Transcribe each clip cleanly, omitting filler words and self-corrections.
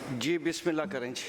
जी बिस्मिल्लाह करें जी।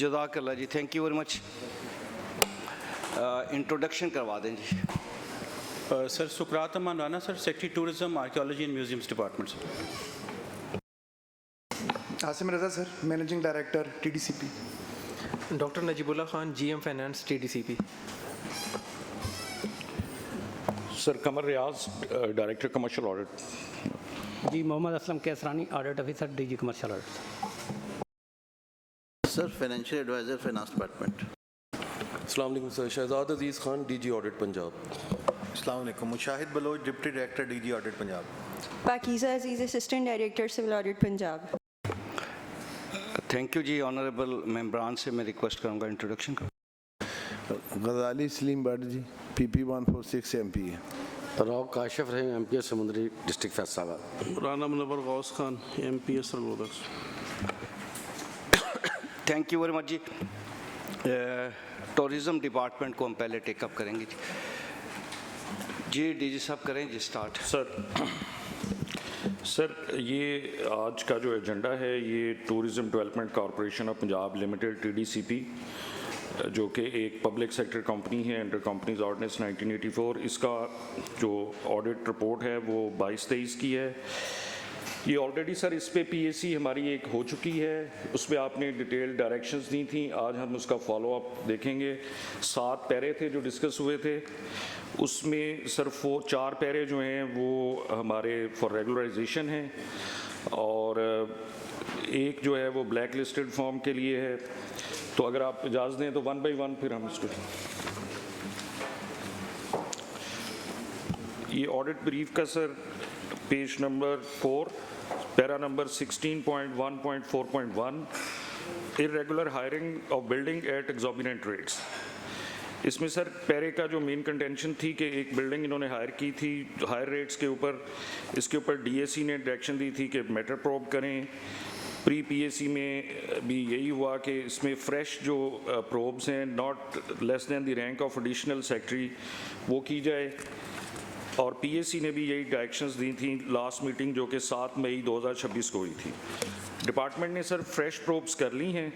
जज़ाकल्लाह जी, thank you very much. Introduction करवा दें जी। Sir Suqrat Aman Rana sir, secretary tourism archaeology and museums department sir. Asim Raza sir, managing director TDCP। Doctor Najibullah Khan, GM finance TDCP। Sir Qamar Riaz, director commercial audit. जी Mohammad Aslam Kesrani, audit officer DG commercial audit. Sir financial adviser finance department. अस्सलाम वालेकुम sir, Shahzad Aziz Khan DG audit Punjab. अस्सलाम वालेकुम, Mushahid Bloch deputy director DG audit Punjab. Pakeeza Aziz assistant director civil audit Punjab. Thank you जी। Honourable मेंबरान से मैं request करूंगा इंट्रोडक्शन का। Ghazali Saleem Bhatt ji, PP 146 MP। Rao Kashif Raheem, MPS Samundri, district Faisalabad. Rana Munawar Ghaus Khan, MPS Sargodha. Thank you very much जी। टूरिज़म डिपार्टमेंट को हम पहले टेकअप करेंगे जी। DG साहब करें जी स्टार्ट। सर ये आज का जो एजेंडा है ये tourism development corporation of Punjab limited TDCP, जो कि एक पब्लिक सेक्टर कंपनी है अंडर कंपनीज ऑर्डिनेंस 1984, इसका जो ऑडिट रिपोर्ट है वो 22-23 की है। ये ऑलरेडी सर इस पे PAC हमारी एक हो चुकी है, उसमें आपने डिटेल डायरेक्शंस दी थी। आज हम उसका फॉलो अप देखेंगे। 7 पैरे थे जो डिस्कस हुए थे, उसमें सर 4 पैरे जो हैं वो हमारे फॉर रेगुलराइजेशन हैं और एक जो है वो ब्लैक लिस्टेड फॉर्म के लिए है। तो अगर आप इजाज़त दें तो 1 बाई 1 फिर हम इसको ये ऑडिट ब्रीफ का sir page number 4 para number 16.1.4.1 irregular hiring of building at exorbitant rates. इसमें सर पैरे का जो मेन कंटेंशन थी कि एक बिल्डिंग इन्होंने हायर की थी हायर रेट्स के ऊपर, इसके ऊपर DAC ने डायरेक्शन दी थी कि मैटर प्रोब करें। प्री PAC में भी यही हुआ कि इसमें फ्रेश जो प्रोब्स हैं not less than the rank of additional secretary वो की जाए, और PAC ने भी यही डायरेक्शंस दी थी लास्ट मीटिंग जो कि 7 मई 2026 को हुई थी। डिपार्टमेंट ने सर फ्रेश प्रोब्स कर ली हैं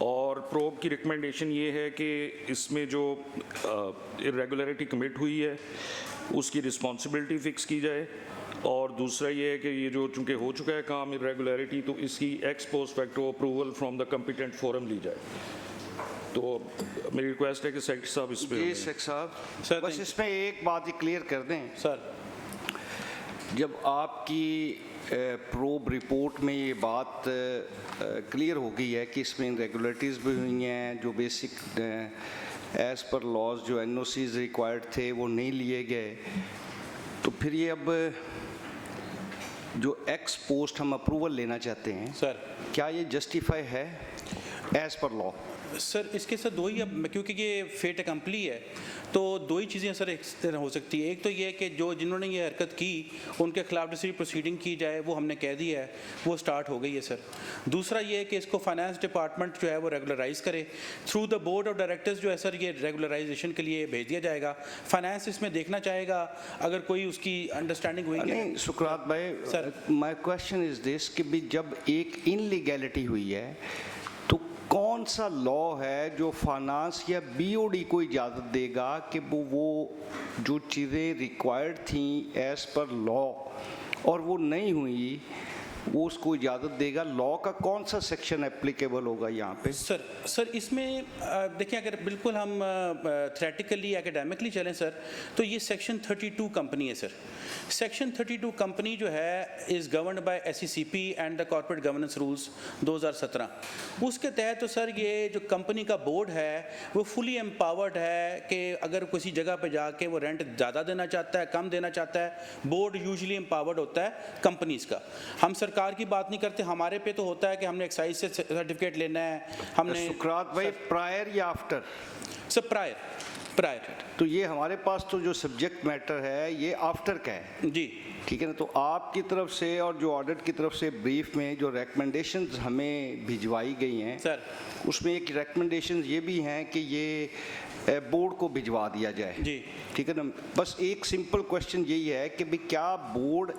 और प्रोब की रिकमेंडेशन ये है कि इसमें जो इरेगुलरिटी कमिट हुई है उसकी रिस्पॉन्सिबिलिटी फ़िक्स की जाए, और दूसरा ये है कि ये जो चूँकि हो चुका है काम इरेगुलरिटी, तो इसकी ex post facto approval from the competent forum ली जाए। तो मेरी रिक्वेस्ट है कि सेक्रेटरी साहब इस पे जी सेक्रेटरी साहब सर बस इसमें एक बात ही क्लियर कर दें सर। जब आपकी प्रोब रिपोर्ट में ये बात क्लियर हो गई है कि इसमें रेगुलेटरीज भी हुई हैं, जो बेसिक एज़ पर लॉज जो NOCs रिक्वायर्ड थे वो नहीं लिए गए, तो फिर ये अब जो एक्स पोस्ट हम अप्रूवल लेना चाहते हैं सर, क्या ये जस्टिफाई है एज़ पर लॉ? सर इसके साथ दो ही, अब क्योंकि ये फेट अकम्पली है तो दो ही चीज़ें सर एक तरह हो सकती है। एक तो ये है कि जो जिन्होंने ये हरकत की उनके खिलाफ डिसिप्लिनरी प्रोसीडिंग की जाए, वो हमने कह दिया है, वो स्टार्ट हो गई है सर। दूसरा ये है कि इसको फाइनेंस डिपार्टमेंट जो है वो रेगुलराइज करे through the board of directors, जो है सर ये रेगुलराइजेशन के लिए भेज दिया जाएगा। फाइनेंस इसमें देखना चाहेगा अगर कोई उसकी अंडरस्टैंडिंग हुई नहीं सुकरात भाई, sir my question is this कि भी जब एक इनलीगैलिटी हुई है तो कौन सा लॉ है जो फाइनेंस या बीओडी को इजाज़त देगा कि वो जो चीज़ें रिक्वायर्ड थी एज पर लॉ और वो नहीं हुई, वो उसको इजाज़त देगा? लॉ का कौन सा सेक्शन एप्लीकेबल होगा यहाँ पे? सर इसमें देखिए, अगर बिल्कुल हम थ्रेटिकली एकेडमिकली चलें सर, तो ये सेक्शन 32 कंपनी है सर। सेक्शन 32 कंपनी जो है is governed bye SECP and the corporate governance rules 2017। उसके तहत तो सर ये जो कंपनी का बोर्ड है वो फुली एम्पावर्ड है कि अगर किसी जगह पे जाके वो रेंट ज़्यादा देना चाहता है, कम देना चाहता है, बोर्ड यूजुअली एम्पावर्ड होता है कंपनीज़ का। हम सरकार की बात नहीं करते, हमारे पे तो होता है कि हमने एक्साइज से सर्टिफिकेट लेना है, हमने। सुकरात भाई, प्रायर या आफ्टर? Sir prior. तो ये हमारे पास तो जो सब्जेक्ट मैटर है ये आफ्टर का है जी, ठीक है ना। तो आपकी तरफ से और जो ऑडिट की तरफ से ब्रीफ में जो रिकमेंडेशंस हमें भिजवाई गई हैं सर, उसमें एक रिकमेंडेशंस ये भी हैं कि ये बोर्ड को भिजवा दिया जाए जी, ठीक है ना। बस एक सिंपल क्वेश्चन यही है कि भाई क्या बोर्ड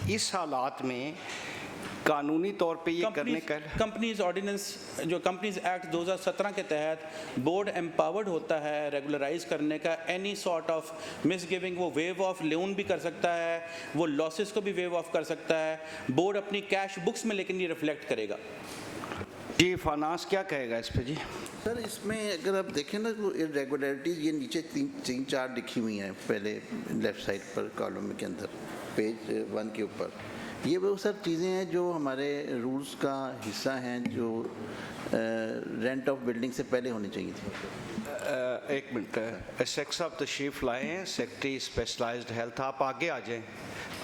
इस हालात में कानूनी तौर पे ये करने का? कंपनीज ऑर्डिनेंस जो कंपनीज एक्ट 2017 के तहत बोर्ड एम्पावर्ड होता है रेगुलराइज करने का। एनी सॉर्ट ऑफ मिसगिविंग वो वेव ऑफ लोन भी कर सकता है, वो लॉसेस को भी वेव ऑफ कर सकता है। बोर्ड अपनी कैश बुक्स में लेकिन ये रिफ्लेक्ट करेगा। जी फाइनेंस क्या कहेगा इस पे? जी सर, इसमें अगर आप देखें ना तो इरेगुलरिटीज़ ये नीचे तीन चार लिखी हुई हैं पहले लेफ्ट साइड पर कॉलम के अंदर पेज 1 के ऊपर। ये वो सब चीज़ें हैं जो हमारे रूल्स का हिस्सा हैं जो रेंट ऑफ बिल्डिंग से पहले होनी चाहिए थी। एक मिनट, शेख साहब तशरीफ लाए हैं, सेक्रेटरी स्पेशलाइज्ड हेल्थ, आप आगे आ जाएं।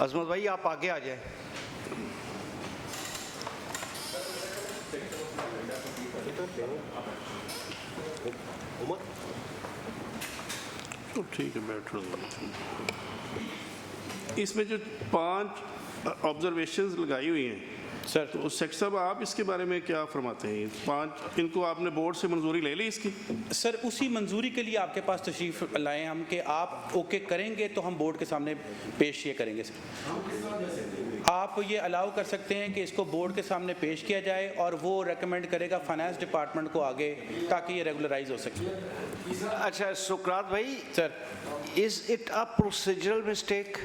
अजमत भाई आप आगे आ जाएं। तो ठीक है, बैठ रहा। इसमें जो 5 ऑब्जर्वेशंस लगाई हुई हैं सर, तो शेख साहब आप इसके बारे में क्या फरमाते हैं? 5 इनको आपने बोर्ड से मंजूरी ले ली इसकी? सर उसी मंजूरी के लिए आपके पास तशरीफ लाए हम कि आप ओके करेंगे तो हम बोर्ड के सामने पेश ये करेंगे। सर आप ये अलाउ कर सकते हैं कि इसको बोर्ड के सामने पेश किया जाए और वो रेकमेंड करेगा फाइनेंस डिपार्टमेंट को आगे ताकि ये रेगुलराइज हो सके। अच्छा सुकरात भाई, sir is it a procedural mistake?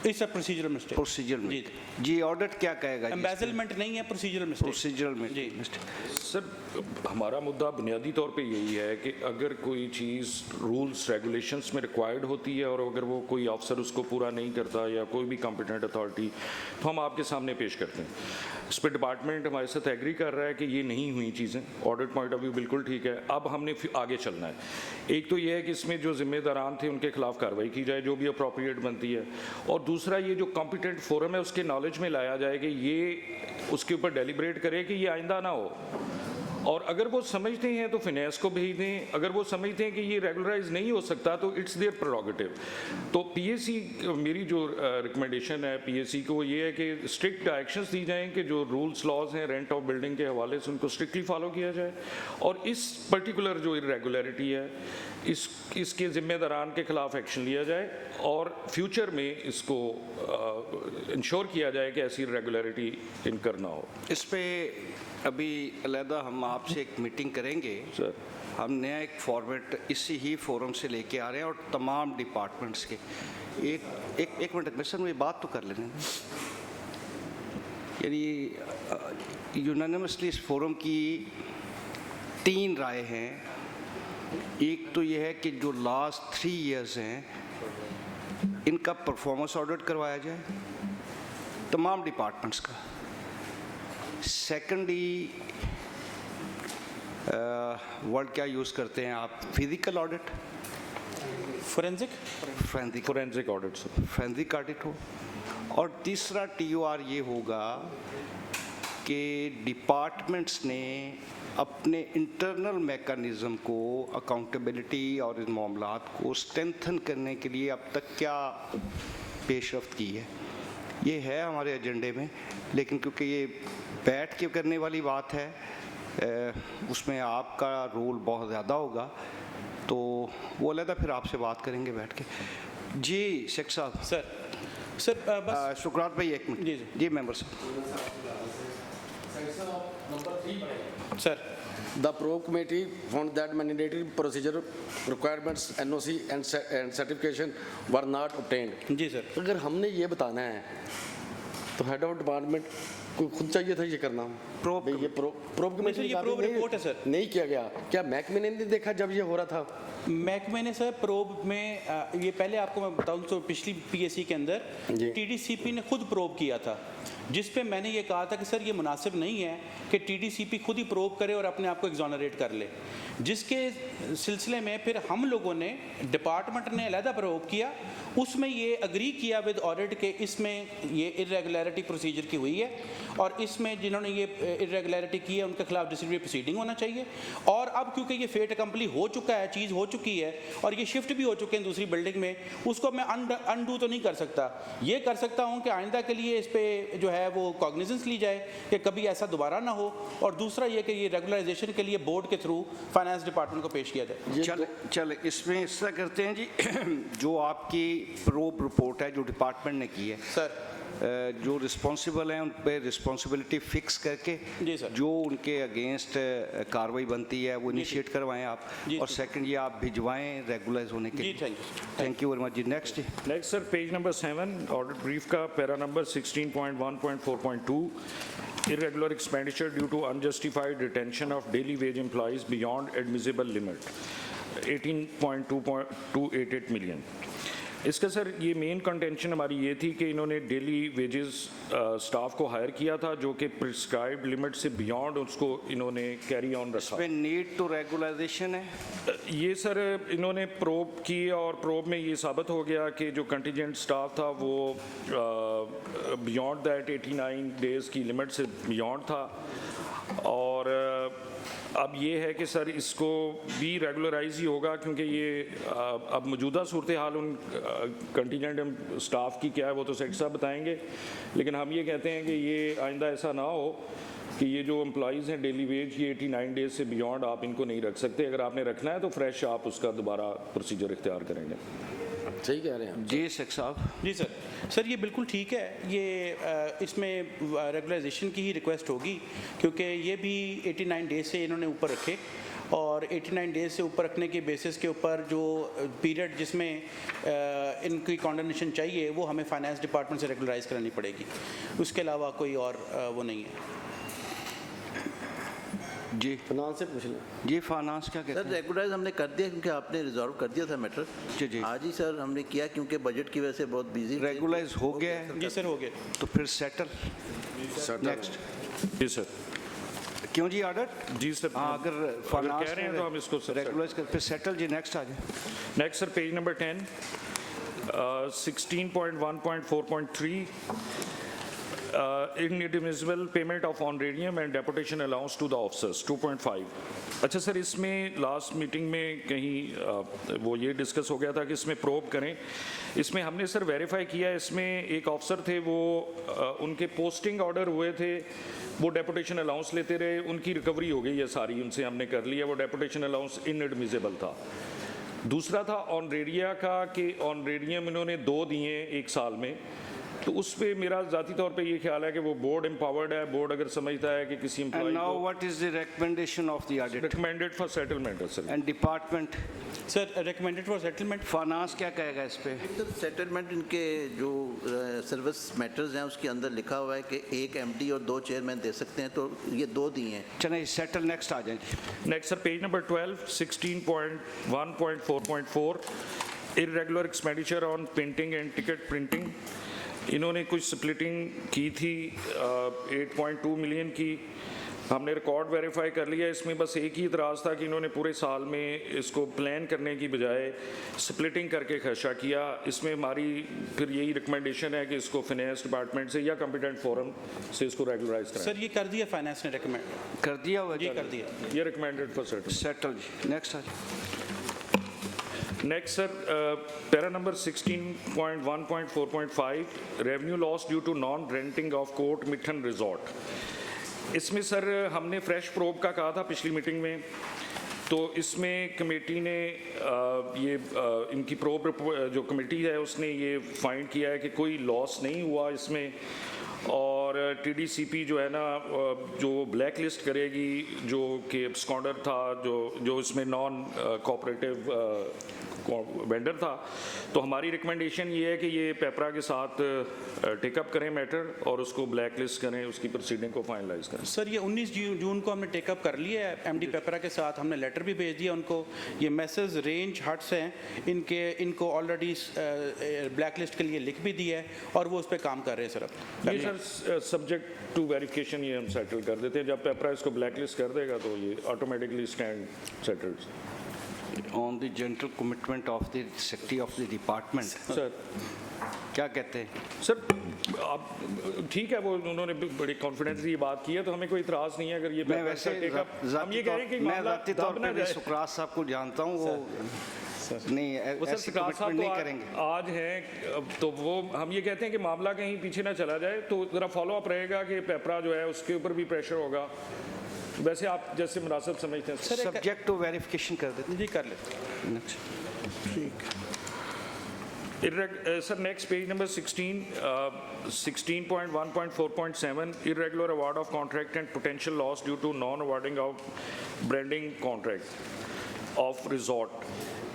It's a procedural mistake. Procedural जी जी, ऑडिट क्या कहेगा? एम्बेजलमेंट नहीं है, प्रोसीजरल मिस्टेक। प्रोसीजरल जी मिस्टेक। सर हमारा मुद्दा बुनियादी तौर पे यही है कि अगर कोई चीज़ रूल्स रेगुलेशंस में रिक्वायर्ड होती है और अगर वो कोई अफसर उसको पूरा नहीं करता या कोई भी कॉम्पिटेंट अथॉरिटी, तो हम आपके सामने पेश करते हैं। इस पर डिपार्टमेंट हमारे साथ एग्री कर रहा है कि ये नहीं हुई चीज़ें, ऑडिट पॉइंट ऑफ व्यू बिल्कुल ठीक है। अब हमने आगे चलना है। एक तो ये है कि इसमें जो जिम्मेदारान थे उनके खिलाफ कार्रवाई की जाए जो भी अप्रोप्रिएट बनती है, और दूसरा ये जो कॉम्पिटेंट फोरम है उसके नॉलेज में लाया जाए कि ये उसके ऊपर डेलिब्रेट करे कि ये आइंदा ना हो। और अगर वो समझते हैं तो फिनेंस को भेज दें, अगर वो समझते हैं कि ये रेगुलराइज नहीं हो सकता तो इट्स देयर प्रोरोगेटिव। तो PAC मेरी जो रिकमेंडेशन है PAC को ये है कि स्ट्रिक्ट डायरेक्शंस दी जाएं कि जो रूल्स लॉज हैं रेंट ऑफ बिल्डिंग के हवाले से उनको स्ट्रिक्टली फॉलो किया जाए, और इस पर्टिकुलर जो इरेगुलरिटी है इसके जिम्मेदारान के खिलाफ एक्शन लिया जाए और फ्यूचर में इसको इंश्योर किया जाए कि ऐसी इरेगुलरिटी इनकर ना हो। इस पे अभी अलहदा हम आपसे एक मीटिंग करेंगे सर। हम नया एक फॉर्मेट इसी ही फोरम से लेके आ रहे हैं और तमाम डिपार्टमेंट्स के एक मिनट में सर मुझे बात तो कर लेने दें। यानी यूनानिमसली इस फोरम की 3 राय हैं। एक तो ये है कि जो लास्ट 3 इयर्स हैं इनका परफॉर्मेंस ऑडिट करवाया जाए तमाम डिपार्टमेंट्स का। सेकेंडली वर्ड क्या यूज़ करते हैं आप, physical audit, forensic audit forensic audit हो। और तीसरा TOR ये होगा कि डिपार्टमेंट्स ने अपने इंटरनल मैकेनिज़्म को, अकाउंटेबिलिटी और इन मामलात को स्ट्रेंथन करने के लिए अब तक क्या पेशरफ्त की है? ये है हमारे एजेंडे में, लेकिन क्योंकि ये बैठ के करने वाली बात है, उसमें आपका रोल बहुत ज़्यादा होगा, तो वो अलग फिर आपसे बात करेंगे बैठ के। जी शेख साहब। सर बस शुक्रात भाई, एक मिनट। जी जी मेंबर साहब। Sir, The probe committee found that mandatory procedure requirements, NOC and certification were not obtained. जी सर। अगर हमने ये बताना है तो हेड ऑफ डिपार्टमेंट को खुद चाहिए था ये करना। प्रोब ये प्रोब कमेटी ये प्रोब रिपोर्ट है सर। नहीं किया गया। क्या महकमे ने नहीं देखा जब ये हो रहा था? महकमे ने सर प्रोब में ये पहले आपको मैं बताऊं तो पिछली पीएससी के अंदर जी। टीडीसीपी ने खुद प्रोब किया था, जिस पे मैंने ये कहा था कि सर ये मुनासिब नहीं है कि टीडीसीपी खुद ही प्रोब करे और अपने आप को एग्जॉनरेट कर ले, जिसके सिलसिले में फिर हम लोगों ने, डिपार्टमेंट ने अलहदा प्रोब किया, उसमें ये अग्री किया विद ऑडिट के इसमें ये इरेगुलरिटी प्रोसीजर की हुई है और इसमें जिन्होंने ये इरेगुलरिटी की है उनके खिलाफ डिसिप्लिनरी प्रोसीडिंग होना चाहिए। और अब क्योंकि ये फेट कंपली हो चुका है, चीज़ हो चुकी है और ये शिफ्ट भी हो चुके हैं दूसरी बिल्डिंग में, उसको मैं अनडू तो नहीं कर सकता। ये कर सकता हूँ कि आइंदा के लिए इस पे जो है वो कॉग्निजेंस ली जाए कि कभी ऐसा दोबारा ना हो, और दूसरा ये कि ये रेगुलराइजेशन के लिए बोर्ड के थ्रू फाइनेंस डिपार्टमेंट को पेश किया जाए। चल इसमें ऐसा करते हैं जी, जो आपकी प्रोब रिपोर्ट है जो डिपार्टमेंट ने की है सर, जो रिस्पॉन्सिबल हैं उन पे रिस्पॉन्सिबिलिटी फिक्स करके जी सर, जो उनके अगेंस्ट कार्रवाई बनती है वो इनिशिएट करवाएं आप, और सेकंड ये आप भिजवाएं रेगुलराइज होने के लिए। थैंक यू वेरी मच जी। Next sir, page number 7 audit brief का para number 16.1.4.2, irregular expenditure due to unjustified retention of daily wage employees beyond admissible limit, 18.288 million। इसका सर ये मेन कंटेंशन हमारी ये थी कि इन्होंने डेली वेजेस स्टाफ को हायर किया था जो कि प्रिस्क्राइब्ड लिमिट से बियॉन्ड उसको इन्होंने कैरी ऑन रखा। इसमें नीड टू रेगुलाइजेशन है ये सर, इन्होंने प्रोब की और प्रोब में ये साबित हो गया कि जो कंटिजेंट स्टाफ था वो बियॉन्ड दैट 89 डेज़ की लिमिट से बियॉन्ड था। और अब ये है कि सर इसको भी रेगुलराइज ही होगा, क्योंकि ये अब मौजूदा सूरत हाल उन कंटिजेंट स्टाफ की क्या है वो तो सेक्टर साहब बताएंगे, लेकिन हम ये कहते हैं कि ये आइंदा ऐसा ना हो कि ये जो एम्प्लॉइज़ हैं डेली वेज ये 89 डेज से बियॉन्ड आप इनको नहीं रख सकते। अगर आपने रखना है तो फ्रेश आप उसका दोबारा प्रोसीजर इख्तियार करेंगे। सही कह रहे हैं जी शेख साहब। जी सर ये बिल्कुल ठीक है। ये इसमें रेगुलराइजेशन की ही रिक्वेस्ट होगी, क्योंकि ये भी 89 डेज से इन्होंने ऊपर रखे, और 89 डेज से ऊपर रखने के बेसिस के ऊपर जो पीरियड जिसमें इनकी कॉन्डोनेशन चाहिए वो हमें फाइनेंस डिपार्टमेंट से रेगुलराइज करानी पड़ेगी, उसके अलावा कोई और वो नहीं है। जी फाइनेंस से पूछ लें। जी फाइनेंस क्या कहते हैं? सर रेगुलराइज हमने कर दिया, क्योंकि आपने रिजॉल्व कर दिया था मैटर। जी आज ही सर हमने किया, क्योंकि बजट की वजह से बहुत बिजी। रेगुलराइज हो गया है? जी सर हो गया। तो फिर सेटल नेक्स्ट। जी सर। क्यों जी ऑडिट? जी सर, हाँ, अगर फाइनेंस कह रहे हैं तो हम इसको रेगुलराइज कर फिर सेटल जी। नेक्स्ट आ जाए। Next sir, page number 10 16.1.4.3 inadmissible payment of honorarium and deputation allowance to the officers 2.5। अच्छा सर, इसमें लास्ट मीटिंग में कहीं वो ये डिस्कस हो गया था कि इसमें प्रोब करें। इसमें हमने सर वेरीफाई किया, इसमें एक ऑफिसर थे वो उनके पोस्टिंग ऑर्डर हुए थे, वो डेपुटेशन अलाउंस लेते रहे, उनकी रिकवरी हो गई है सारी, उनसे हमने कर लिया, वो डेपुटेशन अलाउंस इनएडमिसिबल था। दूसरा था ऑनरेरिया का कि ऑनरेरियम इन्होंने 2 दिए 1 साल में, तो उस पे मेरा ज़ाती तौर पे ये ख्याल है कि वो बोर्ड एम्पावर्ड है, बोर्ड अगर समझता है कि किसी employee now what is the recommendation of the audit? Recommended for settlement है sir. And department sir recommended for settlement. Finance क्या कहेगा इस पे? सेटलमेंट इनके जो सर्विस मैटर्स हैं उसके अंदर लिखा हुआ है कि 1 एमडी और 2 चेयरमैन दे सकते हैं, तो ये 2 दिए हैं। चलिए सेटल। नेक्स्ट आ जाए। Next sir, page number 12 16.1.4.4 irregular expenditure on printing and ticket printing. इन्होंने कुछ स्प्लिटिंग की थी 8.2 मिलियन की, हमने रिकॉर्ड वेरीफाई कर लिया। इसमें बस एक ही इतराज़ था कि इन्होंने पूरे साल में इसको प्लान करने की बजाय स्प्लिटिंग करके खर्चा किया। इसमें हमारी फिर यही रिकमेंडेशन है कि इसको फाइनेंस डिपार्टमेंट से या कॉम्पिटेंट फोरम से इसको रेगुलराइज करें। सर ये कर दिया फाइनेंस ने रिकमेंड कर दिया हुआ जी कर दिया। ये रिकमेंडेड फॉर सेटल जी। Next next sir para number 16.1.4.5 revenue loss due to non renting of Kot Mithan resort. इसमें सर हमने फ्रेश प्रोब का कहा था पिछली मीटिंग में, तो इसमें कमेटी ने इनकी प्रोब जो कमेटी है उसने ये फाइंड किया है कि कोई लॉस नहीं हुआ इसमें, और टीडीसीपी जो है ना जो ब्लैक लिस्ट करेगी जो कि एब्सकॉन्डर था जो इसमें नॉन कोऑपरेटिव वेंडर था, तो हमारी रिकमेंडेशन ये है कि ये पेपरा के साथ टेकअप करें मैटर और उसको ब्लैक लिस्ट करें, उसकी प्रोसीडिंग को फाइनलाइज करें। सर ये 19 जून को हमने टेकअप कर लिया है एमडी पेपरा के साथ, हमने लेटर भी भेज दिया उनको। ये मैसेज रेंज हट्स हैं इनको ऑलरेडी ब्लैक लिस्ट के लिए लिख भी दिया है और वो उस पर काम कर रहे हैं सर। अब ये सर सब्जेक्ट टू वेरिफिकेशन ये हम सेटल कर देते हैं। जब पेपरा इसको ब्लैक लिस्ट कर देगा तो ये automatically stand settled. On the general commitment of the secretary of the department sir क्या कहते हैं? सर आप ठीक है, वो उन्होंने बड़ी कॉन्फिडेंसली ये बात की है, तो हमें कोई इतराज़ नहीं है अगर ये मैं वैसे हम ये कह रहे हैं कि मैं ज़ाती तौर पे सुकरात साहब को जानता हूँ, वो नहीं ऐसी कमिटमेंट नहीं करेंगे। आज हैं तो वो हम ये कहते हैं कि मामला कहीं पीछे ना चला जाए, तो ज़रा फॉलो अप रहेगा कि पेपरा जो है उसके ऊपर भी प्रेशर होगा। वैसे आप जैसे मुनासिब समझते हैं सब्जेक्ट टू वेरिफिकेशन कर देते जी, कर लेते ठीक। Sir next page number 16.1.4.7 irregular award of contract and potential loss due to non awarding of branding contract of resort।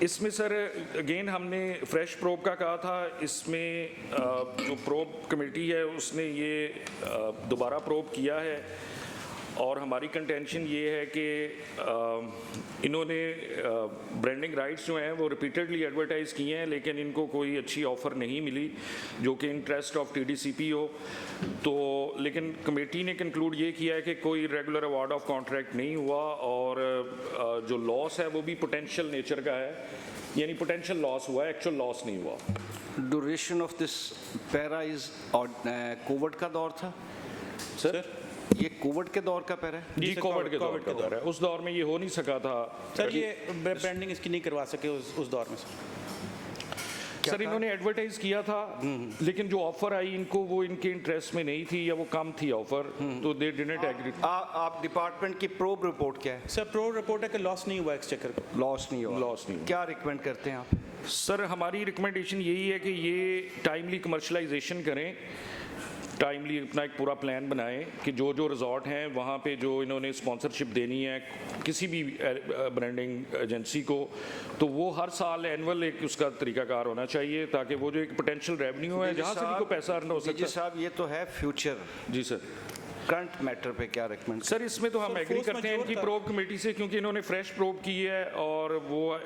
इसमें सर अगेन हमने फ्रेश प्रोब का कहा था, इसमें जो प्रोब कमेटी है उसने ये दोबारा प्रोब किया है और हमारी कंटेंशन ये है कि इन्होंने ब्रांडिंग राइट्स जो हैं वो रिपीटेडली एडवर्टाइज़ किए हैं, लेकिन इनको कोई अच्छी ऑफ़र नहीं मिली जो कि इंटरेस्ट ऑफ टीडीसीपी हो। तो लेकिन कमेटी ने कंक्लूड ये किया है कि कोई रेगुलर अवार्ड ऑफ कॉन्ट्रैक्ट नहीं हुआ और जो लॉस है वो भी पोटेंशियल नेचर का है, यानी पोटेंशियल लॉस हुआ है, एक्चुअल लॉस नहीं हुआ। Duration of this para is Covid का दौर था सर, ये कोविड के दौर का पैरा है जी, कोविड के दौर है। उस दौर में ये हो नहीं सका था सर, ये ब्रांडिंग इसकी नहीं करवा सके उस दौर में सर। इन्होंने एडवर्टाइज किया था लेकिन जो ऑफर आई इनको वो इनके इंटरेस्ट में नहीं थी या वो कम थी ऑफर, तो दे डिडंट एग्री। आप डिपार्टमेंट की प्रोब रिपोर्ट क्या है? सर प्रोब रिपोर्ट है कि लॉस नहीं हुआ एक्सचेकर को। लॉस नहीं हुआ। क्या रिकमेंड करते हैं आप? सर हमारी रिकमेंडेशन यही है कि ये टाइमली कमर्शलाइजेशन करें, टाइमली अपना एक पूरा प्लान बनाएं कि जो जो रिजॉर्ट हैं वहाँ पे जो इन्होंने स्पॉन्सरशिप देनी है किसी भी ब्रांडिंग एजेंसी को, तो वो हर साल एनुअल एक उसका तरीकाकार होना चाहिए ताकि वो जो एक पोटेंशियल रेवेन्यू है जहाँ से भी को पैसा अर्न हो सकता है। साहब ये तो है फ्यूचर। जी सर, करंट मैटर पे क्या रिकमेंड? सर इसमें तो हम एग्री करते हैं इनकी प्रोब कमेटी से, क्योंकि इन्होंने फ्रेश प्रोब की है और वो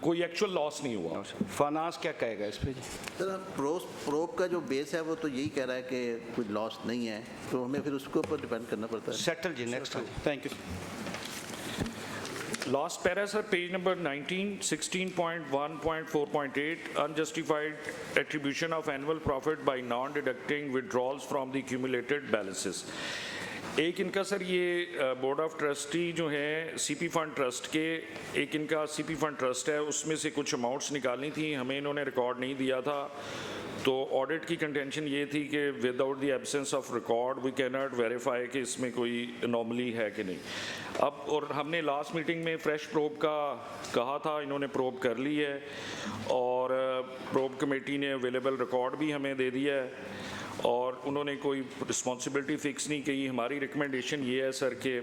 कोई एक्चुअल लॉस नहीं हुआ। फाइनेंस क्या कहेगा इस पे? सर प्रोब का जो बेस है वो तो यही कह रहा है कि कोई लॉस नहीं है, तो हमें फिर उसके ऊपर डिपेंड करना पड़ता है। सेटल जी, next. Thank you. Last para, sir, page number 19, 16.1.4.8, unjustified attribution of annual profit by non-deducting withdrawals from the accumulated balances। एक इनका सर ये बोर्ड ऑफ ट्रस्टी जो है सीपी फंड ट्रस्ट के, एक इनका सीपी फंड ट्रस्ट है, उसमें से कुछ अमाउंट्स निकालनी थी, हमें इन्होंने रिकॉर्ड नहीं दिया था। तो ऑडिट की कंटेंशन ये थी कि without the absence of record we can not verify कि इसमें कोई अनोमली है कि नहीं। अब और हमने लास्ट मीटिंग में फ्रेश प्रोब का कहा था, इन्होंने प्रोब कर ली है और प्रोब कमेटी ने अवेलेबल रिकॉर्ड भी हमें दे दिया है और उन्होंने कोई रिस्पॉन्सिबिलिटी फिक्स नहीं की। हमारी रिकमेंडेशन ये है सर कि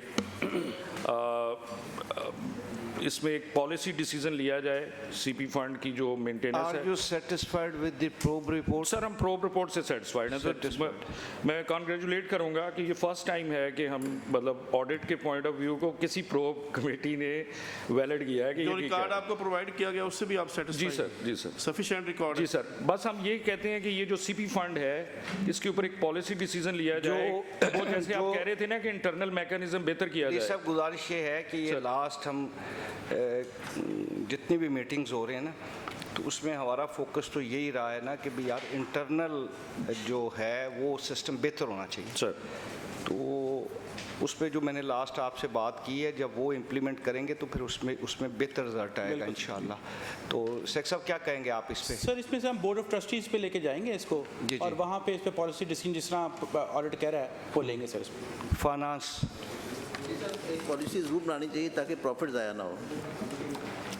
इसमें एक पॉलिसी डिसीजन लिया जाए सीपी फंड की जो मेंटेनेंस आर है। You satisfied with the probe report? Sir हम प्रोब रिपोर्ट से सेटिस्फाइड हैं। तो मैं कॉन्ग्रेचुलेट करूंगा कि ये फर्स्ट टाइम है कि हम मतलब ऑडिट के पॉइंट ऑफ व्यू को किसी प्रोब कमेटी ने वैलिड किया है कि जो ये रिकॉर्ड आपको प्रोवाइड किया गया उससे भी आप सेटिस्फाइड? जी सर, जी सर, सफिशिएंट रिकॉर्ड? जी सर। बस हम ये कहते हैं कि ये जो सीपी फंड है इसके ऊपर एक पॉलिसी डिसीजन लिया जाए। वो जैसे आप कह रहे थे ना कि इंटरनल मैकेनिज्म बेहतर किया जाए। सब गुजारिश ये है कि ये लास्ट हम जितनी भी मीटिंग्स हो रहे हैं ना, तो उसमें हमारा फोकस तो यही रहा है ना कि भी यार इंटरनल जो है वो सिस्टम बेहतर होना चाहिए सर। तो उस पर जो मैंने लास्ट आपसे बात की है, जब वो इम्प्लीमेंट करेंगे तो फिर उसमें बेहतर रिजल्ट आएगा इंशाल्लाह। तो शेख साहब क्या कहेंगे आप इस पे? सर इसमें से हम बोर्ड ऑफ ट्रस्टीज पे लेके जाएंगे इसको, जी, और वहाँ पे इस पे पॉलिसी डिसीजन जिस तरह ऑडिट कह रहा है वो लेंगे सर इसमें। फाइनेंस एक पॉलिसी जरूर बनानी चाहिए ताकि प्रॉफिट ज़ाया ना हो।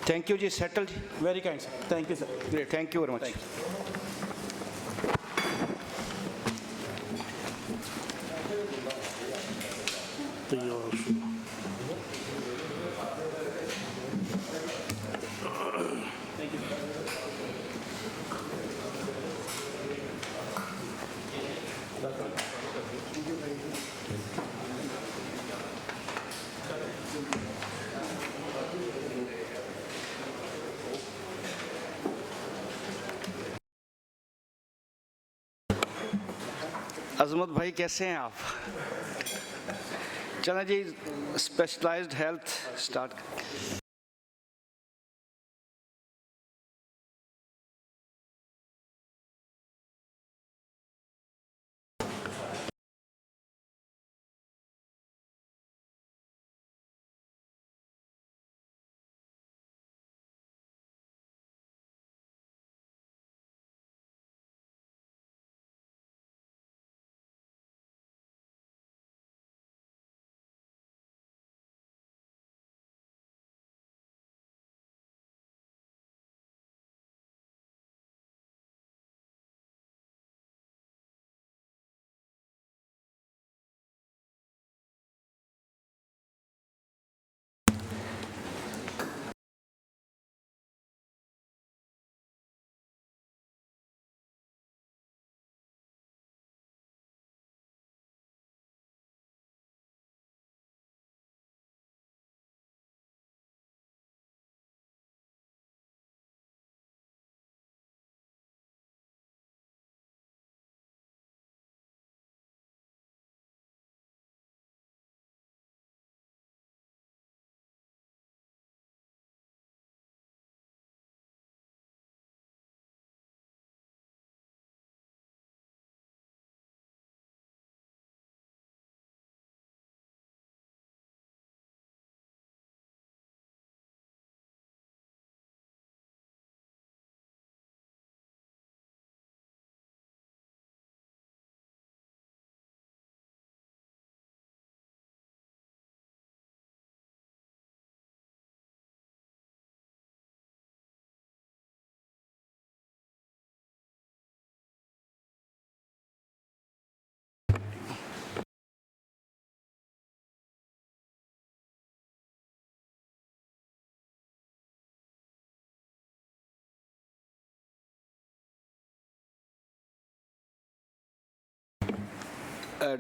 थैंक यू जी, सेटल जी। Very kind sir, thank you sir, great, thank you very much. Azmat भाई कैसे हैं आप? चला जी, स्पेशलाइज्ड हेल्थ स्टार्ट।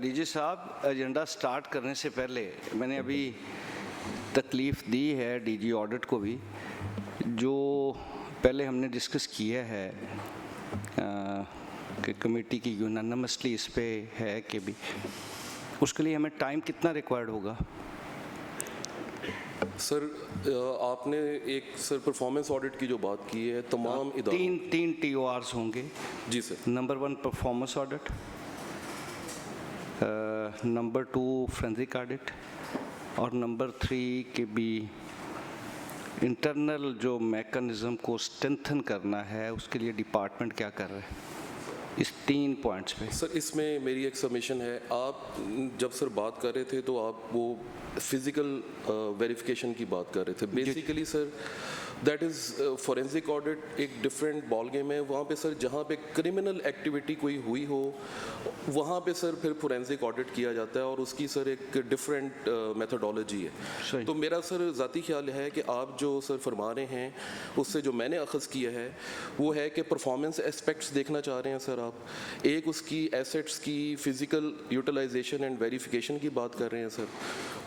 डीजी साहब, एजेंडा स्टार्ट करने से पहले मैंने अभी तकलीफ़ दी है डीजी ऑडिट को भी, जो पहले हमने डिस्कस किया है कि कमेटी की यूनानिमसली इस पे है कि भी उसके लिए हमें टाइम कितना रिक्वायर्ड होगा? सर आपने एक सर परफॉर्मेंस ऑडिट की जो बात की है, तमाम इदारों तीन TORs होंगे। जी sir. Number 1 performance audit, number 2 forensic audit, और नंबर 3 के भी इंटरनल जो मैकेनिज़्म को स्ट्रेंथन करना है उसके लिए डिपार्टमेंट क्या कर रहा है? इस 3 पॉइंट्स पे? सर इसमें मेरी एक सबमिशन है, आप जब सर बात कर रहे थे तो आप वो फिजिकल वेरिफिकेशन की बात कर रहे थे। Basically sir that is forensic audit एक डिफरेंट बॉल गेम है। वहाँ पे सर जहाँ पे क्रिमिनल एक्टिविटी कोई हुई हो वहाँ पे सर फिर फॉरेंसिक ऑडिट किया जाता है और उसकी सर एक डिफरेंट मेथोडोलॉजी है। तो मेरा सर ज़ाती ख्याल है कि आप जो सर फरमा रहे हैं उससे जो मैंने अखज़ किया है वो है कि परफॉर्मेंस एस्पेक्ट्स देखना चाह रहे हैं सर आप, एक उसकी एसेट्स की फिज़िकल यूटिलाइजेशन एंड वेरिफिकेशन की बात कर रहे हैं सर,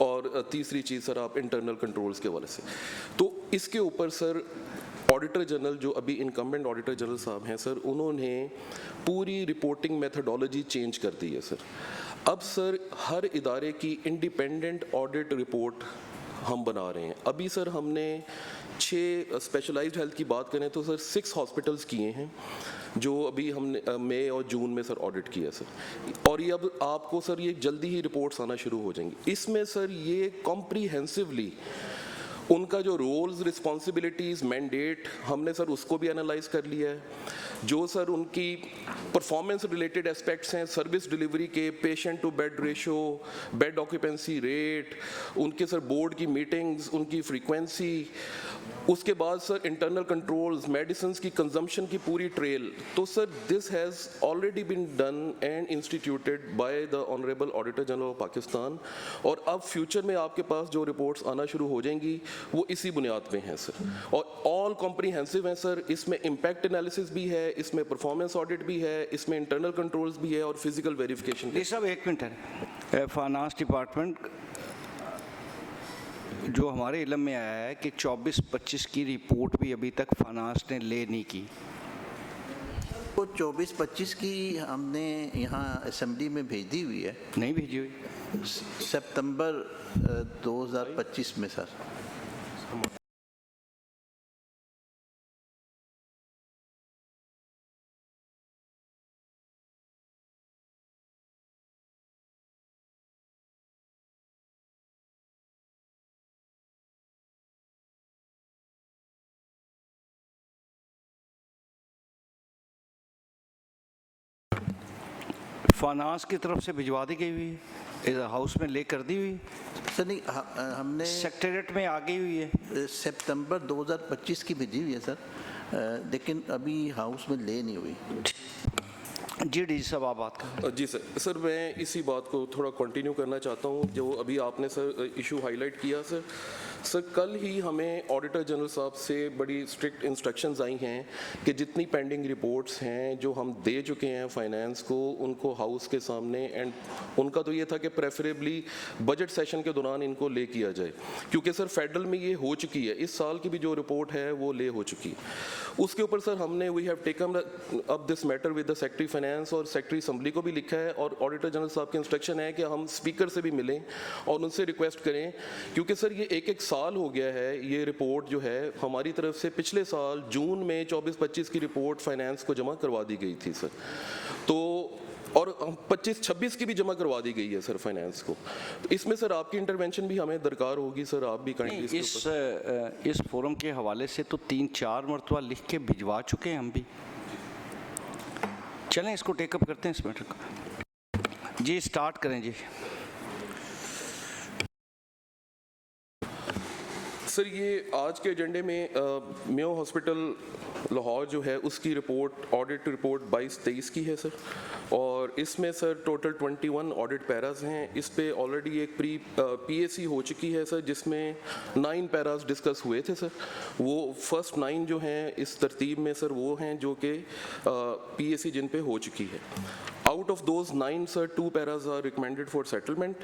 और तीसरी चीज़ सर आप इंटरनल कंट्रोल्स के हवाले से। तो इसके ऊपर सर ऑडिटर जनरल जो अभी इनकम्बेंट ऑडिटर जनरल साहब हैं सर, उन्होंने पूरी रिपोर्टिंग मेथडोलॉजी चेंज कर दी है सर। अब सर हर इदारे की इंडिपेंडेंट ऑडिट रिपोर्ट हम बना रहे हैं। अभी सर हमने 6 स्पेशलाइज्ड हेल्थ की बात करें तो सर 6 हॉस्पिटल्स किए हैं जो अभी हमने मई और जून में सर ऑडिट किया सर, और ये अब आपको सर ये जल्दी ही रिपोर्ट्स आना शुरू हो जाएंगी। इसमें सर ये कॉम्प्रीहेंसिवली उनका जो रोल्स रिस्पॉन्सिबिलिटीज़ मैंडेट हमने सर उसको भी एनालाइज कर लिया है, जो सर उनकी परफॉर्मेंस रिलेटेड एस्पेक्ट्स हैं सर्विस डिलीवरी के, patient to bed ratio, bed occupancy rate, उनके सर बोर्ड की मीटिंग्स, उनकी फ्रीक्वेंसी, उसके बाद सर इंटरनल कंट्रोल्स, मेडिसिन की कंजम्पशन की पूरी ट्रेल। तो sir this has already been done and instituted by the honourable auditor general of Pakistan, और अब फ्यूचर में आपके पास जो रिपोर्ट्स आना शुरू हो जाएंगी वो इसी बुनियाद पे हैं सर, और ऑल कॉम्प्रीहेंसिव हैं सर। इसमें इम्पैक्ट एनालिसिस भी है, इसमें परफॉर्मेंस ऑडिट भी है, इसमें इंटरनल कंट्रोल्स भी है और फिजिकल वेरिफिकेशन। ये सब एक मिनट है, फाइनेंस डिपार्टमेंट जो हमारे इल्म में आया है कि 24-25 की रिपोर्ट भी अभी तक फाइनेंस ने ले नहीं की। वो 24-25 की हमने यहाँ असेंबली में भेज दी हुई है। नहीं भेजी हुई? सितंबर 2025 में सर। फाइनेंस की तरफ से भिजवा दी गई हुई है, हाउस में ले कर दी हुई सर? नहीं, हमने सेक्रेटरीट में आ गई हुई है। सितंबर 2025 की भेजी हुई है सर, लेकिन अभी हाउस में ले नहीं हुई। जी डी साहब आप बात करें। जी सर मैं इसी बात को थोड़ा कंटिन्यू करना चाहता हूँ जो अभी आपने सर इशू हाईलाइट किया सर। कल ही हमें ऑडिटर जनरल साहब से बड़ी स्ट्रिक्ट इंस्ट्रक्शंस आई हैं कि जितनी पेंडिंग रिपोर्ट्स हैं जो हम दे चुके हैं फाइनेंस को, उनको हाउस के सामने, एंड उनका तो ये था कि प्रेफरेबली बजट सेशन के दौरान इनको ले किया जाए, क्योंकि सर फेडरल में ये हो चुकी है, इस साल की भी जो रिपोर्ट है वो ले हो चुकी है। उसके ऊपर सर हमने we have taken up this matter with the secretary finance और सेक्रेटरी असम्बली को भी लिखा है, और ऑडिटर जनरल साहब की इंस्ट्रक्शन है कि हम स्पीकर से भी मिलें और उनसे रिक्वेस्ट करें, क्योंकि सर ये एक साल हो गया है। ये रिपोर्ट जो है हमारी तरफ से पिछले साल जून में 24-25 की रिपोर्ट फाइनेंस को जमा करवा दी गई थी सर, तो और 25-26 की भी जमा करवा दी गई है सर फाइनेंस को। तो इसमें सर आपकी इंटरवेंशन भी हमें दरकार होगी सर, आप भी काइंडली इस फोरम के हवाले से तो 3-4 मरतबा लिख के भिजवा चुके हैं हम भी। चलें इसको टेकअप करते हैं इस मैटर को। जी स्टार्ट करें जी। सर ये आज के एजेंडे में मेयो हॉस्पिटल लाहौर जो है उसकी रिपोर्ट, ऑडिट रिपोर्ट 22-23 की है सर, और इसमें सर टोटल 21 ऑडिट पैराज हैं। इस पे ऑलरेडी एक पीएसी हो चुकी है सर, जिसमें 9 पैराज डिस्कस हुए थे सर। वो फर्स्ट 9 जो हैं इस तरतीब में सर वो हैं जो कि पीएसी जिन पे हो चुकी है। Out of those 9 sir 2 paras are recommended for settlement,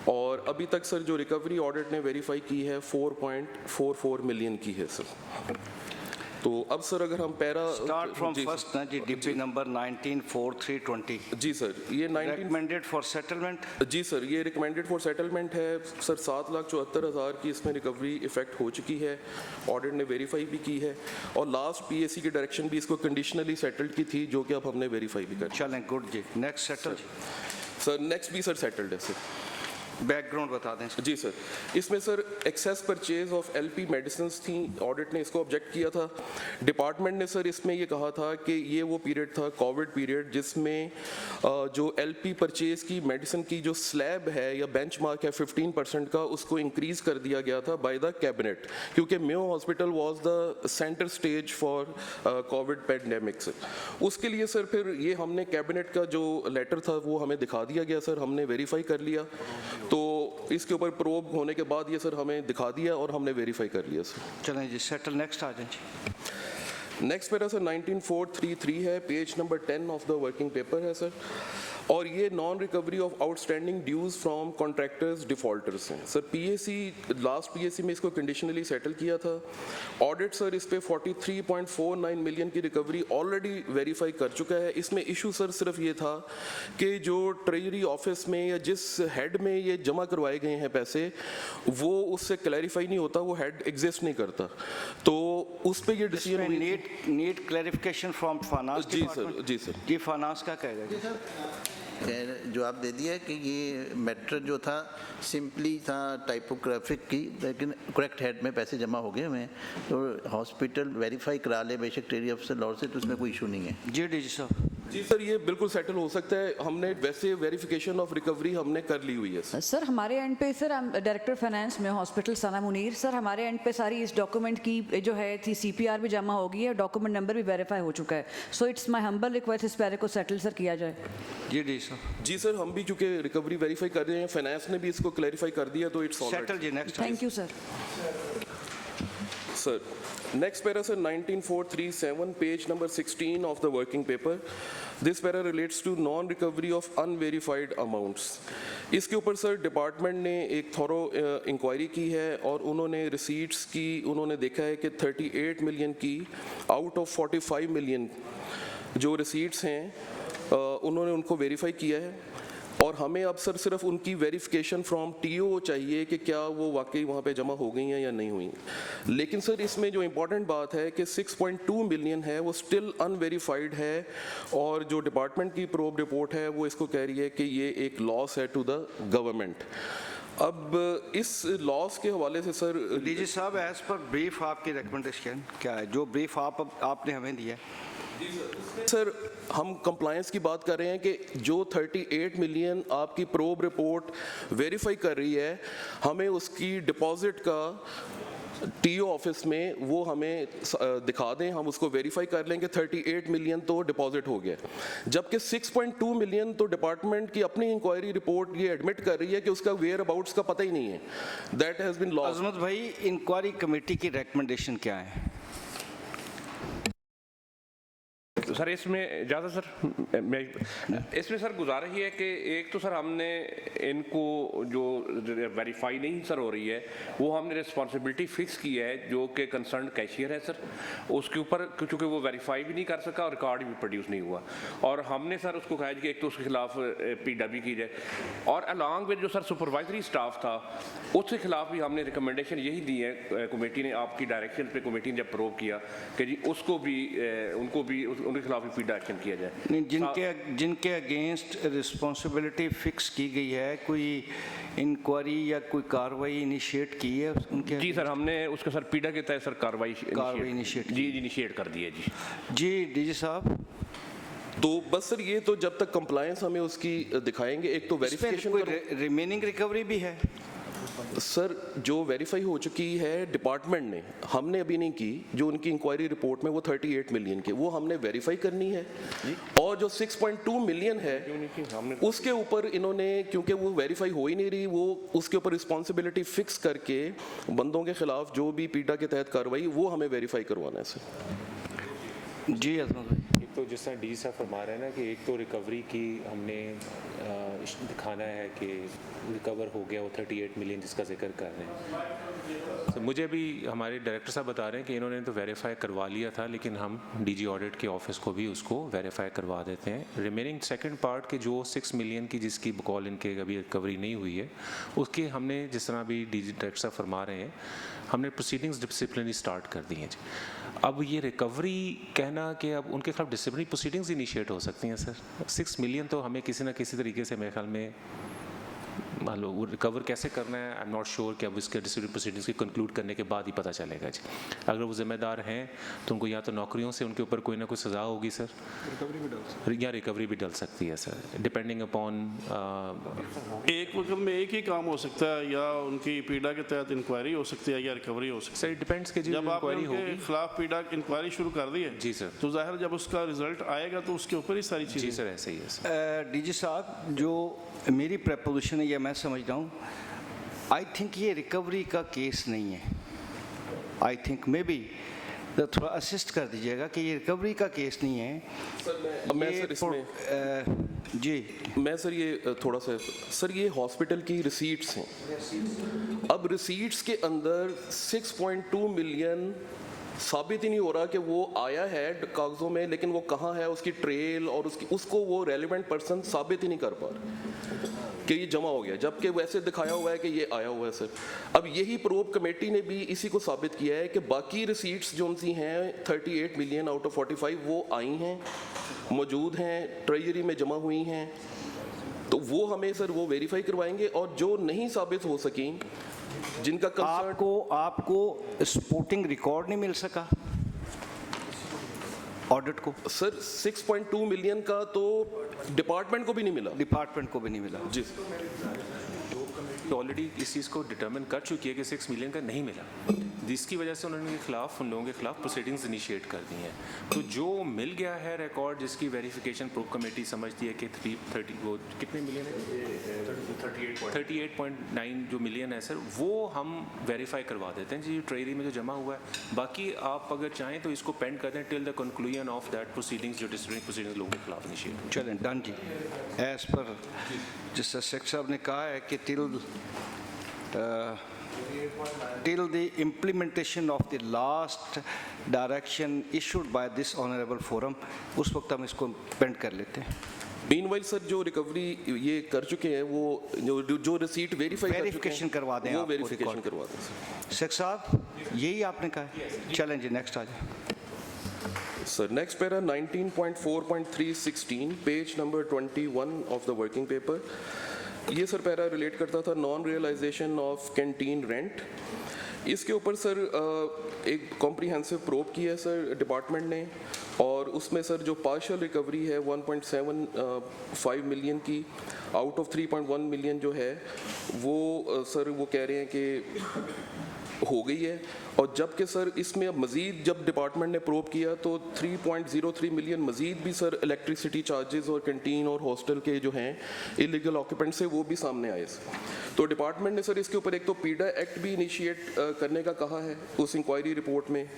और अभी तक सर जो रिकवरी ऑडिट ने वेरीफाई की है 4.44 मिलियन की है सर। तो अब सर अगर हम पैरा स्टार्ट फ्रॉम फर्स्ट ना जी, डीपी नंबर 194320। जी सर ये 19 रिकमेंडेड फॉर सेटलमेंट। जी सर ये रिकमेंडेड फॉर सेटलमेंट है सर। 7,74,000 की इसमें रिकवरी इफेक्ट हो चुकी है, ऑडिट ने वेरीफाई भी की है, और लास्ट पीएससी की डायरेक्शन भी इसको कंडीशनली सेटल्ड की थी, जो कि अब हमने वेरीफाई भी कर। चलें गुड जी, नेक्स्ट सेटल सर। नेक्स्ट भी सर सेटल्ड है सर। बैकग्राउंड बता दें। जी सर, इसमें sir excess purchase of LP medicines थी, ऑडिट ने इसको ऑब्जेक्ट किया था। डिपार्टमेंट ने सर इसमें ये कहा था कि ये वो पीरियड था, कोविड पीरियड, जिसमें जो एलपी परचेज की मेडिसिन की जो स्लैब है या बेंचमार्क है 15% का, उसको इंक्रीज कर दिया गया था बाय द कैबिनेट, क्योंकि Mayo hospital was the centre stage for Covid pandemics. उसके लिए सर फिर ये हमने कैबिनेट का जो लेटर था वो हमें दिखा दिया गया सर, हमने वेरीफाई कर लिया। तो इसके ऊपर प्रोब होने के बाद ये सर हमें दिखा दिया और हमने वेरीफाई कर लिया सर। चलें जी, सेटल नेक्स्ट आ जाए जी। नेक्स्ट पैरा सर 19433 है, page number 10 of the working paper है सर, और ये non recovery of outstanding dues from contractors defaulters हैं सर। पीएसी लास्ट पीएसी में इसको कंडीशनली सेटल किया था। ऑडिट सर इस पे 43.49 मिलियन की रिकवरी ऑलरेडी वेरीफाई कर चुका है। इसमें इशू सर सिर्फ ये था कि जो ट्रेजरी ऑफिस में या जिस हेड में ये जमा करवाए गए हैं पैसे, वो उससे क्लैरिफाई नहीं होता, वो हेड एग्जिस्ट नहीं करता, तो उस पे ये decision need clarification from finance. जी सर, जी सर। जी फाइनेंस का कहेगा जी। जो आप दे दिया कि ये मैटर जो था सिंपली था टाइपोग्राफिक की, लेकिन करेक्ट हेड में पैसे जमा हो गए हुए हैं, तो हॉस्पिटल वेरीफाई करा ले बेशक टेरी अफसर लॉ से, तो उसमें कोई इशू नहीं है। जी डी साहब। जी सर, ये बिल्कुल सेटल हो सकता है। हमने वैसे वेरिफिकेशन ऑफ रिकवरी हमने कर ली हुई है सर। सर हमारे एंड पे सर, डायरेक्टर फाइनेंस में हॉस्पिटल सना मुनीर सर, हमारे एंड पे सारी इस डॉक्यूमेंट की जो है थी CPR भी जमा हो गई है, डॉक्यूमेंट नंबर भी वेरीफाई हो चुका है। So it's my humble request इस पैरे को सेटल सर किया जाए। जी डी साहब। जी सर, हम भी चूंकि रिकवरी वेरीफाई कर रहे हैं, फाइनेंस ने भी इसको क्लैरिफाई कर दिया, तो इट्स सेटल जी। Next thank you sir. Sir next para sir 19437, page number 16 of the working paper. This para relates to non recovery of unverified amounts. इसके ऊपर सर डिपार्टमेंट ने एक थॉरो इंक्वायरी की है और उन्होंने रिसीट्स की, उन्होंने देखा है कि 38 मिलियन की आउट ऑफ 45 मिलियन जो रिसीट्स हैं उन्होंने उनको वेरीफाई किया है, और हमें अब सर सिर्फ उनकी वेरिफिकेशन फ्रॉम TO चाहिए कि क्या वो वाकई वहाँ पे जमा हो गई हैं या नहीं हुई। लेकिन सर इसमें जो इम्पोर्टेंट बात है कि 6.2 मिलियन है वो स्टिल अनवेरीफाइड है, और जो डिपार्टमेंट की प्रोब रिपोर्ट है वो इसको कह रही है कि ये एक लॉस है टू द गवर्नमेंट। अब इस लॉस के हवाले से सर डीजी साहब, एज पर ब्रीफ आपकी रिकमेंडेशन क्या है, जो ब्रीफ आपने हमें दिया है? सर हम कंप्लायंस की बात कर रहे हैं कि जो 38 मिलियन आपकी प्रोब रिपोर्ट वेरीफाई कर रही है, हमें उसकी डिपॉजिट का TO ऑफिस में वो हमें दिखा दें, हम उसको वेरीफाई कर लें कि 38 मिलियन तो डिपॉजिट हो गया, जबकि 6.2 मिलियन तो डिपार्टमेंट की अपनी इंक्वायरी रिपोर्ट ये एडमिट कर रही है कि उसका वेयर अबाउट्स का पता ही नहीं है। That has been lost. Azmat भाई, इंक्वायरी कमेटी की रिकमेंडेशन क्या है? सर इसमें ज़्यादा सर मैं इसमें सर गुजारिश ये है कि एक तो सर हमने इनको जो वेरीफाई नहीं सर हो रही है वो हमने रिस्पॉन्सिबिलिटी फिक्स की है, जो कि कंसर्न कैशियर है सर, उसके ऊपर चूँकि वो वेरीफाई भी नहीं कर सका और रिकॉर्ड भी प्रोड्यूस नहीं हुआ, और हमने सर उसको कहा कि एक तो उसके खिलाफ PW की जाए, और अलॉन्ग विद जो सर सुपरवाइजरी स्टाफ था उसके खिलाफ भी हमने रिकमेंडेशन यही दी है। कमेटी ने आपकी डायरेक्शन पे कमेटी ने जब प्रोव किया कि जी उसको भी उनको भी उनके खिलाफ भी फीड एक्शन किया जाए। नहीं, जिनके अगेंस्ट रिस्पॉन्सिबिलिटी फिक्स की गई है, कोई इंक्वायरी या कोई कार्रवाई इनिशिएट की है उनके? जी सर, हमने उसके सर पीडा के तहत सर कार्रवाई इनिशिएट जी इनिशिएट कर दी है जी। जी डीजी साहब। तो बस सर ये तो जब तक कंप्लायंस हमें उसकी दिखाएंगे, एक तो वेरिफिकेशन रिमेनिंग रिकवरी भी है सर जो वेरीफाई हो चुकी है डिपार्टमेंट ने, हमने अभी नहीं की, जो उनकी इंक्वायरी रिपोर्ट में वो 38 मिलियन के वो हमने वेरीफाई करनी है, और जो 6.2 मिलियन है उसके ऊपर इन्होंने, क्योंकि वो वेरीफाई हो ही नहीं रही, वो उसके ऊपर रिस्पॉन्सिबिलिटी फिक्स करके बंदों के खिलाफ जो भी पीडा के तहत कार्रवाई वो हमें वेरीफाई करवाना है सर। जी अजमत भाई। तो जिस तरह डी साहब फरमा रहे हैं ना कि एक तो रिकवरी की हमने दिखाना है कि रिकवर हो गया वो 38 मिलियन जिसका जिक्र कर रहे हैं। तो मुझे भी हमारे डायरेक्टर साहब बता रहे हैं कि इन्होंने तो वेरीफाई करवा लिया था, लेकिन हम DG ऑडिट के ऑफिस को भी उसको वेरीफाई करवा देते हैं। रिमेनिंग सेकंड पार्ट के जो 6 मिलियन की जिसकी बकौल इनके अभी रिकवरी नहीं हुई है, उसके हमने जिस तरह भी DG डायरेक्टर साहब फरमा रहे हैं, हमने प्रोसीडिंग्स डिसिप्लिनरी स्टार्ट कर दी हैं। अब ये रिकवरी कहना कि अब उनके खिलाफ डिसिप्लिनरी प्रोसीडिंग्स इनिशिएट हो सकती हैं सर, 6 मिलियन तो हमें किसी ना किसी तरीके से मेरे ख्याल में मान लो वो रिकवर कैसे करना है, आई एम नॉट श्योर कि अब इसके डिस्प्यूट प्रोसीडिंग्स की कंक्लूड करने के बाद ही पता चलेगा जी। अगर वो जिम्मेदार हैं तो उनको या तो नौकरियों से उनके ऊपर कोई ना कोई सज़ा होगी सर, या रिकवरी भी डल सकती है सर, डिपेंडिंग अपॉन एक वक्त में एक ही काम हो सकता है, या उनकी पीड़ा के तहत इंक्वायरी हो सकती है या रिकवरी हो सकती है। सर डिपेंड्स के जी जब आपने इंक्वायरी होगी उनके खिलाफ पीड़ा इंक्वायरी शुरू कर दी है जी सर, तो जाहिर जब उसका रिजल्ट आएगा तो उसके ऊपर ही सारी चीज़ें। जी सर ऐसे ही है सर। डीजी साहब, जो मेरी प्रपोजिशन है या मैं समझता हूँ, आई थिंक ये रिकवरी का केस नहीं है। आई थिंक मे बी तो थोड़ा असिस्ट कर दीजिएगा कि ये रिकवरी का केस नहीं है। मैं सर इसमें जी मैं सर ये थोड़ा सा सर, ये हॉस्पिटल की रिसीट्स हैं। अब रिसीट्स के अंदर 6.2 मिलियन साबित ही नहीं हो रहा कि वो आया है कागजों में, लेकिन वो कहाँ है, उसकी ट्रेल और उसको वो रेलिवेंट पर्सन साबित ही नहीं कर पा रहे कि ये जमा हो गया, जबकि वैसे दिखाया हुआ है कि ये आया हुआ है सर। अब यही प्रोब कमेटी ने भी इसी को साबित किया है कि बाकी रिसीट्स जो उनसी हैं 38 मिलियन आउट ऑफ 45 वो आई हैं, मौजूद हैं, ट्रेजरी में जमा हुई हैं, तो वो हमें सर वो वेरीफाई करवाएंगे। और जो नहीं साबित हो सकी, जिनका आपको स्पोर्टिंग रिकॉर्ड नहीं मिल सका ऑडिट को सर, 6.2 मिलियन का तो डिपार्टमेंट को भी नहीं मिला। डिपार्टमेंट को भी नहीं मिला जी। ऑलरेडी इस चीज़ को डिटर्मिन कर चुकी है कि 6 मिलियन का नहीं मिला, जिसकी वजह से उन्होंने खिलाफ उन लोगों के खिलाफ प्रोसीडिंग्स इनिशिएट कर दी हैं। तो जो मिल गया है रिकॉर्ड, जिसकी वेरिफिकेशन प्रो कमेटी समझती है कि 330 वो कितने मिलियन है, 38.9 जो मिलियन है सर, वो हम वेरीफाई करवा देते हैं जी ट्रेजरी में जो जमा हुआ है। बाकी आप अगर चाहें तो इसको पेंड कर दें till the conclusion of that proceedings, जो डिसिप्लिनरी प्रोसीडिंग्स लोगों के खिलाफ इनिशिएट। चलें डन जी। एज पर जिस शेख साहब ने कहा है कि till the implementation of the last direction issued by this honorable forum, उस वक्त हम इसको पेंड कर लेते हैं। मीनवाइल सर, जो रिकवरी ये कर चुके हैं, वो जो रिसीट वेरिफिकेशन करवा दें, वो वेरिफिकेशन करवा दें सर। शेख साहब, यही आपने कहा। चलें जी, नेक्स्ट आ जाए sir. Next para 19.4.316 page number 21 of the working paper. ये सर पैरा रिलेट करता था non realisation of canteen rent. इसके ऊपर सर एक कॉम्प्रिहेंसिव प्रोब की है सर डिपार्टमेंट ने, और उसमें सर जो पार्शियल रिकवरी है 1.75 मिलियन की आउट ऑफ 3.1 मिलियन जो है वो सर वो कह रहे हैं कि हो गई है। और जबकि सर इसमें अब मज़ीद जब डिपार्टमेंट ने प्रोब किया तो 3.03 मिलियन मज़ीद भी सर इलेक्ट्रिसिटी चार्जेस और कैंटीन और हॉस्टल के जो हैं इलीगल ऑक्यूपेंट से वो भी सामने आए। तो डिपार्टमेंट ने सर इसके ऊपर एक तो पीडा एक्ट भी इनिशिएट करने का कहा है उस इंक्वायरी रिपोर्ट में,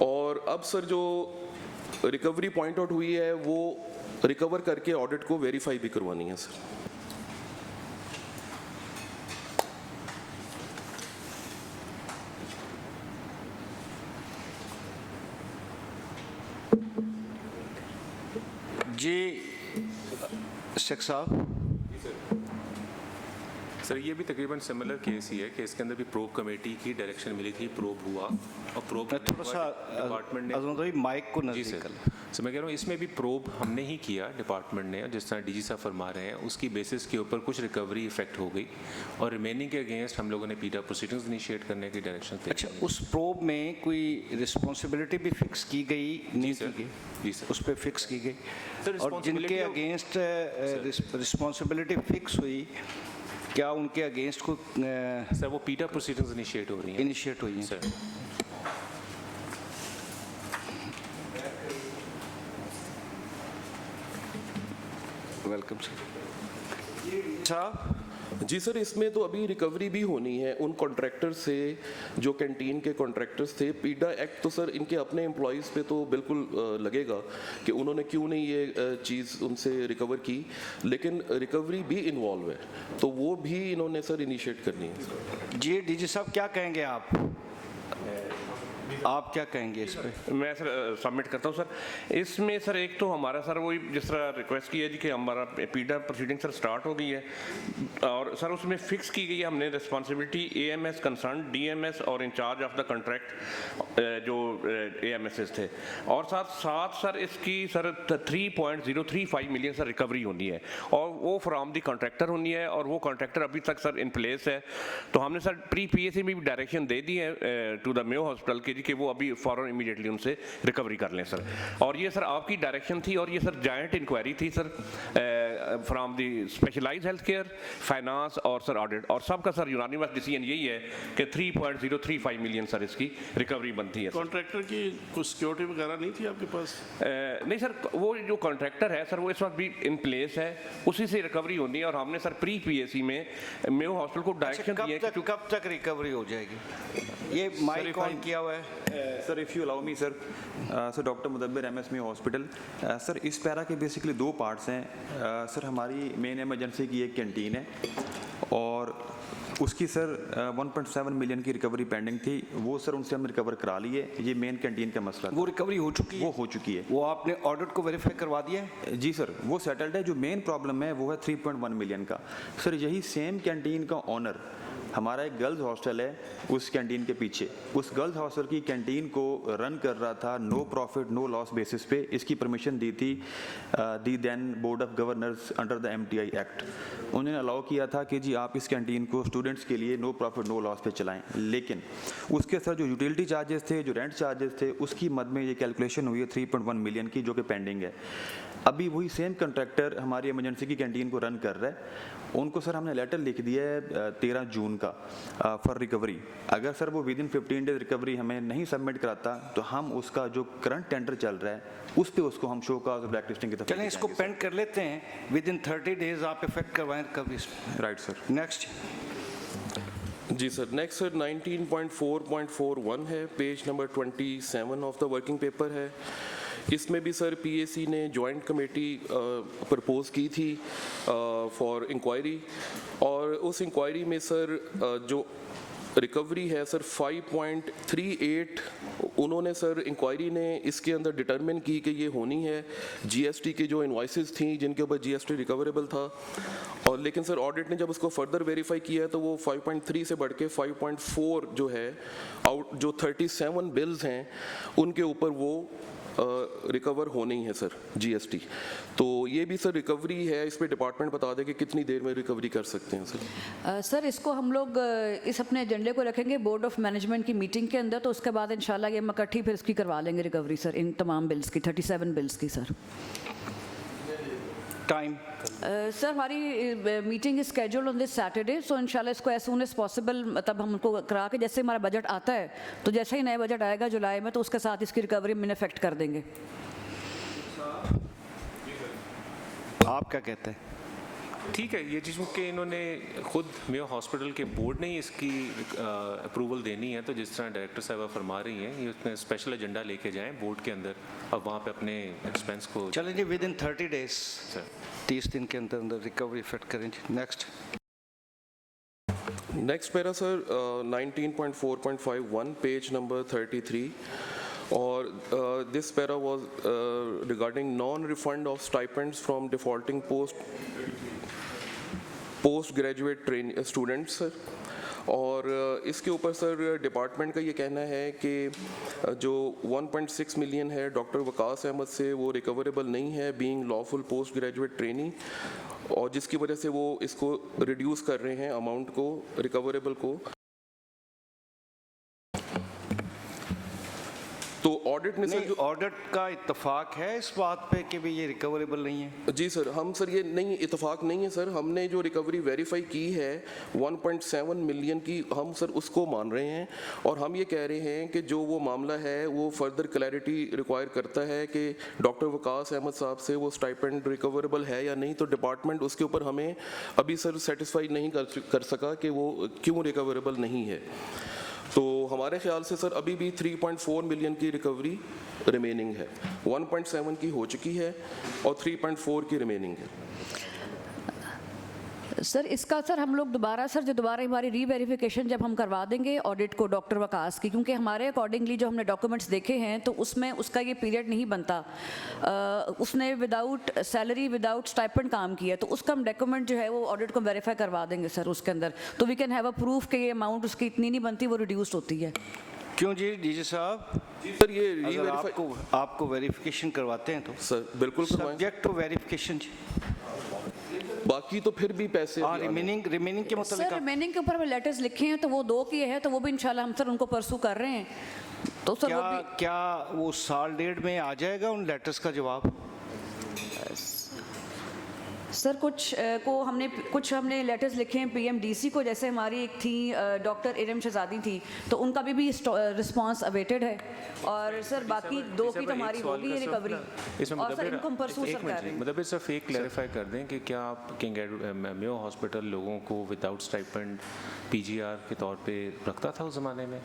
और अब सर जो रिकवरी पॉइंट आउट हुई है वो रिकवर करके ऑडिट को वेरीफाई भी करवानी है सर। जी शेख साहब। सर ये भी तकरीबन सिमिलर केस ही है कि इसके अंदर भी प्रोब कमेटी की डायरेक्शन मिली थी, प्रोब हुआ और प्रोब थोड़ा सा डिपार्टमेंट ने माइक को जी सर। सर मैं कह रहा हूँ इसमें भी प्रोब हमने ही किया डिपार्टमेंट ने, जिस तरह डीजी साहब फरमा रहे हैं उसकी बेसिस के ऊपर कुछ रिकवरी इफेक्ट हो गई और रिमेनिंग के अगेंस्ट हम लोगों ने पीडा प्रोसीडिंग्स इनिशिएट करने की डायरेक्शन थे। अच्छा, उस प्रोब में कोई रिस्पॉन्सिबिलिटी भी फिक्स की गई? नहीं की गई जी सर, उस पर फिक्स की गई। और जिनके अगेंस्ट रिस्पॉन्सिबिलिटी फिक्स हुई, क्या उनके अगेंस्ट को सर वो पीडा प्रोसीडिंग्स इनिशिएट हो रही हैं? इनिशिएट हुई हैं सर। Welcome sir. साहब जी सर, इसमें तो अभी रिकवरी भी होनी है उन कॉन्ट्रैक्टर से जो कैंटीन के कॉन्ट्रैक्टर्स थे। पीडा एक्ट तो सर इनके अपने एम्प्लॉयज़ पे तो बिल्कुल लगेगा कि उन्होंने क्यों नहीं ये चीज़ उनसे रिकवर की, लेकिन रिकवरी भी इन्वॉल्व है तो वो भी इन्होंने सर इनिशिएट करनी है। जी डीजी साहब क्या कहेंगे आप? आप क्या कहेंगे इस पे? मैं सर सबमिट करता हूँ सर। इसमें सर एक तो हमारा सर वही जिस तरह रिक्वेस्ट की है जी कि हमारा पीडा प्रोसीडिंग सर स्टार्ट हो गई है और सर उसमें फिक्स की गई है हमने रिस्पॉन्सिबिलिटी एएमएस कंसर्न, डीएमएस और इंचार्ज ऑफ द कॉन्ट्रैक्ट जो एएमएस थे, और साथ सर इसकी सर 3.035 मिलियन सर रिकवरी होनी है और वो फ्रॉम दी कॉन्ट्रैक्टर होनी है और वो कॉन्ट्रैक्टर अभी तक सर इन प्लेस है। तो हमने सर प्री पीएसी में भी डायरेक्शन दे दी है टू द मेयो हॉस्पिटल के जी कि वो अभी फौरन इमीडिएटली उनसे रिकवरी कर लें सर। और ये सर आपकी डायरेक्शन थी और ये सर जॉइंट इंक्वायरी थी sir from the specialised health care, finance और सर ऑडिट, और सबका सर यूनानिमस डिसीजन यही है कि 3.035 मिलियन सर इसकी रिकवरी बनती है। कॉन्ट्रैक्टर की कुछ सिक्योरिटी वगैरह नहीं थी आपके पास? नहीं सर, वो जो कॉन्ट्रैक्टर है सर वो इस वक्त भी इन प्लेस है, उसी से रिकवरी होनी है और हमने सर प्री पीएसी में मेयो हॉस्पिटल को डायरेक्शन दी है कि कब तक रिकवरी हो जाएगी? ये माइक ऑन किया हुआ है sir. If you allow me sir, sir doctor Mudabbir MS Mayo hospital sir, इस पैरा के बेसिकली दो पार्ट्स हैं सर। हमारी मेन इमरजेंसी की एक कैंटीन है और उसकी सर 1.7 मिलियन की रिकवरी पेंडिंग थी, वो सर उनसे हमने रिकवर करा ली है। ये मेन कैंटीन का मसला, वो रिकवरी हो चुकी है? वो हो चुकी है। वो आपने ऑडिट को वेरीफाई करवा दिया है? जी सर, वो सेटल्ड है। जो मेन प्रॉब्लम है वो है 3.1 मिलियन का। सर यही सेम कैंटीन का ऑनर, हमारा एक गर्ल्स हॉस्टल है उस कैंटीन के पीछे, उस गर्ल्स हॉस्टल की कैंटीन को रन कर रहा था no profit no loss basis पे। इसकी परमिशन दी थी the then board of governors under the MTI act. उन्होंने अलाउ किया था कि जी आप इस कैंटीन को स्टूडेंट्स के लिए नो प्रॉफिट नो लॉस पे चलाएं, लेकिन उसके सर जो यूटिलिटी चार्जेस थे, जो रेंट चार्जेस थे, उसकी मद में ये कैलकुलेशन हुई है 3.1 मिलियन की, जो कि पेंडिंग है। अभी वही सेम कंट्रैक्टर हमारी इमरजेंसी की कैंटीन को रन कर रहा है। उनको सर हमने लेटर लिख दिया है 13 जून का फॉर रिकवरी। अगर सर वो विद इन 15 डेज रिकवरी हमें नहीं सबमिट कराता तो हम उसका जो करंट टेंडर चल रहा है उस पे उसको हम शो कॉज ब्लैक लिस्टिंग की तरफ चलें, इसको पेंड कर लेते हैं। विद इन 30 डेज आप इफेक्ट करवाएं रिकवरी। Right sir. नेक्स्ट जी सर, नेक्स्ट सर 19.4.41 है, page number 27 of the working paper है। इसमें भी सर पीएसी ने जॉइंट कमेटी प्रपोज की थी फॉर इंक्वायरी, और उस इंक्वायरी में सर जो रिकवरी है सर 5.38 उन्होंने सर इंक्वायरी ने इसके अंदर डिटरमिन की कि ये होनी है जीएसटी की जो इनवॉइसेस थी जिनके ऊपर जीएसटी रिकवरेबल था। और लेकिन सर ऑडिट ने जब उसको फर्दर वेरीफाई किया है तो वो 5.3 से बढ़ के 5.4 जो है आउट जो 37 बिल्स हैं उनके ऊपर वो रिकवर होनी है सर जीएसटी। तो ये भी सर रिकवरी है, इस पे डिपार्टमेंट बता दे कि कितनी देर में रिकवरी कर सकते हैं सर। सर इसको हम लोग इस अपने एजेंडे को रखेंगे बोर्ड ऑफ मैनेजमेंट की मीटिंग के अंदर, तो उसके बाद इंशाल्लाह ये हम इकट्ठी फिर इसकी करवा लेंगे रिकवरी सर, इन तमाम बिल्स की 37 बिल्स की सर। टाइम सर हमारी meeting is scheduled on this Saturday, so इंशाल्लाह इसको एज सून एज पॉसिबल मतलब हम उनको करा के, जैसे हमारा बजट आता है तो जैसे ही नया बजट आएगा जुलाई में तो उसके साथ इसकी रिकवरी में इफेक्ट कर देंगे। आप क्या कहते हैं? ठीक है, ये चूँकि इन्होंने खुद मेयो हॉस्पिटल के बोर्ड ने ही इसकी अप्रूवल देनी है, तो जिस तरह डायरेक्टर साहब फरमा रही हैं ये उसमें स्पेशल एजेंडा लेके जाएं बोर्ड के अंदर और वहाँ पे अपने एक्सपेंस को चलें जी विद इन 30 डेज 30 दिन के अंदर अंदर रिकवरी इफेक्ट करें जी। Next para sir 19.4.51 page number 33, और this para was regarding non-refund of stipends from defaulting postgraduate trainee students sir। और इसके ऊपर सर डिपार्टमेंट का ये कहना है कि जो 1.6 मिलियन है डॉक्टर वकास अहमद से वो रिकवरेबल नहीं है being lawful post graduate trainee, और जिसकी वजह से वो इसको रिड्यूस कर रहे हैं अमाउंट को रिकवरेबल को। तो ऑडिट ने सर जो ऑडिट का इत्तेफाक है इस बात पे कि भी ये रिकवरेबल नहीं है? जी सर, हम सर ये नहीं इत्तेफाक नहीं है सर, हमने जो रिकवरी वेरीफाई की है 1.7 मिलियन की हम सर उसको मान रहे हैं, और हम ये कह रहे हैं कि जो वो मामला है वो फर्दर क्लैरिटी रिक्वायर करता है कि डॉक्टर वकास अहमद साहब से वो स्टाइपेंड रिकवरेबल है या नहीं। तो डिपार्टमेंट उसके ऊपर हमें अभी सर सेटिस्फाई नहीं कर सका कि वो क्यों रिकवरेबल नहीं है। तो हमारे ख्याल से सर अभी भी 3.4 मिलियन की रिकवरी रिमेनिंग है, 1.7 की हो चुकी है और 3.4 की रिमेनिंग है। सर इसका सर हम लोग दोबारा हमारी रीवेरिफिकेशन जब हम करवा देंगे ऑडिट को डॉक्टर वकास की, क्योंकि हमारे अकॉर्डिंगली जो हमने डॉक्यूमेंट्स देखे हैं तो उसमें उसका ये पीरियड नहीं बनता, उसने विदाउट सैलरी विदाउट स्टाइपेंड काम किया, तो उसका हम डॉक्यूमेंट जो है वो ऑडिट को वेरीफाई करवा देंगे सर उसके अंदर, तो we can have a proof कि ये अमाउंट उसकी इतनी नहीं बनती, वो रिड्यूस होती है। क्यों जी डीजी साहब? सर ये अगर आपको वेरिफिकेशन करवाते हैं तो सर बिल्कुल सब्जेक्ट टू वेरिफिकेशन जी, बाकी तो फिर भी पैसे रिमेनिंग के मतलब सर रिमेनिंग के ऊपर हमें लेटर्स लिखे हैं तो वो 2 किए हैं, तो वो भी इंशाल्लाह हम सर उनको परसू कर रहे हैं, तो सर क्या वो साल डेढ़ में आ जाएगा उन लेटर्स का जवाब? सर कुछ हमने लेटर्स लिखे हैं पीएमडीसी को, जैसे हमारी एक थी डॉक्टर इरम शहजादी थी, तो उनका भी रिस्पांस अवेटेड है, और सर बाकी 2 की तो हमारी होगी रिकवरी, और सर इनको हम परसों सर कर रहे हैं। मतलब सिर्फ एक क्लैरिफाई कर दें कि क्या आप किंग मेयो हॉस्पिटल लोगों को विदाउट स्टाइपेंड पीजीआर के तौर पे रखता था उस ज़माने में?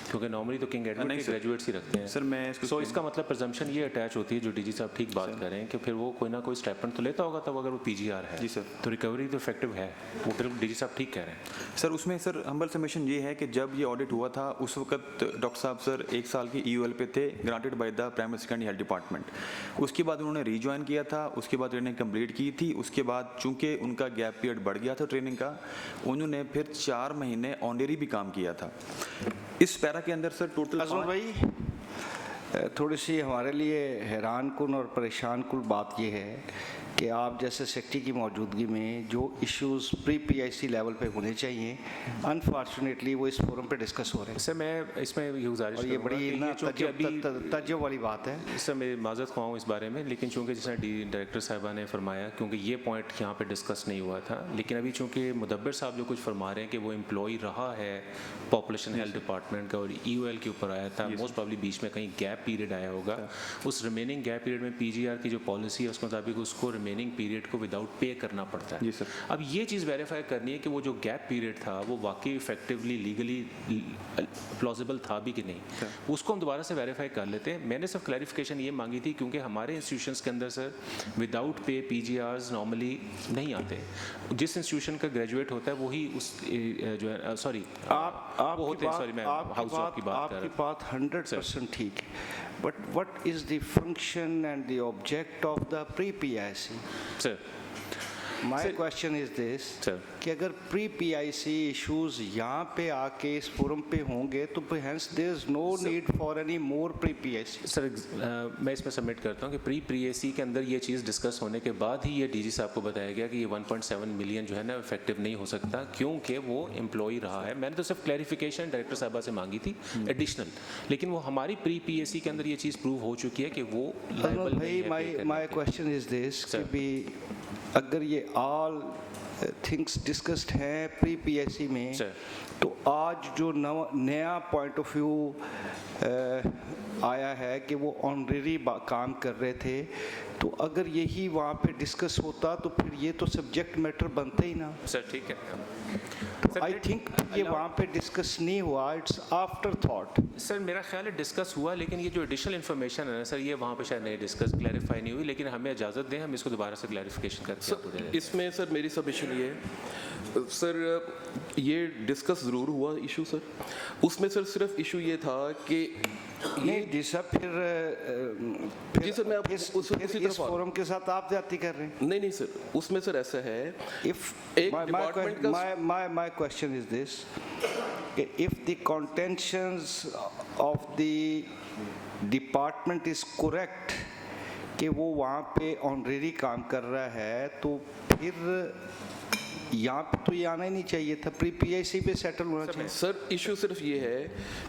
क्योंकि नॉर्मली तो किंग एडवर्ड के ग्रेजुएट्स ही रखते हैं सर। मैं इसका मतलब प्रिजम्पशन ये अटैच होती है, जो डीजी साहब ठीक बात कर रहे हैं, कि फिर वो कोई ना कोई स्टाइपेंड तो लेता होगा, तब अगर वो पीजीआर है जी सर, तो रिकवरी तो इफेक्टिव है, वो बिल्कुल डीजी साहब ठीक कह रहे हैं सर। उसमें सर हम्बल सबमिशन ये है कि जब ये ऑडिट हुआ था उस वक्त डॉक्टर साहब सर 1 साल की ईयूएल पे थे, granted by the primary secondary health department. उसके बाद उन्होंने रीज्वाइन किया था, उसके बाद ट्रेनिंग कंप्लीट की थी, उसके बाद चूंकि उनका गैप पीरियड बढ़ गया था ट्रेनिंग का, उन्होंने फिर 4 महीने ऑनरेरी भी काम किया था। इस पैरा के अंदर सर टोटल भाई थोड़ी सी हमारे लिए हैरान कुन और परेशान कुल बात यह है कि आप जैसे सेक्रेटरी की मौजूदगी में जो इश्यूज प्री पीआईसी लेवल पे होने चाहिए, अनफॉर्चुनेटली वो इस फोरम पे डिस्कस हो रहे हैं। सर मैं इसमें ये गुजारिश, और ये बड़ी तज्जुब वाली बात है। सर मैं माजरत ख्वाह हूँ इस बारे में, लेकिन चूँकि जैसा डायरेक्टर साहबा ने फरमाया, क्योंकि ये पॉइंट यहाँ पे डिस्कस नहीं हुआ था, लेकिन अभी चूँकि मुदब्बिर साहब जो कुछ फरमा रहे हैं कि वो एम्प्लॉई रहा है पॉपुलेशन हेल्थ डिपार्टमेंट का और ईओएल के ऊपर आया था, मोस्ट प्रॉब्ली बीच में कहीं गैप पीरियड आया होगा, उस रिमेनिंग गैप पीरियड में पीजीआर की जो पॉलिसी है उसके मुताबिक उसको रिमेनिंग पीरियड को विदाउट पे करना पड़ता है। जी सर। अब ये चीज़ वेरीफाई करनी है कि वो जो गैप पीरियड था वो वाकई इफेक्टिवली लीगली प्लॉजिबल था भी कि नहीं, उसको हम दोबारा से वेरीफाई कर लेते हैं। मैंने सिर्फ क्लैरिफिकेशन ये मांगी थी क्योंकि हमारे इंस्टीट्यूशंस के अंदर सर विदाउट पे पीजीआर्स नॉर्मली नहीं आते। जिस इंस्टीट्यूशन का ग्रेजुएट होता है वही उस जो है सॉरी आप होते हैं, सॉरी मैं हाउस जॉब की बात कर रहा हूँ। आपकी बात 100% ठीक है, but what is the function and the object of the pre-PIC? Sir, My question is this, कि अगर प्री पीआईसी इश्यूज यहाँ पे आके इस फोरम पे होंगे तो hence there is no need for any more pre PIC. Sir मैं इसमें सबमिट करता हूँ कि प्री पीआईसी के अंदर ये चीज़ डिस्कस होने के बाद ही ये डीजी साहब को बताया गया कि ये 1.7 मिलियन जो है ना इफेक्टिव नहीं हो सकता क्योंकि वो एम्प्लॉई रहा है। मैंने तो सिर्फ क्लैरिफिकेशन डायरेक्टर साहबा से मांगी थी एडिशनल, लेकिन वो हमारी प्री पीआईसी के अंदर ये चीज़ प्रूव हो चुकी है कि वो लायबल नहीं है। माय क्वेश्चन इज दिस कि भी अगर ये ऑल थिंग्स डिस्कस्ड हैं प्री पीएससी में तो आज जो नया पॉइंट ऑफ व्यू आया है कि वो ऑनरेरी काम कर रहे थे, तो अगर यही वहाँ पे डिस्कस होता तो फिर ये तो सब्जेक्ट मैटर बनते ही ना। सर ठीक है, आई थिंक ये वहाँ पे डिस्कस नहीं हुआ, इट्स आफ्टर थॉट। सर मेरा ख्याल है डिस्कस हुआ, लेकिन ये जो एडिशनल इन्फॉर्मेशन है ना सर ये वहाँ पे शायद नहीं डिस्कस क्लैरिफाई नहीं हुई, लेकिन हमें इजाज़त दें हम इसको दोबारा से क्लैरिफिकेशन करते हैं। इसमें सर मेरी सबमिशन ये है सर, ये डिस्कस ज़रूर हुआ इशू सर, उसमें सर सिर्फ इशू ये था कि नहीं जी सर फिर जी सर मैं इस फोरम के साथ आप जाती कर रहे हैं। नहीं सर, उसमें सर ऐसा है my question is this, if the contentions of the department is correct कि वो वहाँ पे ऑनरेरी काम कर रहा है तो फिर यहाँ पे तो ये आना ही नहीं चाहिए था, प्री पीआईसी पे सेटल होना चाहिए। सर इशू सिर्फ ये है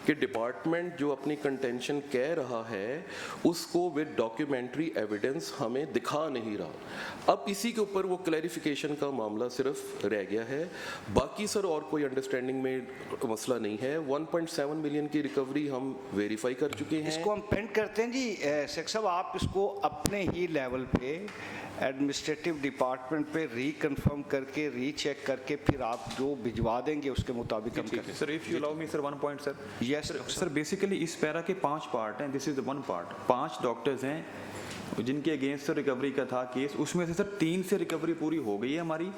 कि डिपार्टमेंट जो अपनी कंटेंशन कह रहा है उसको विद डॉक्यूमेंट्री एविडेंस हमें दिखा नहीं रहा। अब इसी के ऊपर वो क्लैरिफिकेशन का मामला सिर्फ रह गया है, बाकी सर और कोई अंडरस्टैंडिंग में मसला नहीं है। 1.7 मिलियन की रिकवरी हम वेरीफाई कर चुके हैं। इसको हम पेंड करते हैं जी शेख साहब, आप इसको अपने ही लेवल पे एडमिनिस्ट्रेटिव डिपार्टमेंट पे रीकन्फर्म करके रीचेक करके फिर आप जो भिजवा देंगे उसके मुताबिक हम करेंगे। Sir if you allow me sir 1 point sir. Yes sir basically इस पैरा के 5 पार्ट हैं, this is the 1 part. 5 doctors हैं जिनके अगेंस्ट से रिकवरी का था केस, उसमें से सर 3 से रिकवरी पूरी हो गई है हमारी,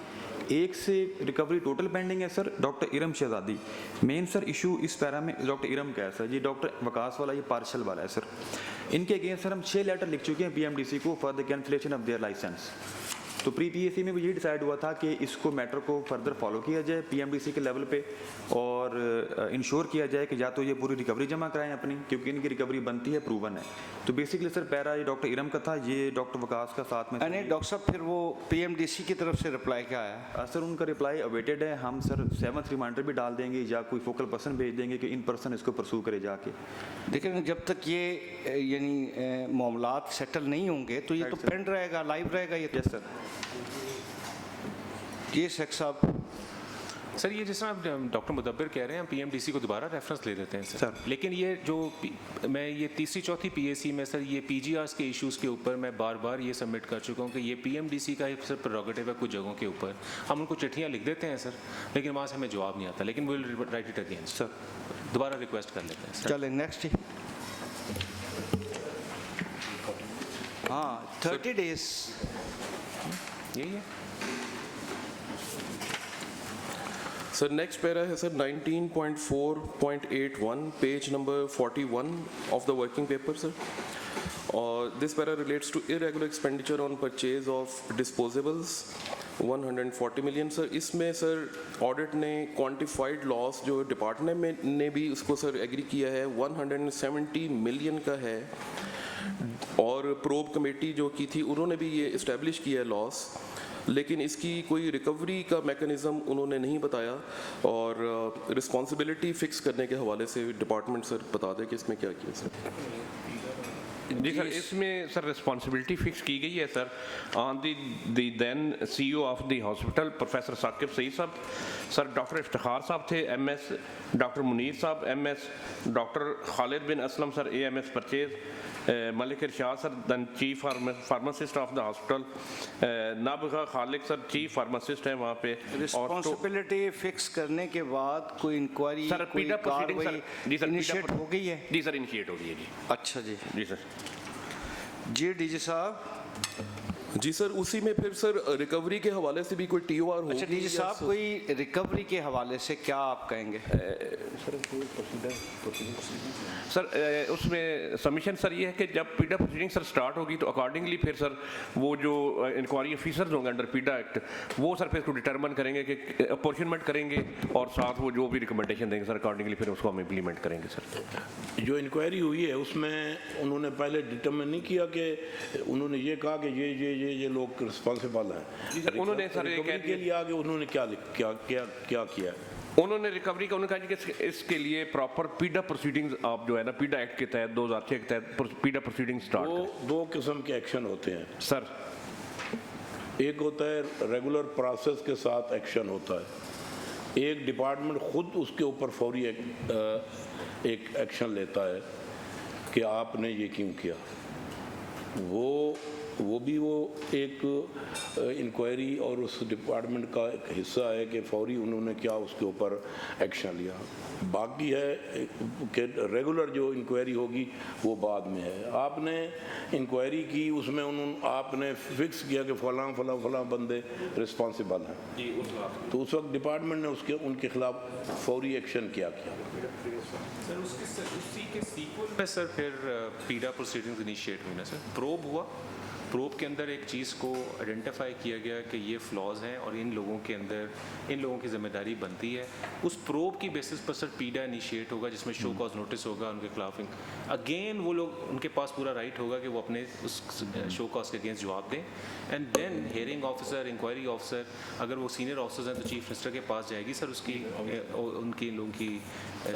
एक से रिकवरी टोटल पेंडिंग है सर डॉक्टर इरम शहजादी। मेन सर इशू इस पैरा में डॉक्टर इरम का है सर, ये डॉक्टर वकास वाला ये पार्शल वाला है सर। इनके अगेंस्ट सर हम 6 लेटर लिख चुके हैं पीएमडीसी को for the cancellation of their licence. तो प्री पीएसी में भी ये डिसाइड हुआ था कि इसको मैटर को फर्दर फॉलो किया जाए पीएमडीसी के लेवल पे और इंश्योर किया जाए कि या तो ये पूरी रिकवरी जमा कराएं अपनी, क्योंकि इनकी रिकवरी बनती है, प्रूवन है। तो बेसिकली सर पैरा ये डॉक्टर इरम का था, ये डॉक्टर वकास का साथ में। नहीं डॉक्टर साहब, फिर वो पीएमडीसी की तरफ से रिप्लाई क्या आया? सर उनका रिप्लाई अवेटेड है। हम सर 7th रिमाइंडर भी डाल देंगे या कोई फोकल पर्सन भेज देंगे कि इन पर्सन इसको परसू करे जाके। देखिए जब तक ये यानी मामलात सेटल नहीं होंगे तो ये तो पेंड रहेगा, लाइव रहेगा ये। Yes sir. ये शेख साहब। सर ये जिस तरह डॉक्टर मुदब्बिर कह रहे हैं, हम पीएमडीसी को दोबारा रेफरेंस ले देते हैं सर। लेकिन ये जो मैं ये तीसरी चौथी पीएसी में सर ये पीजीआरस के इश्यूज़ के ऊपर मैं बार बार ये सबमिट कर चुका हूँ कि ये पीएमडीसी का सर प्रेरोगेटिव है कुछ जगहों के ऊपर। हम उनको चिट्ठियाँ लिख देते हैं सर, लेकिन वहाँ से हमें जवाब नहीं आता, लेकिन will write it again sir, दोबारा रिक्वेस्ट कर लेते हैं सर। चलें नेक्स्ट। हाँ 30 डेज यही है सर। नेक्स्ट पैरा है sir 19.4.81 page number 41 of the working paper sir. और this para relates to irregular expenditure on purchase of disposables 140 million sir. इसमें सर ऑडिट ने क्वांटिफाइड लॉस जो डिपार्टमेंट ने भी उसको सर एग्री किया है 170 मिलियन का है, और प्रोब कमेटी जो की थी उन्होंने भी ये इस्टेब्लिश किया है लॉस, लेकिन इसकी कोई रिकवरी का मैकेनिज़्म उन्होंने नहीं बताया। और रिस्पॉन्सिबिलिटी फिक्स करने के हवाले से डिपार्टमेंट सर बता दें कि इसमें क्या किया सर। जी सर, इसमें सर रिस्पॉन्सिबिलिटी फिक्स की गई है sir on the then CEO of the hospital professor Saqib Saeed साहब, सर डॉक्टर इफ्तिखार साहब थे MS, डॉक्टर मुनीर साहब MS, doctor Khalid bin Aslam sir AMS purchase, Malik Irshad sir then chief pharmacist of the hospital, Nabgha Khaliq sir chief pharmacist है वहाँ पे। रिस्पॉन्सिबिलिटी फिक्स करने के बाद कोई इंक्वायरी सर पीडा प्रोसीडिंग सर जी सर इनिशिएट हो गई है? जी सर इनिशिएट हो गई है जी। अच्छा जी जी सर। जी डीजी साहब। जी सर, उसी में फिर सर रिकवरी के हवाले से भी कोई TOR हो। अच्छा डीजी साहब, कोई रिकवरी के हवाले से क्या आप कहेंगे? सर उसमें सबमिशन सर ये है कि जब पीडा प्रोसीडिंग सर स्टार्ट होगी तो अकॉर्डिंगली फिर सर वो जो इंक्वायरी ऑफिसर्स होंगे अंडर पीडा एक्ट वो सर फिर इसको डिटरमिन करेंगे कि अपॉर्चुनमेंट करेंगे, और साथ वो जो भी रिकमेंडेशन देंगे सर अकॉर्डिंगली फिर उसको हम इम्प्लीमेंट करेंगे सर। जो इंक्वायरी हुई है उसमें उन्होंने पहले डिटरमिन नहीं किया कि उन्होंने ये कहा कि ये लोग रिस्पॉन्सिबल हैं। उन्होंने सर के लिए आगे उन्होंने क्या किया? उन्होंने रिकवरी का उन्होंने कहा कि इसके लिए प्रॉपर पीडा प्रोसीडिंग्स आप जो है ना पीडा एक्ट के तहत 2006 के तहत पीडा प्रोसीडिंग स्टार्ट। दो किस्म के एक्शन होते हैं सर। एक होता है रेगुलर प्रोसेस के साथ एक्शन होता है, एक डिपार्टमेंट खुद उसके ऊपर फौरी एक एक्शन लेता है कि आपने ये क्यों किया। वो भी एक इंक्वायरी और उस डिपार्टमेंट का एक हिस्सा है कि फौरी उन्होंने क्या उसके ऊपर एक्शन लिया। बाकी है कि रेगुलर जो इंक्वायरी होगी वो बाद में है। आपने इंक्वायरी की, उसमें आपने फिक्स किया कि फलां बंदे रिस्पॉन्सिबल हैं, तो उस वक्त डिपार्टमेंट ने उनके खिलाफ फौरी एक्शन क्या किया। सर उसी के सीक्वल में सर फिर पीडा प्रोसीडिंग्स इनिशिएट हुई ना सर, प्रोब हुआ। प्रोब के अंदर एक चीज़ को आइडेंटिफाई किया गया कि ये फ्लॉज हैं और इन लोगों के अंदर इन लोगों की जिम्मेदारी बनती है। उस प्रोब की बेसिस पर सर पीडा इनिशिएट होगा जिसमें शो कॉज नोटिस होगा उनके खिलाफ। अगेन वो लोग उनके पास पूरा राइट होगा कि वो अपने उस शो कॉज के अगेंस्ट जवाब दें, and then hearing officer, inquiry officer, अगर वो सीनियर ऑफिसर्स हैं तो चीफ मिनिस्टर के पास जाएगी सर, उसकी उनकी लोगों की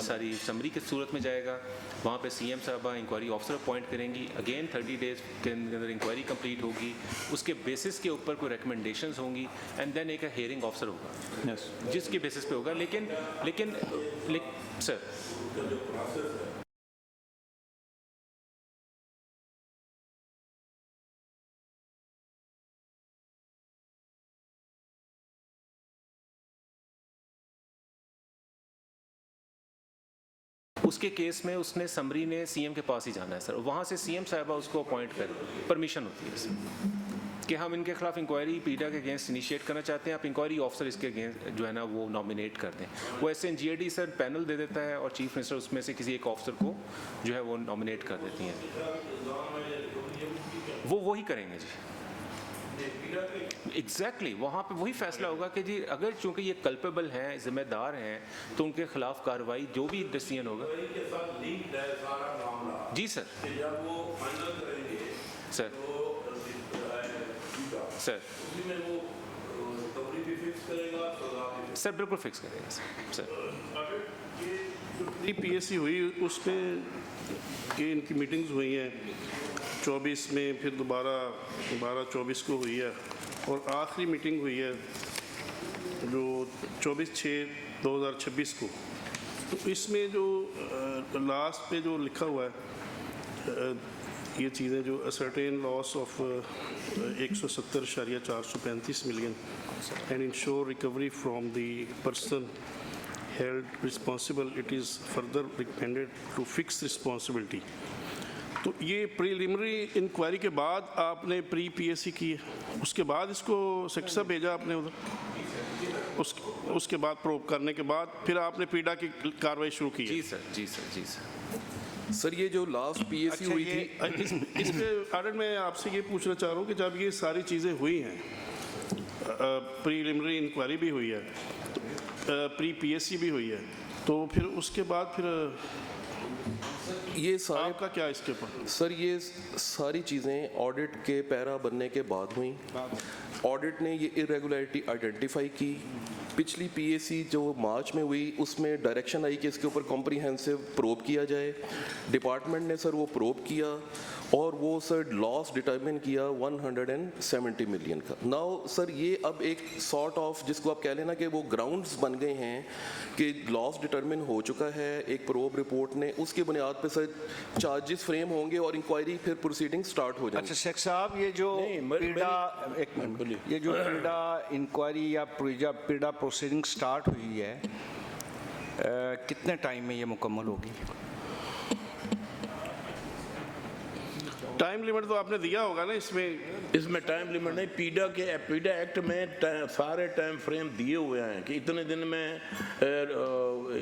सारी समरी की सूरत में जाएगा। वहाँ पे CM साहबा इंक्वायरी ऑफिसर अपॉइंट करेंगी। अगेन 30 डेज के अंदर इंक्वायरी कंप्लीट होगी, उसके बेसिस के ऊपर कोई रिकमेंडेशंस होंगी, एंड देन एक हियरिंग ऑफिसर होगा जिसके बेसिस पे होगा। लेकिन सर उसके केस में उसने समरी ने CM के पास ही जाना है सर, वहाँ से CM साहबा उसको अपॉइंट कर परमिशन होती है सर। कि हम इनके खिलाफ इंक्वायरी पीडा के अगेंस्ट इनिशिएट करना चाहते हैं, आप इंक्वायरी ऑफिसर इसके अगेंस्ट जो है ना वो नॉमिनेट कर दें। वो ऐसे GAD सर पैनल दे देता है और चीफ मिनिस्टर उसमें से किसी एक ऑफिसर को जो है वो नॉमिनेट कर देती हैं, वो वही करेंगे जी। एग्जैक्टली वहाँ पे वही फैसला होगा कि जी अगर चूंकि ये कल्पेबल हैं, जिम्मेदार हैं, तो उनके खिलाफ कार्रवाई जो भी डिसीजन होगा। जी सर सर सर सर बिल्कुल फिक्स करेगा सर। PSC हुई उस पे ये इनकी मीटिंग्स हुई हैं 24 में, फिर दोबारा 12-24 को हुई है और आखिरी मीटिंग हुई है जो 24/6/2026 को। तो इसमें जो लास्ट पे जो लिखा हुआ है ये चीज़ें जो ascertain loss of 170.435 million and ensure recovery from the person held responsible, it is further recommended to fix responsibility. तो ये प्रीलिमिनरी इंक्वायरी के बाद आपने PSC की है, उसके बाद इसको सेक्टर साहब भेजा आपने उधर, उसके बाद प्रोब करने के बाद फिर आपने पीडा की कार्रवाई शुरू की है। जी सर जी सर जी सर। सर ये जो लास्ट PSC हुई थी इस पे ऑडिट में आपसे ये पूछना चाह रहा हूँ कि जब ये सारी चीज़ें हुई हैं, प्रीलिमिनरी इंक्वायरी भी हुई है, PSC भी हुई है, तो फिर उसके बाद फिर ये सारे आपका क्या इसके ऊपर? सर ये सारी चीज़ें ऑडिट के पैरा बनने के बाद हुई। ऑडिट ने ये इरेगुलरिटी आइडेंटिफाई की। पिछली PSC जो मार्च में हुई उसमें डायरेक्शन आई कि इसके ऊपर कॉम्प्रिहेंसिव प्रोब किया जाए। डिपार्टमेंट ने सर वो प्रोब किया और वो सर लॉस डिटरमिन किया 170 मिलियन का। नाउ सर ये अब एक सॉर्ट ऑफ जिसको आप कह लेना कि वो ग्राउंड्स बन गए हैं कि लॉस डिटरमिन हो चुका है एक प्रोब रिपोर्ट ने, उसके बुनियाद पे सर चार्जेस फ्रेम होंगे और इंक्वायरी फिर प्रोसीडिंग स्टार्ट हो जाएगी। अच्छा शेख साहब ये जो पीडा इंक्वायरी या पीडा प्रोसीडिंग स्टार्ट हुई है कितने टाइम में ये मुकम्मल होगी? टाइम लिमिट तो आपने दिया होगा ना इसमें टाइम लिमिट नहीं, पीडा एक्ट में सारे टाइम फ्रेम दिए हुए हैं कि इतने दिन में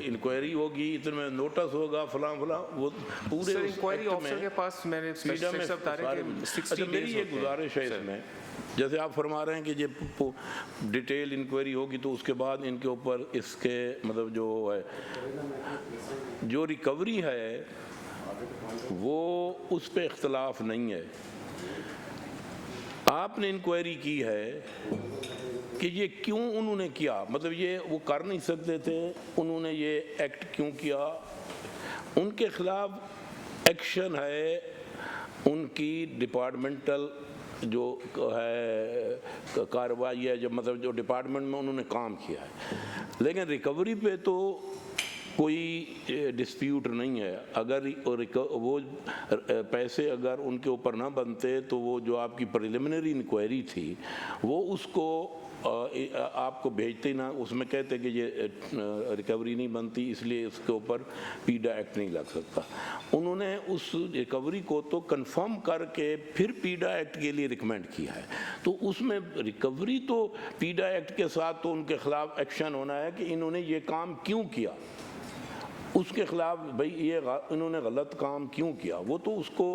इंक्वायरी होगी, इतने में नोटिस होगा, फलां वो पूरे इंक्वायरी ऑफिसर के पास मैंने पीडा में अच्छा मेरी ये गुजारिश है इसमें, जैसे आप फरमा रहे हैं कि ये डिटेल इंक्वायरी होगी तो उसके बाद इनके ऊपर इसके मतलब जो है जो रिकवरी है वो उस पे इख्तलाफ नहीं है। आपने इंक्वायरी की है कि ये क्यों उन्होंने किया, मतलब ये वो कर नहीं सकते थे, उन्होंने ये एक्ट क्यों किया, उनके खिलाफ एक्शन है, उनकी डिपार्टमेंटल जो है कार्रवाई है, जो मतलब जो डिपार्टमेंट में उन्होंने काम किया है। लेकिन रिकवरी पे तो कोई डिस्प्यूट नहीं है। अगर वो पैसे अगर उनके ऊपर ना बनते तो वो जो आपकी प्रिलिमिनरी इंक्वायरी थी वो उसको आपको भेजते ना, उसमें कहते कि ये रिकवरी नहीं बनती इसलिए इसके ऊपर पीडा एक्ट नहीं लग सकता। उन्होंने उस रिकवरी को तो कंफर्म करके फिर पीडा एक्ट के लिए रिकमेंड किया है, तो उसमें रिकवरी तो पीडा एक्ट के साथ तो उनके खिलाफ एक्शन होना है कि इन्होंने ये काम क्यों किया, उसके खिलाफ भाई ये इन्होंने गलत काम क्यों किया, वो तो उसको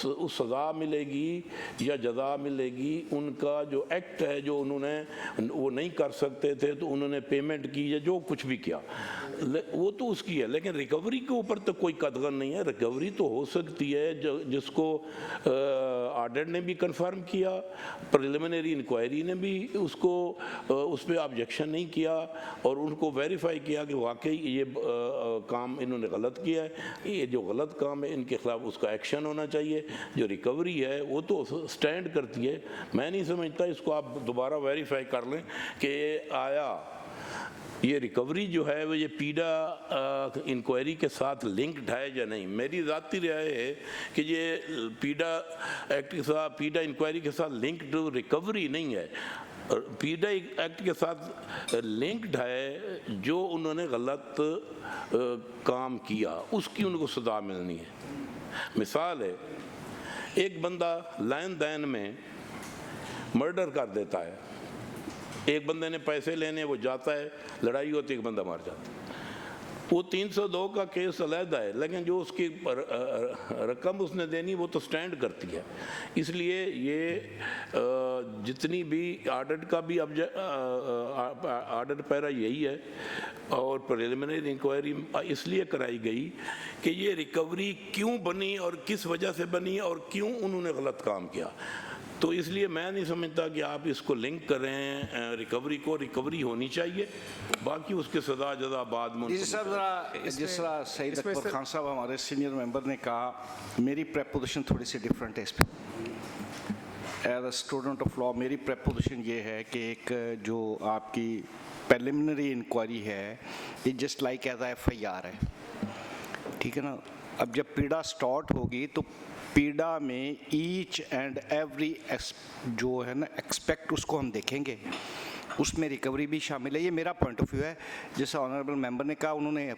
उस सज़ा मिलेगी या जज़ा मिलेगी। उनका जो एक्ट है जो उन्होंने वो नहीं कर सकते थे तो उन्होंने पेमेंट की या जो कुछ भी किया वो तो उसकी है, लेकिन रिकवरी के ऊपर तो कोई कदगन नहीं है। रिकवरी तो हो सकती है जिसको ऑडिट ने भी कंफर्म किया, प्रिलिमिनरी इंक्वायरी ने भी उसको उस पर ऑब्जेक्शन नहीं किया और उनको वेरीफाई किया कि वाकई ये काम इन्होंने गलत किया है, ये जो गलत काम है इनके खिलाफ उसका एक्शन होना चाहिए। जो रिकवरी है वो तो स्टैंड करती है। मैं नहीं समझता, इसको आप दोबारा वेरीफाई कर लें कि आया ये रिकवरी जो है वो ये पीडा इंक्वायरी के साथ लिंक्ड है या नहीं। मेरी ज़ाती राय है कि ये पीडा एक्ट के साथ, पीडा इंक्वायरी के साथ लिंक्ड रिकवरी नहीं है, पीडा एक्ट के साथ लिंक्ड है। जो उन्होंने गलत काम किया उसकी उनको सज़ा मिलनी है। मिसाल है, एक बंदा लेन देन में मर्डर कर देता है। एक बंदे ने पैसे लेने, वो जाता है, लड़ाई होती है, एक बंदा मार जाता है। वो 302 का केस अलहदा है, लेकिन जो उसकी रकम उसने देनी वो तो स्टैंड करती है। इसलिए ये जितनी भी ऑडिट का भी ऑडिट पैरा यही है, और प्रिलिमिनरी इंक्वायरी इसलिए कराई गई कि ये रिकवरी क्यों बनी और किस वजह से बनी और क्यों उन्होंने गलत काम किया। तो इसलिए मैं नहीं समझता कि आप इसको लिंक करें रिकवरी को। रिकवरी होनी चाहिए, बाकी उसके सजा जदा बाद में। जिस तरह सईद अकबर खान साहब हमारे सीनियर मेंबर ने कहा, मेरी प्रेपोजिशन थोड़ी सी डिफरेंट है इस पर। As a student of law मेरी प्रेपोजिशन ये है कि एक जो आपकी प्रिलिमिनरी इंक्वायरी है, ये जस्ट लाइक एज FIR है, ठीक है ना। अब जब पीड़ा स्टार्ट होगी तो पीड़ा में ईच एंड एवरी जो है ना एक्सपेक्ट, उसको हम देखेंगे, उसमें रिकवरी भी शामिल है। ये मेरा पॉइंट ऑफ व्यू है। जैसा ऑनरेबल मेंबर ने कहा, उन्होंने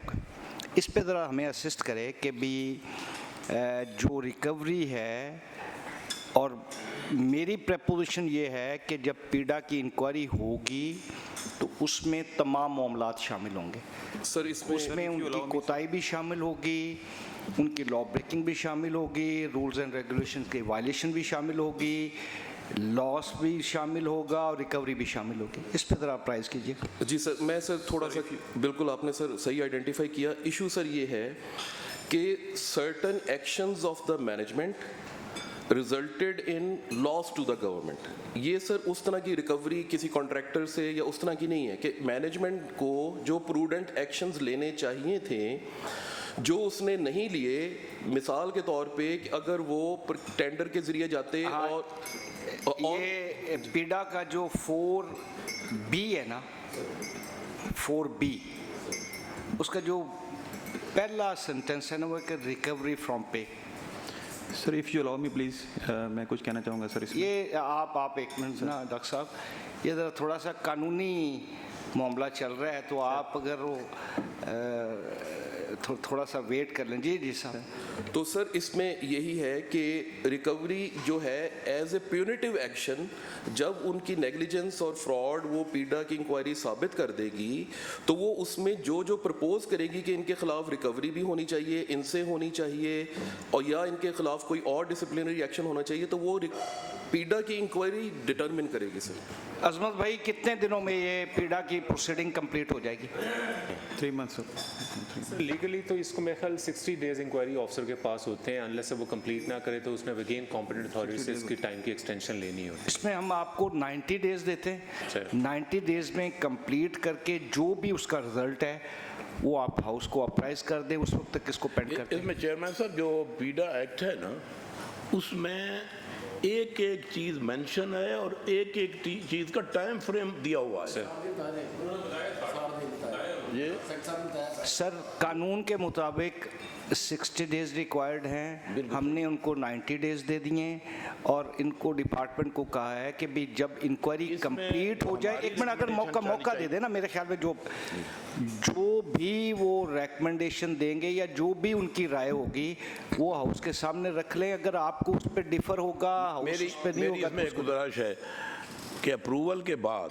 इस पे ज़रा हमें असिस्ट करे कि भी जो रिकवरी है, और मेरी प्रपोजिशन ये है कि जब पीड़ा की इंक्वायरी होगी तो उसमें तमाम मामलात शामिल होंगे। सर उसमें उनकी कोताही भी शामिल होगी, उनकी लॉ ब्रेकिंग भी शामिल होगी, रूल्स एंड रेगुलेशन की वायलेशन भी शामिल होगी, लॉस भी शामिल होगा और रिकवरी भी शामिल होगी। इस पे ज़रा प्राइस कीजिए। जी सर, मैं सर थोड़ा सा, बिल्कुल आपने सर सही आइडेंटिफाई किया। इशू सर ये है कि certain actions of the management resulted in loss to the government. ये सर उस तरह की रिकवरी किसी कॉन्ट्रैक्टर से या उस तरह की नहीं है कि मैनेजमेंट को जो प्रूडेंट एक्शंस लेने चाहिए थे जो उसने नहीं लिए। मिसाल के तौर पे कि अगर वो टेंडर के जरिए जाते और ये पीड़ा का जो 4B है ना, 4B, उसका जो पहला सेंटेंस है ना, वो एक रिकवरी फ्रॉम पे। Sir if you allow me please, मैं कुछ कहना चाहूँगा सर इसमें। ये आप एक मिनट ना डॉक्टर साहब, ये ज़रा थोड़ा सा कानूनी मामला चल रहा है, तो आप अगर वो थोड़ा सा वेट कर लें। जी साहब। तो सर इसमें यही है कि रिकवरी जो है एज ए प्यूनिटिव एक्शन, जब उनकी नेग्लिजेंस और फ्रॉड वो पीड़ा की इंक्वायरी साबित कर देगी, तो वो उसमें जो जो प्रपोज करेगी कि इनके खिलाफ रिकवरी भी होनी चाहिए, इनसे होनी चाहिए, और या इनके खिलाफ कोई और डिसिप्लिनरी एक्शन होना चाहिए, तो वो पीड़ा की इंक्वायरी डिटरमिन करेगी। सर अजमत भाई, कितने दिनों में ये पीड़ा की प्रोसीडिंग कंप्लीट हो जाएगी? 3 मंथ्स सर। लीगली तो इसको मेरे ख्याल 60 डेज इंक्वायरी ऑफिसर के पास होते हैं, अनलेस वो कंप्लीट ना करे तो उसने अगेन कॉम्पिटेंट अथॉरिटी से इसकी टाइम की एक्सटेंशन लेनी होती है। इसमें हम आपको 90 डेज देते हैं। 90 डेज में कंप्लीट करके जो भी उसका रिजल्ट है वो आप हाउस को अप्राइज कर दें, उस वक्त तक इसको पेंड करते हैं। इसमें चेयरमैन साहब जो पीड़ा एक्ट है ना, उसमें एक एक चीज मेंशन है और एक एक चीज का टाइम फ्रेम दिया हुआ है। ये सर कानून के मुताबिक 60 डेज रिक्वायर्ड हैं, हमने उनको 90 डेज दे दिए, और इनको डिपार्टमेंट को कहा है कि भी जब इंक्वायरी कंप्लीट हो जाए, एक मिनट अगर मौका दे देना, मेरे ख्याल में जो भी वो रेकमेंडेशन देंगे या जो भी उनकी राय होगी वो हाउस के सामने रख लें। अगर आपको उस पर डिफर होगा, हाउस उस पर नहीं होगा, इसमें एक गुजारिश है कि अप्रूवल के बाद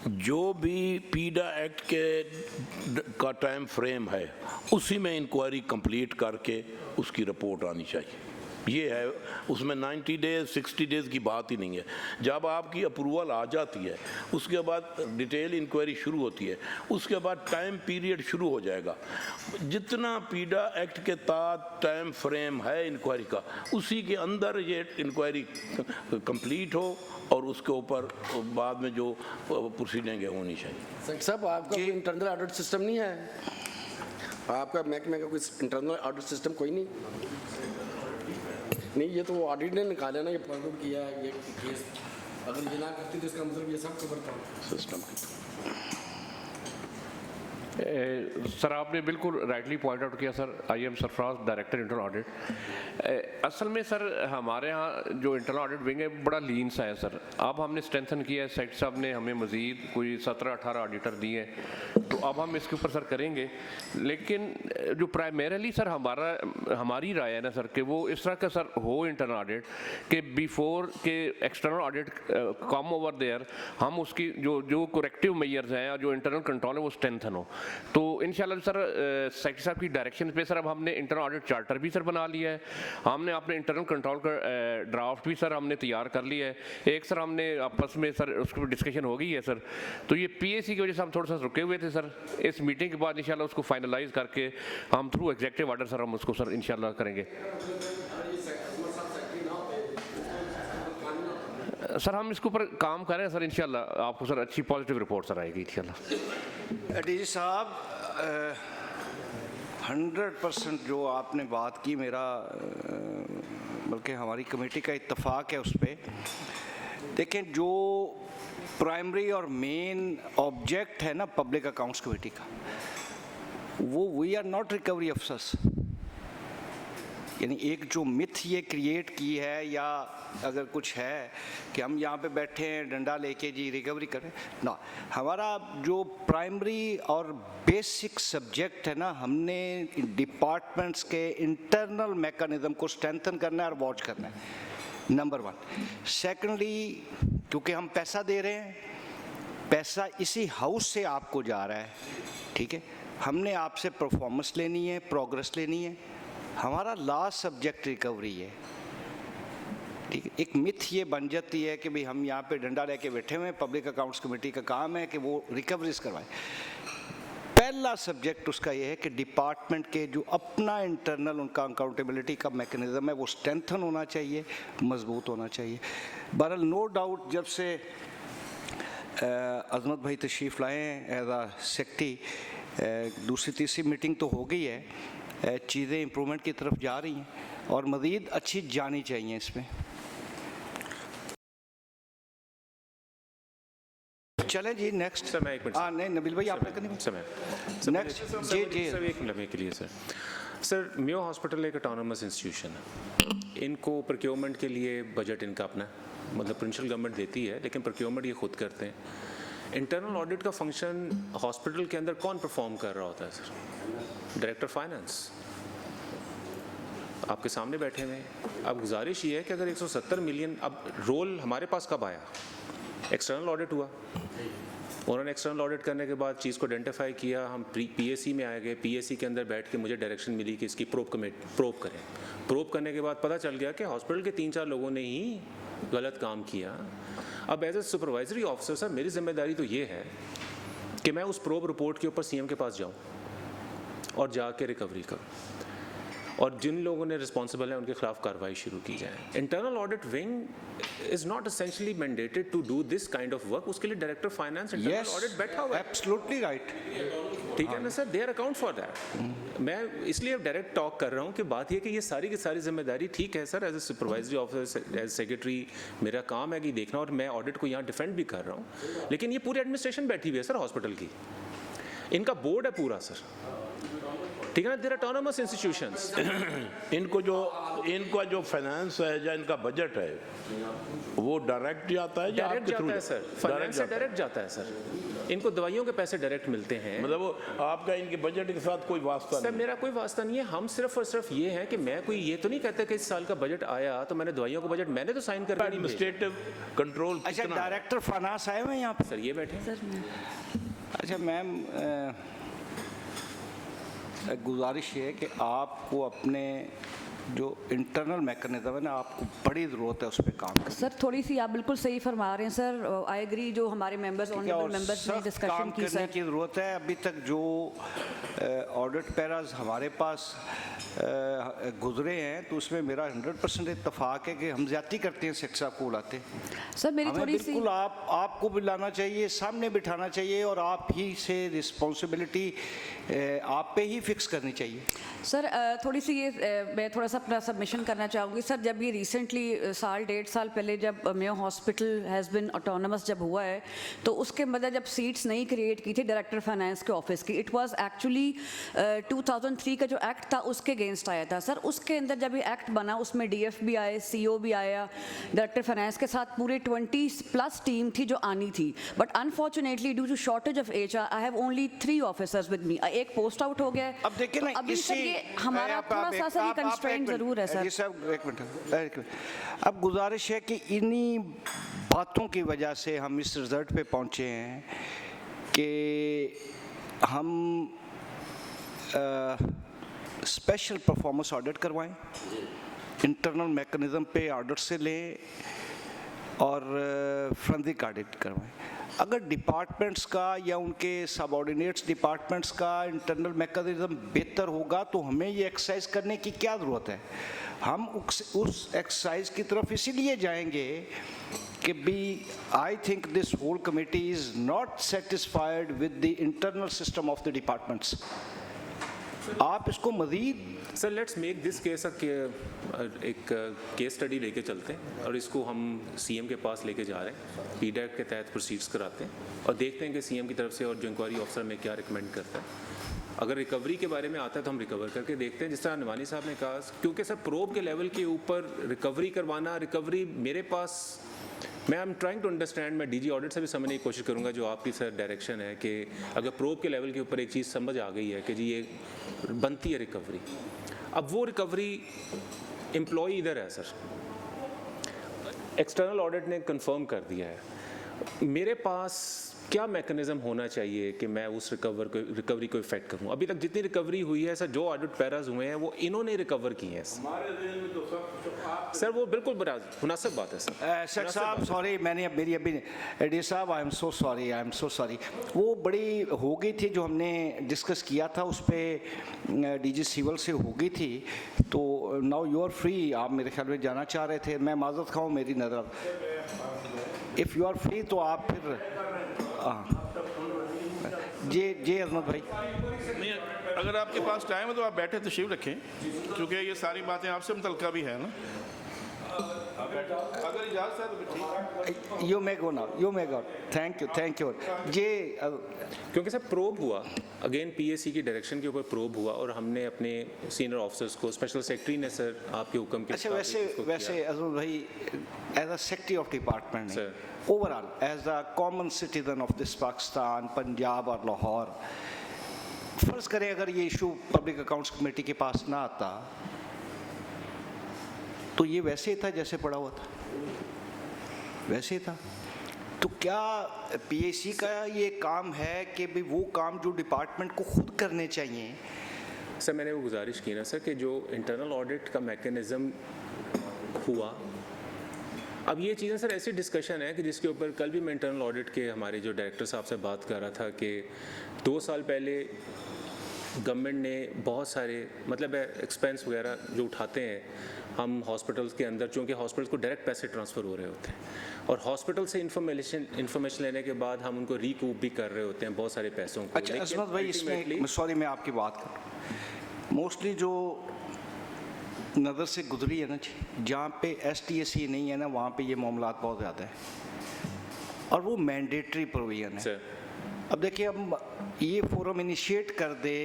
जो भी पीड़ा एक्ट का टाइम फ्रेम है उसी में इंक्वायरी कंप्लीट करके उसकी रिपोर्ट आनी चाहिए। ये है, उसमें 90 डेज 60 डेज की बात ही नहीं है। जब आपकी अप्रूवल आ जाती है उसके बाद डिटेल इंक्वायरी शुरू होती है, उसके बाद टाइम पीरियड शुरू हो जाएगा। जितना पीड़ा एक्ट के तहत टाइम फ्रेम है इंक्वायरी का, उसी के अंदर ये इंक्वायरी कंप्लीट हो और उसके ऊपर बाद में जो प्रोसीडिंग होनी चाहिए। साहब आपका कोई इंटरनल ऑडिट सिस्टम नहीं है? आपका महकमे का कोई इंटरनल ऑडिट सिस्टम कोई नहीं, ये तो ऑडिट ने निकाला ना, ये पॉइंट आउट किया ये केस, अगर ये ना करती तो इसका मतलब ये सब कवर था सिस्टम सर आपने बिल्कुल राइटली पॉइंट आउट किया sir. I am Sarfaraz, director internal audit. असल में सर हमारे यहाँ जो इंटरनल ऑडिट विंग है बड़ा लीन सा है सर। अब हमने स्ट्रेंथन किया है, सेक्रेटरी साहब ने हमें मज़ीद कोई 17-18 ऑडिटर दिए हैं, तो अब हम इसके ऊपर सर करेंगे। लेकिन जो प्राइमरीली सर हमारी राय है ना सर कि वो इस तरह का सर हो इंटरनल ऑडिट कि बिफोर के external audit come over there हम उसकी जो करेक्टिव मेजर्स हैं और जो इंटरनल कंट्रोल है वो स्ट्रेंथन हो। तो इंशाल्लाह सर सेक्रेटरी साहब की डायरेक्शन पे सर अब हमने इंटरनल ऑडिट चार्टर भी सर बना लिया है। हमने अपने इंटरनल कंट्रोल का ड्राफ्ट भी सर हमने तैयार कर लिया है। एक सर हमने आपस में सर उसके ऊपर डिस्कशन हो गई है सर। तो ये पीएसी की वजह से हम थोड़ा सा रुके हुए थे सर। इस मीटिंग के बाद इंशाल्लाह उसको फाइनलाइज करके हम थ्रू एग्जीक्यूटिव ऑर्डर सर हम उसको सर इंशाल्लाह करेंगे। सर हम इसके ऊपर काम कर रहे हैं सर। इंशाल्लाह आपको सर अच्छी पॉजिटिव रिपोर्ट सर आएगी इंशाल्लाह। डीजी साहब 100% जो आपने बात की, मेरा बल्कि हमारी कमेटी का इत्तेफाक है उस पर। देखें जो प्राइमरी और मेन ऑब्जेक्ट है ना पब्लिक अकाउंट्स कमेटी का, वो we are not recovery officers. यानी एक जो मिथ ये क्रिएट की है या अगर कुछ है कि हम यहाँ पे बैठे हैं डंडा लेके जी रिकवरी करें ना, हमारा जो प्राइमरी और बेसिक सब्जेक्ट है ना, हमने डिपार्टमेंट्स के इंटरनल मैकेनिज्म को स्ट्रेंथन करना है और वॉच करना है, नंबर 1। सेकेंडली क्योंकि हम पैसा दे रहे हैं, पैसा इसी हाउस से आपको जा रहा है, ठीक है, हमने आपसे परफॉर्मेंस लेनी है, प्रोग्रेस लेनी है। हमारा लास्ट सब्जेक्ट रिकवरी है, ठीक है। एक मिथ ये बन जाती है कि भाई हम यहाँ पे डंडा लेके बैठे हुए हैं, पब्लिक अकाउंट्स कमेटी का काम है कि वो रिकवरीज करवाए। पहला सब्जेक्ट उसका ये है कि डिपार्टमेंट के जो अपना इंटरनल उनका अकाउंटेबिलिटी का मैकेनिज्म है वो स्ट्रेंथन होना चाहिए, मजबूत होना चाहिए। बहरहाल नो डाउट जब से अजमत भाई तशरीफ़ लाए हैं एज आ सेक्रेटरी, दूसरी तीसरी मीटिंग तो हो गई है, चीज़ें इम्प्रूवमेंट की तरफ जा रही हैं और मज़ीद अच्छी जानी चाहिए इसमें। चलें जी नेक्स्ट। सर मैं एक मिनट। नहीं नबील भाई आपने करनी समय नेक्स्ट जी जी सर एक लम्हे के लिए सर मियो हॉस्पिटल एक ऑटोनमस इंस्टीट्यूशन है। इनको प्रोक्योरमेंट के लिए बजट इनका अपना मतलब प्रोविंशियल गवर्नमेंट देती है, लेकिन प्रोक्योरमेंट ये खुद करते हैं। इंटरनल ऑडिट का फंक्शन हॉस्पिटल के अंदर कौन परफॉर्म कर रहा होता है सर? डायरेक्टर फाइनेंस आपके सामने बैठे हुए हैं। अब गुजारिश ये है कि अगर 170 मिलियन, अब रोल हमारे पास कब आया? एक्सटर्नल ऑडिट हुआ, उन्होंने एक्सटर्नल ऑडिट करने के बाद चीज़ को आइडेंटिफाई किया, हम पीएसी में आए गए। पीएसी के अंदर बैठ के मुझे डायरेक्शन मिली कि इसकी प्रोब करें। प्रोब करने के बाद पता चल गया कि हॉस्पिटल के 3-4 लोगों ने ही गलत काम किया। अब as a supervisory officer sir मेरी जिम्मेदारी तो ये है कि मैं उस प्रोब रिपोर्ट के ऊपर सीएम के पास जाऊँ और जाके रिकवरी करूँ और जिन लोगों ने रिस्पॉन्सिबल है उनके खिलाफ कार्रवाई शुरू की जाए। Internal audit wing is not essentially mandated to do this kind of work. उसके लिए डायरेक्टर फाइनेंस इंटरनल ऑडिट बैठा हुआ है। एब्सोल्युटली राइट, ठीक है ना sir, they are account for that. मैं इसलिए डायरेक्ट टॉक कर रहा हूँ कि बात ये कि ये सारी की सारी जिम्मेदारी ठीक है sir, as a supervisory officer as secretary मेरा काम है कि देखना, और मैं ऑडिट को यहाँ डिफेंड भी कर रहा हूँ। लेकिन ये पूरी एडमिनिस्ट्रेशन बैठी हुई है सर हॉस्पिटल की, इनका बोर्ड है पूरा सर, ठीक है ना, देयर ऑटोनमस इंस्टीट्यूशंस। इनका जो फाइनेंस है या इनका बजट है वो डायरेक्ट जाता है या डायरेक्ट जाता है सर, फाइनेंस से डायरेक्ट जाता है सर। इनको दवाइयों के पैसे डायरेक्ट मिलते हैं, मतलब वो आपका इनके बजट के साथ कोई वास्ता सर नहीं? मेरा कोई वास्ता नहीं है। हम सिर्फ और सिर्फ ये है कि मैं कोई ये तो नहीं कहता कि इस साल का बजट आया तो मैंने दवाइयों का बजट मैंने तो साइन कर दिया। Administrative control. अच्छा डायरेक्टर फाइनेंस आए हुए यहाँ पर सर, ये बैठे सर। अच्छा मैम, गुजारिश है कि आपको अपने जो इंटरनल मैकेनिज्म है ना, आपको बड़ी ज़रूरत है उस पर काम करने। सर थोड़ी सी आप बिल्कुल सही फरमा रहे हैं सर, आई एग्री। जो हमारे मेंबर्स ऑनरेबल मेंबर्स ने डिस्कशन की सर, की ज़रूरत है। अभी तक जो ऑडिट पैराज हमारे पास गुजरे हैं तो उसमें मेरा 100% इत्तेफाक है कि हम ज़्यादती करते हैं, सेक्टर साहब को बुलाते हैं। सर मेरी थोड़ी सी बिल्कुल आपको बुलाना चाहिए, सामने बिठाना चाहिए और आप ही से रिस्पॉन्सिबिलिटी आप पे ही फिक्स करनी चाहिए। सर थोड़ी सी ये मैं थोड़ा सा सा अपना सबमिशन करना चाहूँगी सर। जब ये रिसेंटली साल 1.5 साल पहले जब Mayo hospital has been autonomous जब हुआ है, तो उसके मतलब जब सीट्स नहीं क्रिएट की थी डायरेक्टर फाइनेंस के ऑफिस की, इट वाज एक्चुअली 2003 का जो एक्ट था उसके अगेंस्ट आया था सर। उसके अंदर जब ये एक्ट बना उसमें DF भी आए, CO भी आया, डायरेक्टर फाइनेंस के साथ पूरे 20+ टीम थी जो आनी थी। But unfortunately due to shortage of HR I have only 3 officers with me. एक पोस्ट आउट हो गया है। अब देखिए ना, अभी सर ये हमारा थोड़ा सा सर कंस्ट्रेंट जरूर है सर। जी साहब एक मिनट। अब गुजारिश है कि इन्हीं बातों की वजह से हम इस रिजल्ट पे पहुंचे हैं कि हम स्पेशल परफॉर्मेंस ऑडिट करवाएं, इंटरनल मैकेनिज्म पे ऑडिट से लें और फोरेंसिक ऑडिट करवाएं। अगर डिपार्टमेंट्स का या उनके सबऑर्डिनेट्स डिपार्टमेंट्स का इंटरनल मैकेनिज्म बेहतर होगा तो हमें ये एक्सरसाइज करने की क्या ज़रूरत है। हम उस एक्सरसाइज की तरफ इसीलिए जाएंगे कि I think this whole committee is not satisfied with the internal system of the departments. आप इसको मज़ीद sir let's make this case एक केस स्टडी लेके चलते हैं और इसको हम CM के पास लेके जा रहे हैं, PDAC के तहत प्रोसीड्स कराते हैं और देखते हैं कि CM की तरफ से और जो इंक्वायरी ऑफिसर में क्या रिकमेंड करता है। अगर रिकवरी के बारे में आता है तो हम रिकवर करके देखते हैं, जिस तरह नवानी साहब ने कहा, क्योंकि सर प्रोब के लेवल के ऊपर रिकवरी करवाना, रिकवरी मेरे पास, मैं I am trying to understand, मैं DG ऑडिट से भी समझने की कोशिश करूंगा जो आपकी सर डायरेक्शन है कि अगर प्रोब के लेवल के ऊपर एक चीज़ समझ आ गई है कि जी ये बनती है रिकवरी, अब वो रिकवरी एम्प्लॉय इधर है सर, एक्सटर्नल ऑडिट ने कंफर्म कर दिया है, मेरे पास क्या मैकेनिज्म होना चाहिए कि मैं उस रिकवरी को इफेक्ट करूं। अभी तक जितनी रिकवरी हुई है सर, जो ऑडिट पैराज हुए हैं वो इन्होंने रिकवर किए हैं सर, वो बिल्कुल मुनासिब बात है सर। शेख साहब सॉरी, मैंने मेरी अभी डी साहब आई एम सो सॉरी, वो बड़ी हो गई थी जो हमने डिस्कस किया था, उस पर DG सिविल से हो गई थी, तो नाउ यू आर फ्री। आप मेरे ख्याल में जाना चाह रहे थे, मैं माजरत खाऊँ मेरी नज़र, इफ़ यू आर फ्री तो आप फिर जी अजमत भाई। नहीं, अगर आपके पास टाइम है तो आप बैठे तशरीफ रखें, क्योंकि ये सारी बातें आपसे मुतल्लिका भी है ना। अगर इजाज़त है तो ठीक। You may go now, you may go. Thank you जी। क्योंकि सर प्रोब हुआ अगेन PAC की डायरेक्शन के ऊपर प्रोब हुआ और हमने अपने सीनियर ऑफिसर्स को, स्पेशल सेक्रेटरी ने सर आपके हुक्म के, अच्छा वैसे अजमत भाई as a secretary of department overall as a common citizen of this Pakistan, Punjab और लाहौर, फर्ज करें अगर ये इशू पब्लिक अकाउंट्स कमेटी के पास ना आता तो ये वैसे ही था जैसे पड़ा हुआ था, वैसे ही था। तो क्या PAC का ये काम है कि भाई वो काम जो डिपार्टमेंट को खुद करने चाहिए? सर मैंने वो गुजारिश की ना सर कि जो इंटरनल ऑडिट का मैकेनिज़्म हुआ, अब ये चीज़ें सर ऐसी डिस्कशन है कि जिसके ऊपर कल भी मैं इंटरनल ऑडिट के हमारे जो डायरेक्टर साहब से बात कर रहा था कि 2 साल पहले गवर्नमेंट ने बहुत सारे मतलब एक्सपेंस वगैरह जो उठाते हैं हम हॉस्पिटल्स के अंदर, चूँकि हॉस्पिटल्स को डायरेक्ट पैसे ट्रांसफ़र हो रहे होते हैं और हॉस्पिटल से इन्फॉर्मेशन लेने के बाद हम उनको रिकूप भी कर रहे होते हैं बहुत सारे पैसों को। अच्छा अजमत भाई, इसमें सॉरी मैं आपकी बात करूँ, मोस्टली जो नज़र से गुजरी है ना जी, जहाँ पे STAC नहीं है ना वहाँ पे ये मामलात बहुत ज़्यादा है और वो मैंडेटरी प्रोविजन है। अब देखिए हम ये फोरम इनिशिएट कर दे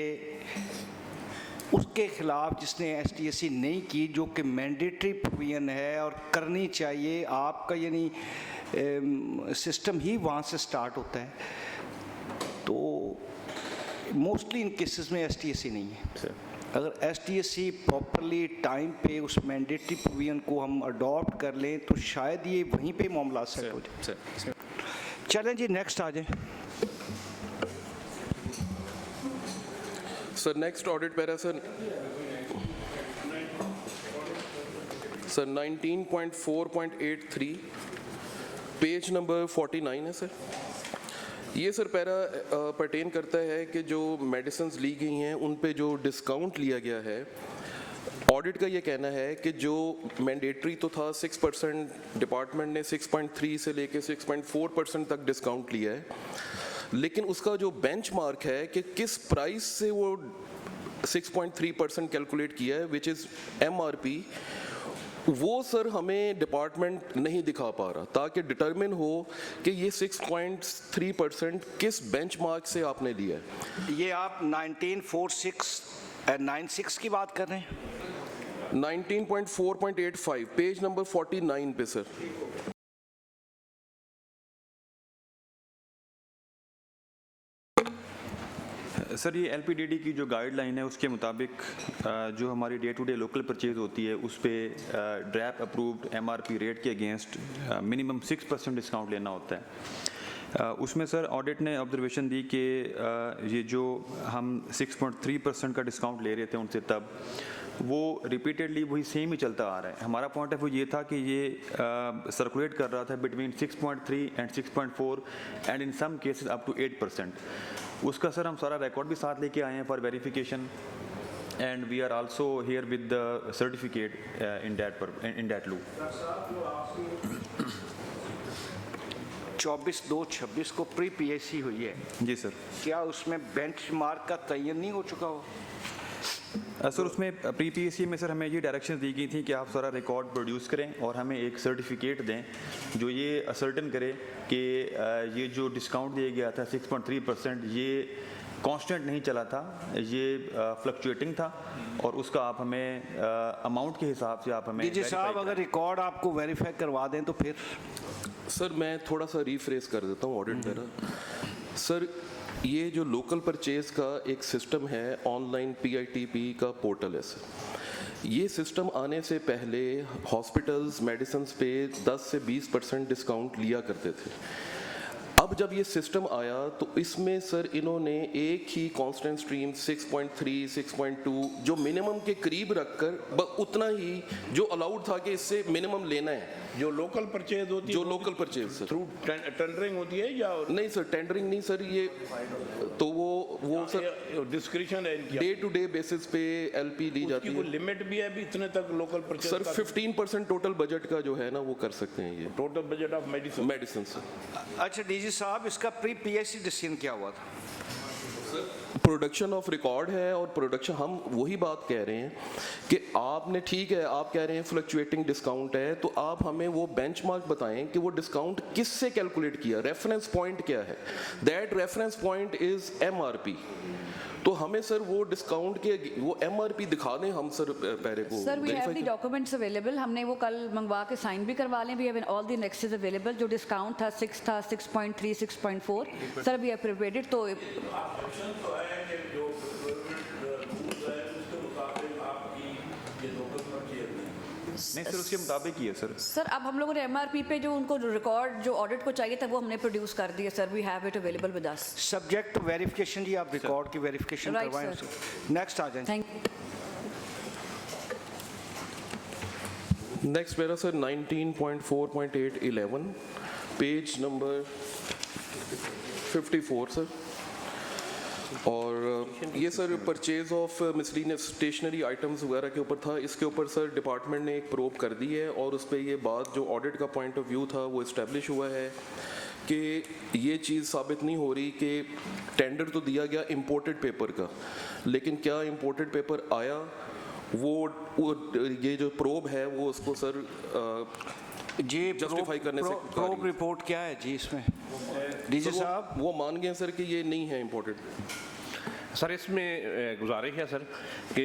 उसके खिलाफ जिसने STAC नहीं की, जो कि मैंडेटरी प्रोविजन है और करनी चाहिए आपका, यानी सिस्टम ही वहाँ से स्टार्ट होता है। तो मोस्टली इन केसेस में STAC नहीं है। अगर STAC प्रॉपरली टाइम पे उस मैंडेटरी प्रोविजन को हम अडॉप्ट कर लें तो शायद ये वहीं पे मामला सेट हो जाए। चलें जी नेक्स्ट आ जाए sir. Next audit para sir 19.4.83 page number 49 है सर। ये सर पैरा पर्टेन करता है कि जो मेडिसिन्स ली गई हैं उन पे जो डिस्काउंट लिया गया है, ऑडिट का ये कहना है कि जो मैंडेटरी तो था 6%, डिपार्टमेंट ने 6.3 से लेके 6.4% तक डिस्काउंट लिया है, लेकिन उसका जो बेंचमार्क है कि किस प्राइस से वो 6.3% कैलकुलेट किया है विच इज़ MRP, वो सर हमें डिपार्टमेंट नहीं दिखा पा रहा ताकि डिटरमिन हो कि ये 6.3% किस बेंचमार्क से आपने लिया है। ये आप 194696 की बात कर रहे हैं? 19.4.85 पेज नंबर 49 पे सर। सर ये LPDD की जो गाइडलाइन है उसके मुताबिक जो हमारी day to day local purchase होती है उस पर ड्रैप अप्रूव्ड MRP रेट के अगेंस्ट मिनिमम 6% डिस्काउंट लेना होता है। उसमें सर ऑडिट ने ऑब्जर्वेशन दी कि ये जो हम 6.3% का डिस्काउंट ले रहे थे उनसे तब वो रिपीटेडली वही सेम ही चलता आ रहा है। हमारा पॉइंट ऑफ व्यू ये था कि ये सर्कुलेट कर रहा था between 6.3 and 6.4 and in some cases up to 8%। उसका सर हम सारा रिकॉर्ड भी साथ लेके आए हैं for verification and we are also here with the certificate in that loop. 24/2/26 को प्री PAC हुई है। जी सर। क्या उसमें बेंचमार्क का तयन नहीं हो चुका हो? सर उसमें प्री PAC में सर हमें ये डायरेक्शन दी गई थी कि आप सारा रिकॉर्ड प्रोड्यूस करें और हमें एक सर्टिफिकेट दें जो ये असर्टन करे कि ये जो डिस्काउंट दिया गया था 6.3% ये कांस्टेंट नहीं चला था, ये फ्लक्चुएटिंग था और उसका आप हमें अमाउंट के हिसाब से आप हमें जी साहब अगर रिकॉर्ड आपको वेरीफाई करवा दें तो फिर। सर मैं थोड़ा सा रिफ्रेश कर देता हूँ ऑडिट मेरा। सर ये जो लोकल परचेज का एक सिस्टम है, ऑनलाइन PITP का पोर्टल है सर। ये सिस्टम आने से पहले हॉस्पिटल्स मेडिसिन पे 10 से 20% डिस्काउंट लिया करते थे। अब जब ये सिस्टम आया तो इसमें सर इन्होंने एक ही कांस्टेंट स्ट्रीम 6.3, 6.2 जो मिनिमम के करीब रखकर उतना ही जो अलाउड था कि इससे मिनिमम लेना है। जो लोकल परचेज होती है, जो local purchase sir through tendering होती है या नहीं सर? टेंडरिंग नहीं सर, ये तो वो सर डिस्क्रिप्शन है इनकी, डे टू डे बेसिस पे LP ली जाती है। कोई लिमिट भी है भी इतने तक local purchase? Sir 15% total budget का जो है ना वो कर सकते हैं ये। Total budget of medicine sir. अच्छा DG साहब इसका प्री PAC डिसीजन क्या हुआ था? प्रोडक्शन ऑफ रिकॉर्ड है और प्रोडक्शन हम वही बात कह रहे हैं कि आपने ठीक है, आप कह रहे हैं फ्लक्चुएटिंग डिस्काउंट है तो आप हमें वो बेंचमार्क बताएं कि वो डिस्काउंट किससे कैलकुलेट किया, रेफरेंस पॉइंट क्या है। That reference point is MRP। तो हमें सर वो डिस्काउंट के वो MRP दिखा दें हम सर पहले को। Sir we have the documents available, हमने वो कल मंगवा के साइन भी करवा लें। We have all the nexts available. जो डिस्काउंट था 6 था, 6.3, 6.4 sir we have prepared it. तो नहीं सर उसके मुताबिक ही है सर। सर अब हम लोगों ने MRP पे जो उनको रिकॉर्ड जो ऑडिट को चाहिए था वो हमने प्रोड्यूस कर दिया sir. We have it available with us. Subject verification जी, आप रिकॉर्ड की वेरिफिकेशन करवाएं। नेक्स्ट आ जाएं। नेक्स्ट मेरा सर 19.4.811 पेज नंबर 54 सर। और ये sir purchase of miscellaneous stationery items वगैरह के ऊपर था। इसके ऊपर सर डिपार्टमेंट ने एक प्रोब कर दी है और उस पर ये बात जो ऑडिट का पॉइंट ऑफ व्यू था वो इस्टेब्लिश हुआ है कि ये चीज़ साबित नहीं हो रही कि टेंडर तो दिया गया इंपोर्टेड पेपर का, लेकिन क्या इंपोर्टेड पेपर आया वो ये जो प्रोब है वो उसको सर जी जस्टिफाई करने से प्रोब रिपोर्ट क्या है जी इसमें? डीजी साहब वो मान गए सर कि ये नहीं है इंपोर्टेड। सर इसमें गुजारिश है सर कि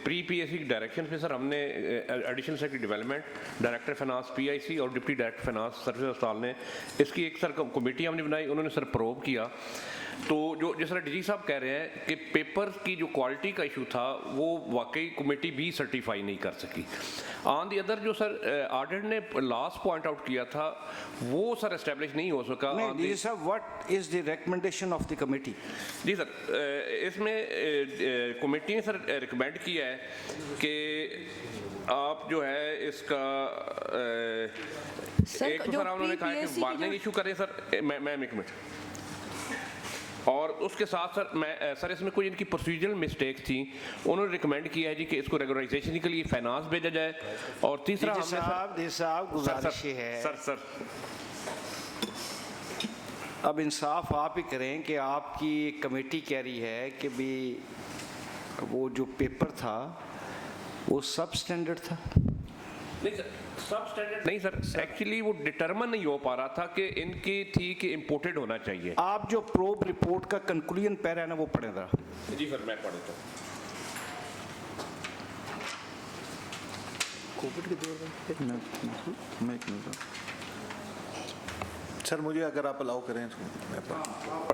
प्री PAC की डायरेक्शन पे सर हमने additional secretary development, director finance PIC और डिप्टी डायरेक्टर फाइनेंस सर्विस अस्पताल ने इसकी एक सर कमेटी हमने बनाई। उन्होंने सर प्रोब किया तो जो जिस तरह DG साहब कह रहे हैं कि पेपर की जो क्वालिटी का इशू था वो वाकई कमेटी भी सर्टिफाई नहीं कर सकी। ऑन दी अदर जो सर ऑडिट ने लास्ट पॉइंट आउट किया था वो सर एस्टेब्लिश नहीं हो सका। DG साहब what is the recommendation of the committee? जी सर इसमें कमेटी ने सर रिकमेंड किया है कि आप जो है इसका एक तो सर उन्होंने कहा कि वार्निंग इशू करें सर। मैम एक मिनट। और उसके साथ सर इसमें कोई इनकी प्रोसीजरल मिस्टेक थी, उन्होंने रिकमेंड किया है जी कि इसको रेगुलराइजेशन के लिए फाइनेंस भेजा जाए। और तीसरा साहब गुजारिश है सर अब इंसाफ आप ही करें कि आपकी कमेटी कह रही है कि भी वो जो पेपर था वो सब स्टैंडर्ड था? नहीं सर, सब स्टैंडर्ड नहीं सर, एक्चुअली वो डिटरमन नहीं हो पा रहा था कि इनकी थी कि इम्पोर्टेड होना चाहिए। आप जो प्रोब रिपोर्ट का कंक्लूजन पैरा है ना वो पढ़े था। जी सर, मैं पढ़ देता हूँ। कोविड के दौर में सर मुझे अगर आप अलाउ करें तो मैं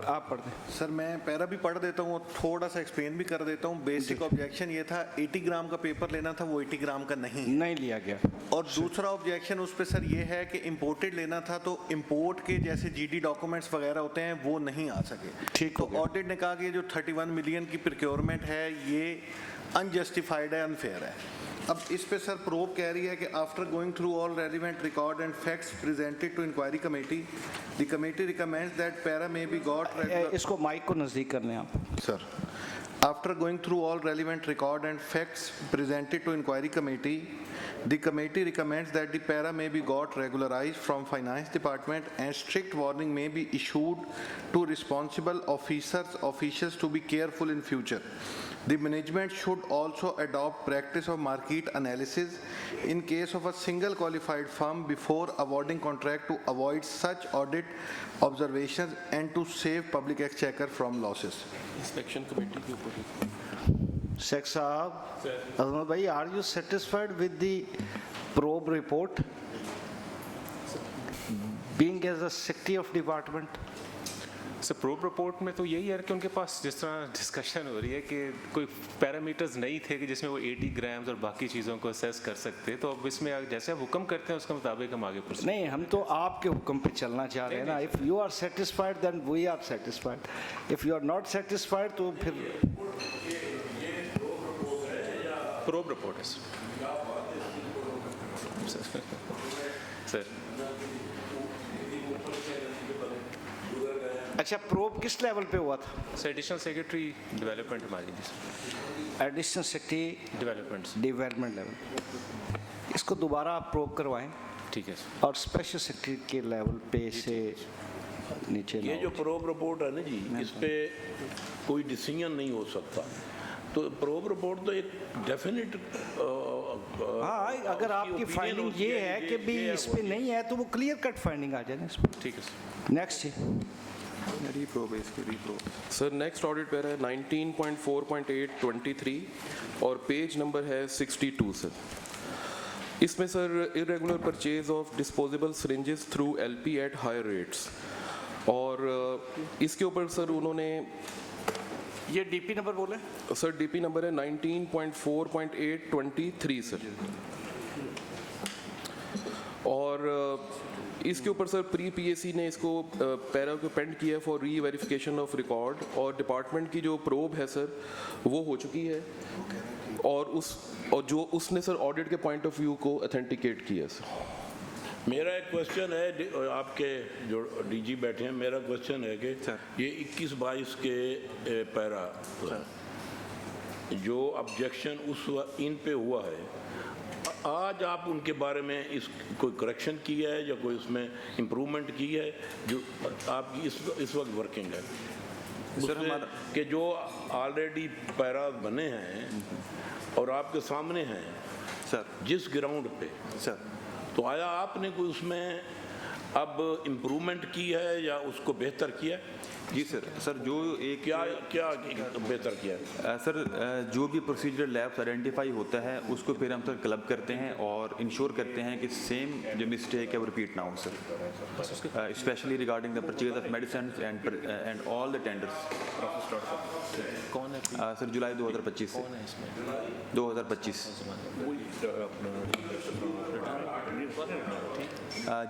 आप पढ़ दें। सर मैं पैरा भी पढ़ देता हूँ और थोड़ा सा एक्सप्लेन भी कर देता हूँ। बेसिक ऑब्जेक्शन ये था 80 ग्राम का पेपर लेना था, वो 80 ग्राम का नहीं लिया गया। और दूसरा ऑब्जेक्शन उस पर सर ये है कि इंपोर्टेड लेना था तो इंपोर्ट के जैसे जीडी डॉक्यूमेंट्स वगैरह होते हैं वो नहीं आ सके। ठीक तो ऑडिट ने कहा कि ये जो 31 मिलियन की प्रोक्योरमेंट है ये अनजस्टिफाइड है, अनफेयर है। अब इस पे सर प्रोब कह रही है कि after going through all relevant record and facts presented to inquiry committee the committee recommends that para may be got. इसको माइक को नजदीक करने आप sir. After going through all relevant record and facts presented to inquiry committee, the committee recommends that the para may be got regularized from finance department and strict warning may be issued to responsible officials to be careful in future. The management should also adopt practice of market analysis in case of a single qualified firm before awarding contract to avoid such audit observations and to save public exchequer from losses. Inspection committee के ऊपर शेख साहब, अजमत भाई, are you satisfied with the probe report being as a secretary of department? Sir probe report में तो यही है कि उनके पास जिस तरह डिस्कशन हो रही है कि कोई पैरामीटर्स नहीं थे कि जिसमें वो 80 ग्राम्स और बाकी चीज़ों को असेस कर सकते, तो अब इसमें जैसे आप हुक्म करते हैं उसके मुताबिक हम आगे प्रोसीड। नहीं, हम तो आपके हुक्म पे चलना चाह रहे हैं ना। If you are satisfied then we are satisfied, if you are not satisfied तो फिर प्रोब रिपोर्ट है सर। अच्छा, प्रोब किस लेवल पे हुआ था? सर एडिशनल सेक्रेटरी डेवलपमेंट हमारी जी sir. Additional secretary development level. इसको दोबारा आप प्रोब करवाएं। ठीक है सर। और स्पेशल सेक्रेटरी के लेवल पे से नीचे ये जो प्रोब रिपोर्ट है ना जी, इस पे कोई डिसीजन नहीं हो सकता। तो प्रोब रिपोर्ट तो एक डेफिनेट हाँ, अगर आपकी फाइंडिंग ये है कि भी इस पे नहीं है तो वो क्लियर कट फाइंडिंग आ जाए इस पे। ठीक है sir. Next sir next audit para है 19.4.823 और पेज नंबर है 62 सर। इसमें sir irregular purchase of disposable syringes through LP at higher rates, और इसके ऊपर सर उन्होंने ये डीपी नंबर बोले सर, डीपी नंबर है 19.4.823 सर। और इसके ऊपर सर प्री पीएसी ने इसको पैरा को पेंड किया फॉर री वेरिफिकेशन ऑफ रिकॉर्ड, और डिपार्टमेंट की जो प्रोब है सर वो हो चुकी है, और जो उसने सर ऑडिट के पॉइंट ऑफ व्यू को ऑथेंटिकेट किया सर। मेरा एक क्वेश्चन है, आपके जो डीजी बैठे हैं, मेरा क्वेश्चन है कि ये 21-22 के पैरा जो ऑब्जेक्शन इन पे हुआ है, आज आप उनके बारे में कोई करेक्शन किया है या कोई उसमें इम्प्रूवमेंट की है जो आपकी इस वक्त वर्किंग है? सर हमारा कि जो ऑलरेडी पैरा बने हैं और आपके सामने हैं सर जिस ग्राउंड पे सर, तो आया आपने कोई उसमें अब इम्प्रूवमेंट की है या उसको बेहतर किया है? जी सर। सर जो एक क्या बेहतर किया है? सर जो भी प्रोसीजर लैब्स आइडेंटिफाई होता है उसको फिर हम सर क्लब करते हैं और इंश्योर करते हैं कि सेम जो मिस्टेक है वो रिपीट ना हो sir, specially regarding the purchase of medicine and all the tenders. कौन है सर जुलाई 2025 से 2025।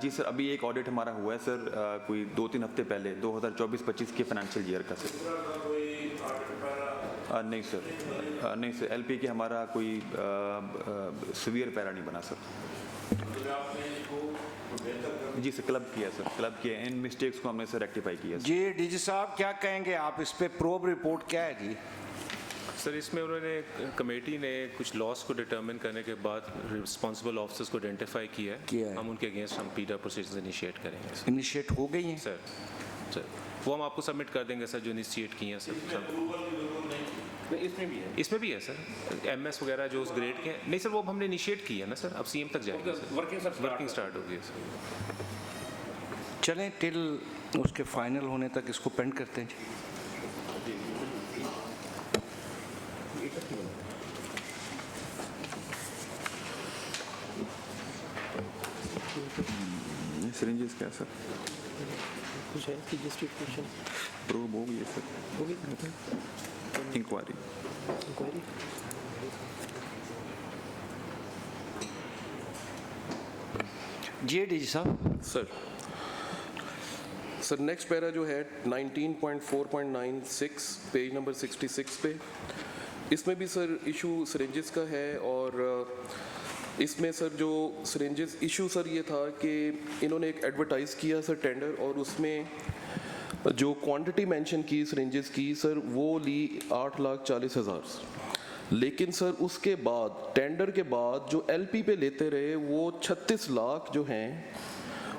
जी सर, अभी एक ऑडिट हमारा हुआ है सर कोई 2-3 हफ्ते पहले 2024-25 के फाइनेंशियल ईयर का सर। नहीं सर, नहीं सर, एलपी के हमारा कोई सीवियर पैरा नहीं बना सर। जी सर, क्लब किया सर, क्लब किया, इन मिस्टेक्स को हमने सर रेक्टिफाई किया। जी डीजी साहब क्या कहेंगे आप इस पे? प्रोब रिपोर्ट क्या है जी? सर इसमें उन्होंने कमेटी ने कुछ लॉस को डिटरमिन करने के बाद रिस्पांसिबल ऑफिसर्स को आइडेंटिफाई किया है। हम उनके अगेंस्ट हम पीडा प्रोसीजर्स इनिशिएट करेंगे। इनिशिएट हो गई हैं सर? वो हम आपको सबमिट कर देंगे सर, जो इनिशिएट किए हैं सर। इसमें भी है सर, एमएस वगैरह जो उस ग्रेड के हैं। नहीं सर, वो हमने इनिशिएट किया ना सर, अब सीएम तक जाएगा सर, वर्किंग स्टार्ट हो गई है सर। चलें टिल उसके फाइनल होने तक इसको पेंड करते हैं जी। सिरिंजेस क्या सर? कुछ है कि जस्टिफिकेशन प्रूव हो गई है सर? हो गई इंक्वायरी जी डी साहब। सर नेक्स्ट पैरा जो है 19.4.96 पेज नंबर 66 पे, इसमें भी सर इशू सिरिंजेस का है। और इसमें सर जो सिरिंजेस इशू सर ये था कि इन्होंने एक एडवर्टाइज़ किया सर टेंडर, और उसमें जो क्वांटिटी मेंशन की सिरिंजेस की सर वो ली 8,40,000, लेकिन सर उसके बाद टेंडर के बाद जो एलपी पे लेते रहे वो 36 लाख जो हैं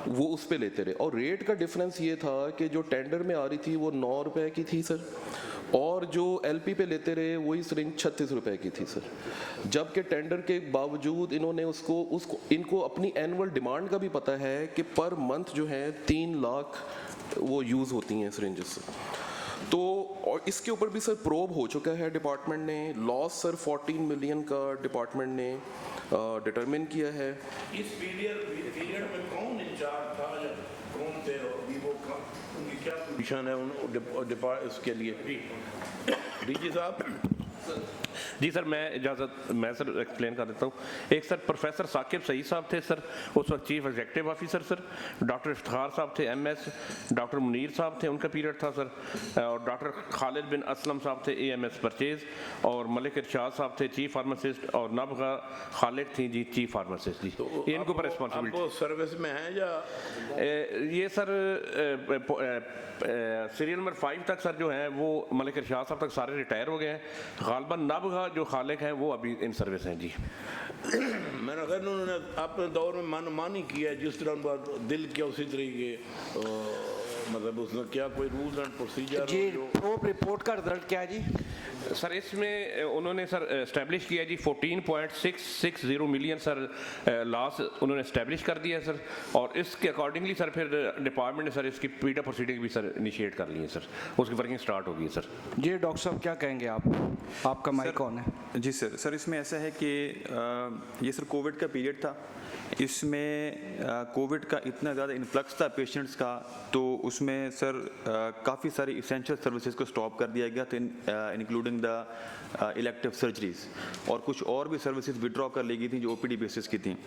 वो उस पे लेते रहे। और रेट का डिफरेंस ये था कि जो टेंडर में आ रही थी वो 9 रुपए की थी सर, और जो एलपी पे लेते रहे वही सिरिंज 36 रुपए की थी सर। जबकि टेंडर के बावजूद इन्होंने उसको इनको अपनी एनुअल डिमांड का भी पता है कि पर मंथ जो है 3 लाख वो यूज़ होती हैं सिरिंजेस। तो और इसके ऊपर भी सर प्रोब हो चुका है डिपार्टमेंट ने। लॉस सर 14 मिलियन का डिपार्टमेंट ने डिटरमिन किया है। इस पीरियड में कौन इंचार्ज था या कौन थे वीवो का, उनकी क्या पोजीशन है उन इसके लिए? डीजी साहब। जी सर, मैं सर एक्सप्लेन कर देता हूँ। एक सर प्रोफेसर साकिब सईद साहब थे सर, उस वक्त chief executive officer sir. Doctor Iftikhar साहब थे एमएस, डॉक्टर मुनीर साहब थे, उनका पीरियड था सर। और डॉक्टर खालिद बिन असलम साहब थे एएमएस परचेज, और मलिक इरशाद साहब थे चीफ फार्मासिस्ट, और नबगा खालिद थी जी चीफ फार्मासिस्ट जी। तो इनके ऊपर रिस्पॉन्सिबिलिटी सर्विस में है या ये सर सीरियल नंबर 5 तक सर जो है वो मलिक इरशाद साहब तक सारे रिटायर हो गए हैं। गालबन नबगा जो खालिक हैं वो अभी इन सर्विस हैं जी। मैंने कहा उन्होंने अपने दौर में मनमानी किया है, जिस तरह उनका दिल किया उसी तरीके मतलब उसने क्या कोई रूल्स एंड प्रोसीजर जी। प्रोब रिपोर्ट का रिजल्ट क्या है जी? सर इसमें उन्होंने सर एस्टेब्लिश किया जी 14.660 मिलियन सर लॉस उन्होंने एस्टेब्लिश कर दिया है सर। और इसके अकॉर्डिंगली सर फिर डिपार्टमेंट ने सर इसकी पीटा प्रोसीडिंग भी सर इनिशिएट कर ली है सर, उसकी वर्किंग स्टार्ट हो गई है सर। जी डॉक्टर साहब क्या कहेंगे आप? आपका माइक ऑन है जी सर। इसमें ऐसा है कि ये सर कोविड का पीरियड था, इसमें कोविड का इतना ज़्यादा इन्फ्लक्स था पेशेंट्स का, तो उसमें सर काफ़ी सारी इसेंशियल सर्विसेज को स्टॉप कर दिया गया था, इंक्लूडिंग द इलेक्टिव सर्जरीज, और कुछ और भी सर्विसेज विड्रॉ कर ली गई थी जो ओपीडी बेसिस की थी।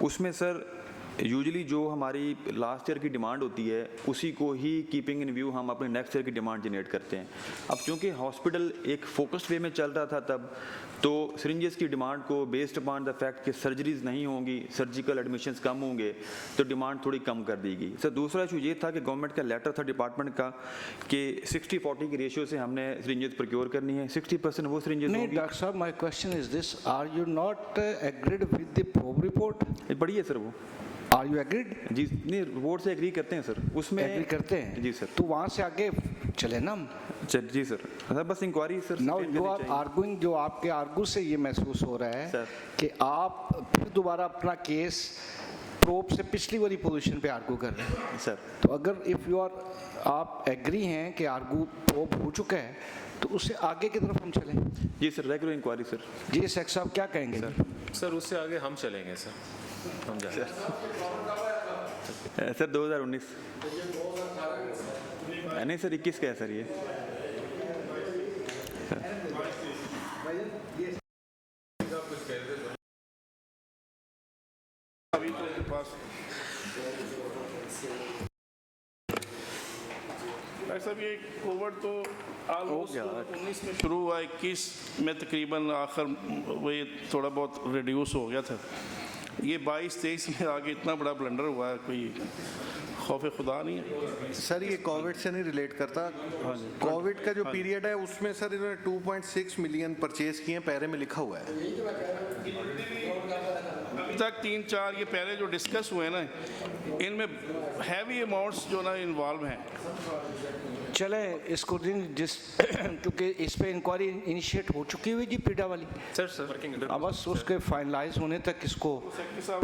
उसमें सर यूजुअली जो हमारी लास्ट ईयर की डिमांड होती है उसी को ही कीपिंग इन व्यू हम अपने नेक्स्ट ईयर की डिमांड जनरेट करते हैं। अब चूँकि हॉस्पिटल एक फोकस्ड वे में चल रहा था तब, तो सिरिंजेस की डिमांड को बेस्ड अपॉन द फैक्ट कि सर्जरीज नहीं होंगी, सर्जिकल एडमिशंस कम होंगे, तो डिमांड थोड़ी कम कर दी गई। सर दूसरा इशू ये था कि गवर्नमेंट का लेटर था डिपार्टमेंट का कि 60-40 की रेशियो से हमने सिरिंजेस प्रोक्योर करनी है, 60% वो सिरिंजेस नहीं। डॉक्टर साहब my question is this, are you not agreed with the probe report? बड़ी है सर वो। Are you agreed? जी नहीं, रिपोर्ट से एग्री करते हैं सर, उसमें एग्री करते हैं जी सर। तो वहाँ से आगे चले ना हम। जी सर बस inquiry sir. Now you are arguing, जो आपके आर्गू से ये महसूस हो रहा है कि आप फिर दोबारा अपना केस प्रोब से पिछली वाली पोजीशन पे आर्गू कर रहे हैं सर। तो अगर इफ़ यू आर आप एग्री हैं कि आर्गू प्रोब हो चुका है तो उससे आगे की तरफ हम चलें। जी सर, रेगुलर इंक्वायरी सर। जी शेख साहब क्या कहेंगे? सर उससे आगे हम चलेंगे सर, हम जा सर 2019 नहीं सर 21 का है सर ये। अभी तो उनके पास सब ये कोविड तो ऑलमोस्ट 19 में शुरू हुआ, 21 में तकरीबन आखिर वही थोड़ा बहुत रिड्यूस हो गया था। ये 22-23 में आगे इतना बड़ा ब्लंडर हुआ है, कोई खौफ खुदा नहीं है सर। ये कोविड से नहीं रिलेट करता। कोविड का जो पीरियड है उसमें सर इन्होंने 2.6 मिलियन परचेज किए हैं, पैरे में लिखा हुआ है। तक 3-4 ये पहले जो डिस्कस हुए ना, इनमें हैवी अमाउंट्स जो ना इन्वॉल्व हैं। चले इसको जिस क्योंकि इस पे इंक्वायरी इनिशिएट हो चुकी हुई जी पीडा वाली सर अब बस उसके फाइनलाइज होने तक इसको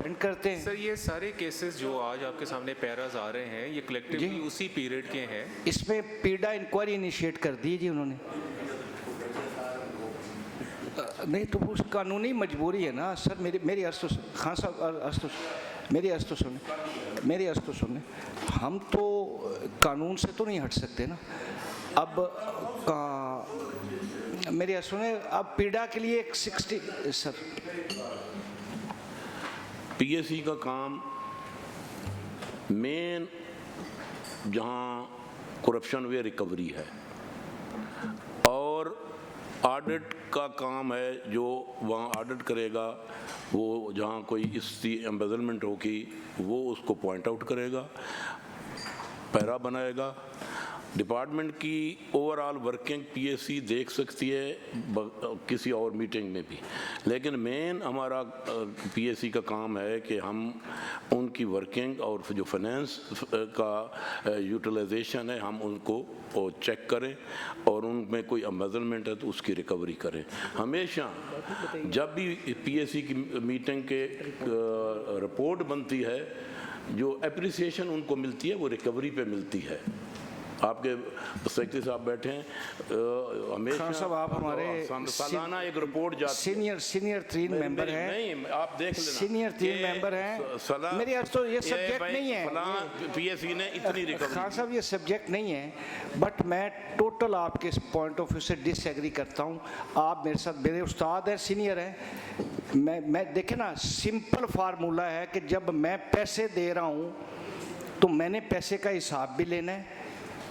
एंड करते हैं। सर ये सारे केसेस जो आज आपके सामने पैराज आ रहे हैं ये कलेक्टिवली उसी पीरियड के हैं। इसमें पीडा इंक्वायरी इनिशिएट कर दी जी उन्होंने। नहीं तो उस कानूनी मजबूरी है ना सर। मेरी अर्ज तो खान साहब मेरी अर्ज तो सुने हम तो कानून से तो नहीं हट सकते ना। अब मेरी अर्ज सुने अब पीडा के लिए 60 सर पीएससी का काम मेन जहां करप्शन वे रिकवरी है और ऑडिट का काम है जो वहाँ ऑडिट करेगा, वो जहाँ कोई इसकी एम्बेजलमेंट होगी वो उसको पॉइंट आउट करेगा, पैरा बनाएगा। डिपार्टमेंट की ओवरऑल वर्किंग पीएससी देख सकती है किसी और मीटिंग में भी, लेकिन मेन हमारा पीएससी का काम है कि हम उनकी वर्किंग और जो फाइनेंस का यूटिलाइजेशन है हम उनको चेक करें और उनमें कोई एम्बेजलमेंट है तो उसकी रिकवरी करें। हमेशा जब भी पीएससी की मीटिंग के रिपोर्ट बनती है जो एप्रिसिएशन उनको मिलती है वो रिकवरी पे मिलती है। आपके सेक्रेटरी साहब बैठे हैं हमेशा साहब आप हमारे सालाना एक रिपोर्ट जाती है। सीनियर 3 मेंबर हैं। नहीं आप देख लेना सीनियर 3 मेंबर हैं। मेरी अर्ज तो ये सब्जेक्ट नहीं है। पीएससी ने इतनी रिकवरी खान साहब ये सब्जेक्ट नहीं है बट मैं टोटल आपके पॉइंट ऑफ व्यू से डिसएग्री करता हूँ। आप मेरे साथ मेरे उस्ताद हैं, सीनियर हैं। मैं देखे ना सिंपल फार्मूला है कि जब मैं पैसे दे रहा हूँ तो मैंने पैसे का हिसाब भी लेना है,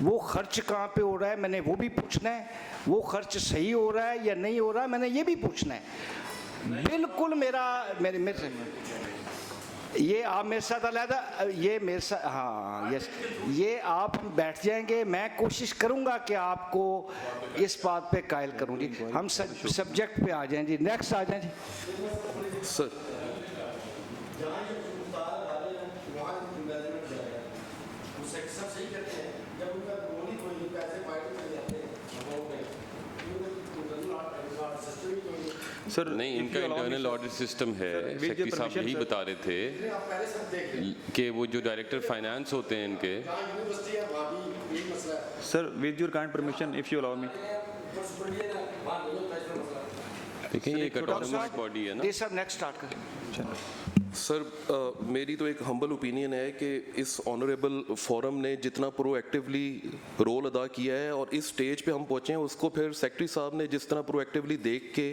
वो खर्च कहाँ पे हो रहा है मैंने वो भी पूछना है, वो खर्च सही हो रहा है या नहीं हो रहा है मैंने ये भी पूछना है। बिल्कुल मेरे ये आप मेरे साथ अलग ये मेरे साथ हाँ यस ये आप बैठ जाएंगे। मैं कोशिश करूंगा कि आपको इस बात पे कायल करूं जी। हम सब्जेक्ट पे आ जाएं जी। नेक्स्ट आ जाएं जी सर। सर नहीं इनका इंटरनल ऑडिट सिस्टम है। सेक्रेटरी साहब यही बता रहे थे कि वो जो डायरेक्टर फाइनेंस होते हैं इनके sir with your kind permission if you allow मी। देखिए ये एक ऑटोनोमस बॉडी है ना। सर नेक्स्ट स्टार्ट करें। सर मेरी तो एक हम्बल ओपिनियन है कि इस ऑनरेबल फोरम ने जितना प्रोएक्टिवली रोल अदा किया है और इस स्टेज पे हम पहुंचे हैं उसको फिर सेक्रेटरी साहब ने जिस तरह प्रोएक्टिवली देख के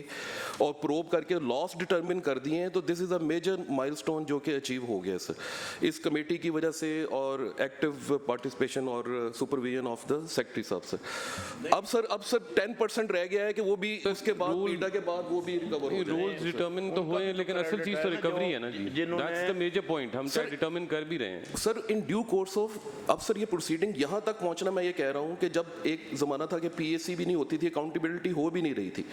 और प्रोब करके लॉस डिटरमिन कर दिए हैं तो this is a major milestone जो कि अचीव हो गया सर इस कमेटी की वजह से और एक्टिव पार्टिसिपेशन और सुपरविजन ऑफ द सेक्रेटरी साहब सर। अब सर 10% रह गया है कि वो भी इसके बाद पीड़ा के बाद वो भी रिकवर हो जाए। रूल्स डिटरमिन तो हुए लेकिन असल चीज़ तो रिकवरी है ना जी। That's the major point, हम चाहे डिटरमिन कर भी रहे हैं sir in due course of. अब सर ये प्रोसीडिंग यहाँ तक पहुँचना मैं ये कह रहा हूँ कि जब एक ज़माना था कि पीएससी भी नहीं होती थी, अकाउंटेबिलिटी हो भी नहीं रही थी।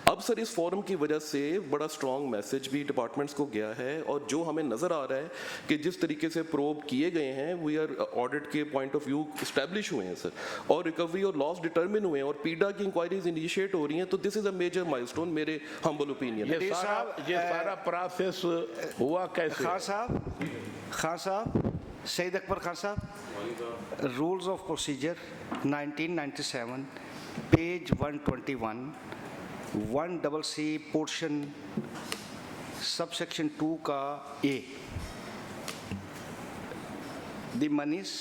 अब सर इस फोरम की वजह से बड़ा स्ट्रॉन्ग मैसेज भी डिपार्टमेंट्स को गया है और जो हमें नज़र आ रहा है कि जिस तरीके से प्रोब किए गए हैं वी आर ऑडिट के पॉइंट ऑफ व्यू इस्टेब्लिश हुए हैं सर और रिकवरी और लॉस डिटरमिन हुए हैं और पीडा की इंक्वायरीज इनिशिएट हो रही हैं तो this is a major milestone मेरे हम्बल ओपिनियन। ये सारा प्रोसेस हुआ कैसे? खान साहब सईद अकबर खान साहब rules of procedure 1997 page 121 1cc portion subsection 2 का ए the मनीज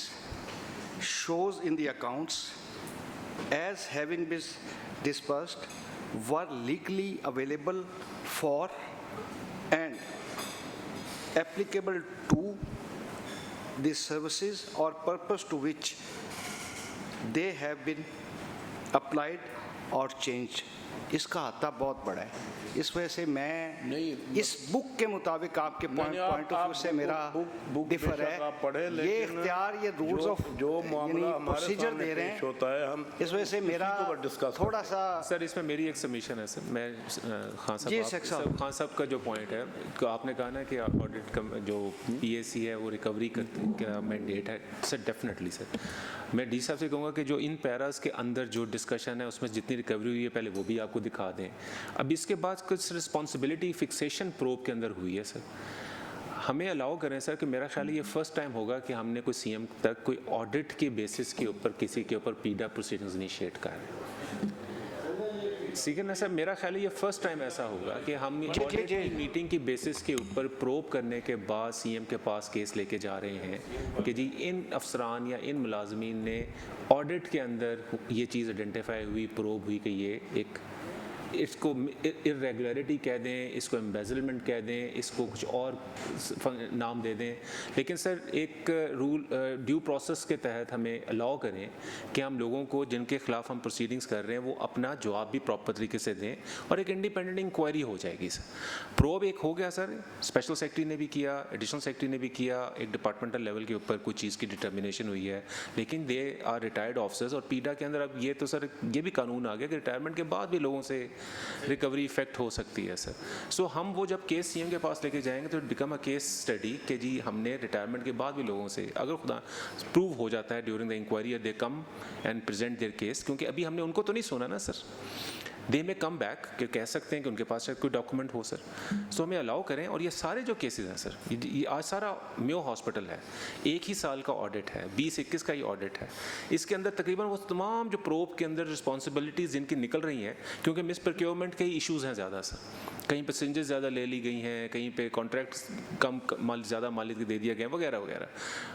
shows in the accounts as having been disbursed were legally available for and applicable to the services or purpose to which they have been applied और change, इसका हाथा बहुत बड़ा है। इस वजह से मैं इस बुक के मुताबिक आपके पॉइंट ऑफ व्यू से मेरा डिफर है। ये इख्तियार, ये रूल्स ऑफ जो मामला हमारे प्रोसीजर सामने दे रहे पेश होता है, हम इस वजह से मेरा थोड़ा सा सर इसमें मेरी एक सबमिशन है सर। मैं खान साहब का जो पॉइंट है, तो आपने कहा ना कि ऑडिट जो पीएसी है वो रिकवरी का मैंडेट है सर, डेफिनेटली सर। मैं डी साहब से कहूँगा कि जो इन पैरास के अंदर जो डिस्कशन है उसमें जितनी रिकवरी हुई है पहले वो भी आपको दिखा दें। अब इसके बाद कुछ रिस्पॉन्सिबिलिटी फिक्सेशन प्रोब के अंदर हुई है सर, हमें अलाउ करें सर कि मेरा ख्याल ये फर्स्ट टाइम होगा कि हमने कोई सीएम तक कोई ऑडिट के बेसिस के ऊपर किसी के ऊपर पीडा प्रोसीडिंग्स इनिशिएट कर रहे हैं। ठीक है ना सर, मेरा ख्याल है ये फर्स्ट टाइम ऐसा होगा कि हम ऑडिट की मीटिंग की बेसिस के ऊपर प्रोब करने के बाद सीएम के पास केस लेके जा रहे हैं कि जी इन अफसरान या इन मुलाजमीन ने ऑडिट के अंदर ये चीज़ आइडेंटिफाई हुई, प्रोब हुई कि ये एक इसको इरेगुलरिटी कह दें, इसको एम्बेजलमेंट कह दें, इसको कुछ और नाम दे दें, लेकिन सर एक रूल ड्यू प्रोसेस के तहत हमें अलाउ करें कि हम लोगों को जिनके खिलाफ हम प्रोसीडिंग्स कर रहे हैं वो अपना जवाब भी प्रॉपर तरीके से दें और एक इंडिपेंडेंट इंक्वायरी हो जाएगी सर। प्रोब एक हो गया सर, स्पेशल सेक्रेटरी ने भी किया, एडिशनल सेक्रेटरी ने भी किया, एक डिपार्टमेंटल लेवल के ऊपर कुछ चीज़ की डिटर्मिनेशन हुई है, लेकिन दे आर रिटायर्ड ऑफिसर्स और पीडा के अंदर अब ये तो सर ये भी कानून आ गया कि रिटायरमेंट के बाद भी लोगों से रिकवरी इफेक्ट हो सकती है सर। सो हम वो जब केस सीएम के पास लेके जाएंगे तो it become a case study कि जी हमने रिटायरमेंट के बाद भी लोगों से अगर खुदा प्रूव हो जाता है during the inquiry they come and present their case, क्योंकि अभी हमने उनको तो नहीं सुना ना सर, दे में कम बैक कि कह सकते हैं कि उनके पास शायद कोई डॉक्यूमेंट हो सर। सो हमें अलाउ करें। और ये सारे जो केसेस हैं सर, ये आज सारा मेयो हॉस्पिटल है, एक ही साल का ऑडिट है, 20-21 का ही ऑडिट है, इसके अंदर तकरीबन वो तमाम जो प्रोब के अंदर रिस्पॉन्सिबिलिटीज़ जिनकी निकल रही हैं, क्योंकि मिस प्रोक्योरमेंट के ही इशूज़ हैं ज़्यादा सर, कहीं पे पैसेंजर ज़्यादा ले ली गई हैं, कहीं पे कॉन्ट्रैक्ट्स कम ज़्यादा मालिक दे दिया गया वगैरह वगैरह,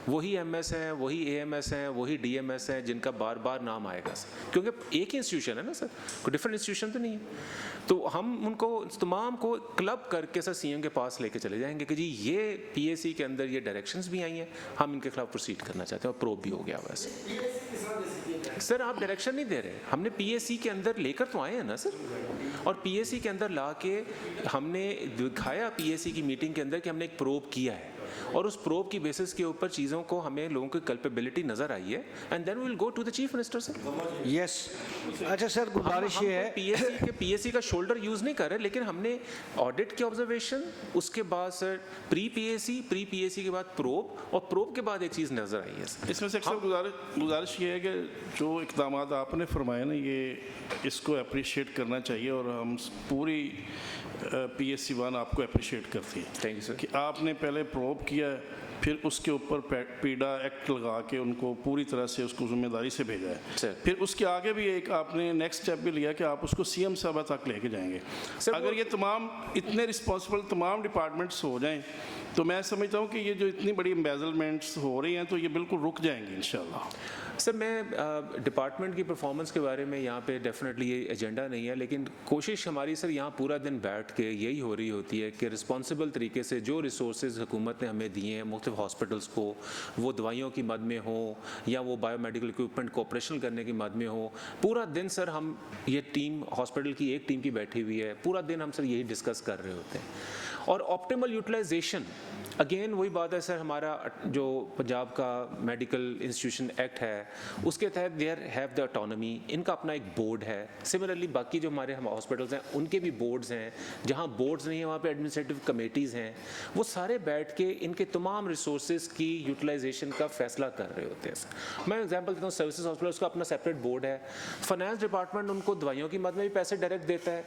वही एमएस हैं, वही एएमएस हैं, वही डीएमएस हैं जिनका बार बार नाम आएगा सर, क्योंकि एक ही इंस्टीट्यूशन है ना सर, कोई डिफरेंट इंस्टीट्यूशन तो नहीं है। तो हम उनको तमाम को क्लब करके सर सीएम के पास लेके चले जाएंगे कि जी ये पीएसी के अंदर ये डायरेक्शंस भी आई हैं, हम इनके खिलाफ प्रोसीड करना चाहते हैं और प्रोब भी हो गया वैसे। सर आप डायरेक्शन नहीं दे रहे, हमने पीएसी के अंदर लेकर तो आए हैं ना सर, और पीएसी के अंदर ला के हमने दिखाया पीएसी की मीटिंग के अंदर कि हमने एक प्रोब किया है और उस प्रोब की बेसिस के ऊपर चीज़ों को हमें लोगों की कल्पेबिलिटी नज़र आई है and then we will go to the chief minister sir. Yes, अच्छा सर गुजारिश ये है पीएससी का शोल्डर यूज़ नहीं कर रहे, लेकिन हमने ऑडिट के ऑब्जर्वेशन, उसके बाद सर प्री पीएसी के बाद प्रोब और प्रोब के बाद एक चीज़ नज़र आई है सर। इसमें से गुजारिश ये है कि जो इक़दाम आपने फरमाए ना, ये इसको अप्रिशिएट करना चाहिए और हम पूरी PSC 1 आपको अप्रिशिएट करती है। थैंक यू सर कि आपने पहले प्रोब किया, फिर उसके ऊपर पीडा एक्ट लगा के उनको पूरी तरह से उसको जिम्मेदारी से भेजा है, फिर उसके आगे भी एक आपने नेक्स्ट स्टेप भी लिया कि आप उसको सीएम साहब तक लेके जाएंगे। अगर ये तमाम इतने रिस्पॉन्सिबल तमाम डिपार्टमेंट्स हो जाएं तो मैं समझता हूँ कि ये जो इतनी बड़ी एम्बेजलमेंट्स हो रही हैं तो ये बिल्कुल रुक जाएंगी इंशाल्लाह। सर मैं डिपार्टमेंट की परफॉर्मेंस के बारे में यहाँ पे डेफिनेटली ये एजेंडा नहीं है, लेकिन कोशिश हमारी सर यहाँ पूरा दिन बैठ के यही हो रही होती है कि रिस्पॉन्सिबल तरीके से जो रिसोर्सेज हुकूमत ने हमें दिए हैं मुख्तलिफ हॉस्पिटल्स को, वो दवाइयों की मद में हो या वो बायोमेडिकल इक्विपमेंट को ऑपरेशनल करने की मद में हो, पूरा दिन सर हम ये टीम हॉस्पिटल की एक टीम की बैठी हुई है, पूरा दिन हम सर यही डिस्कस कर रहे होते हैं। और ऑप्टिमल यूटिलाइजेशन अगेन वही बात है सर, हमारा जो पंजाब का मेडिकल इंस्टीट्यूशन एक्ट है उसके तहत देयर हैव द ऑटोनॉमी, इनका अपना एक बोर्ड है। सिमिलरली बाकी जो हमारे हम हॉस्पिटल्स हैं उनके भी बोर्ड्स हैं, जहाँ बोर्ड्स नहीं है वहाँ पे एडमिनिस्ट्रेटिव कमेटीज़ हैं, वो सारे बैठ के इनके तमाम रिसोर्सेज की यूटिलाइजेशन का फैसला कर रहे होते हैं सर। मैं एग्जांपल देता हूँ, सर्विसेज हॉस्पिटल उसका अपना सेपरेट बोर्ड है, फाइनेंस डिपार्टमेंट उनको दवाइयों की मद में भी पैसे डायरेक्ट देता है,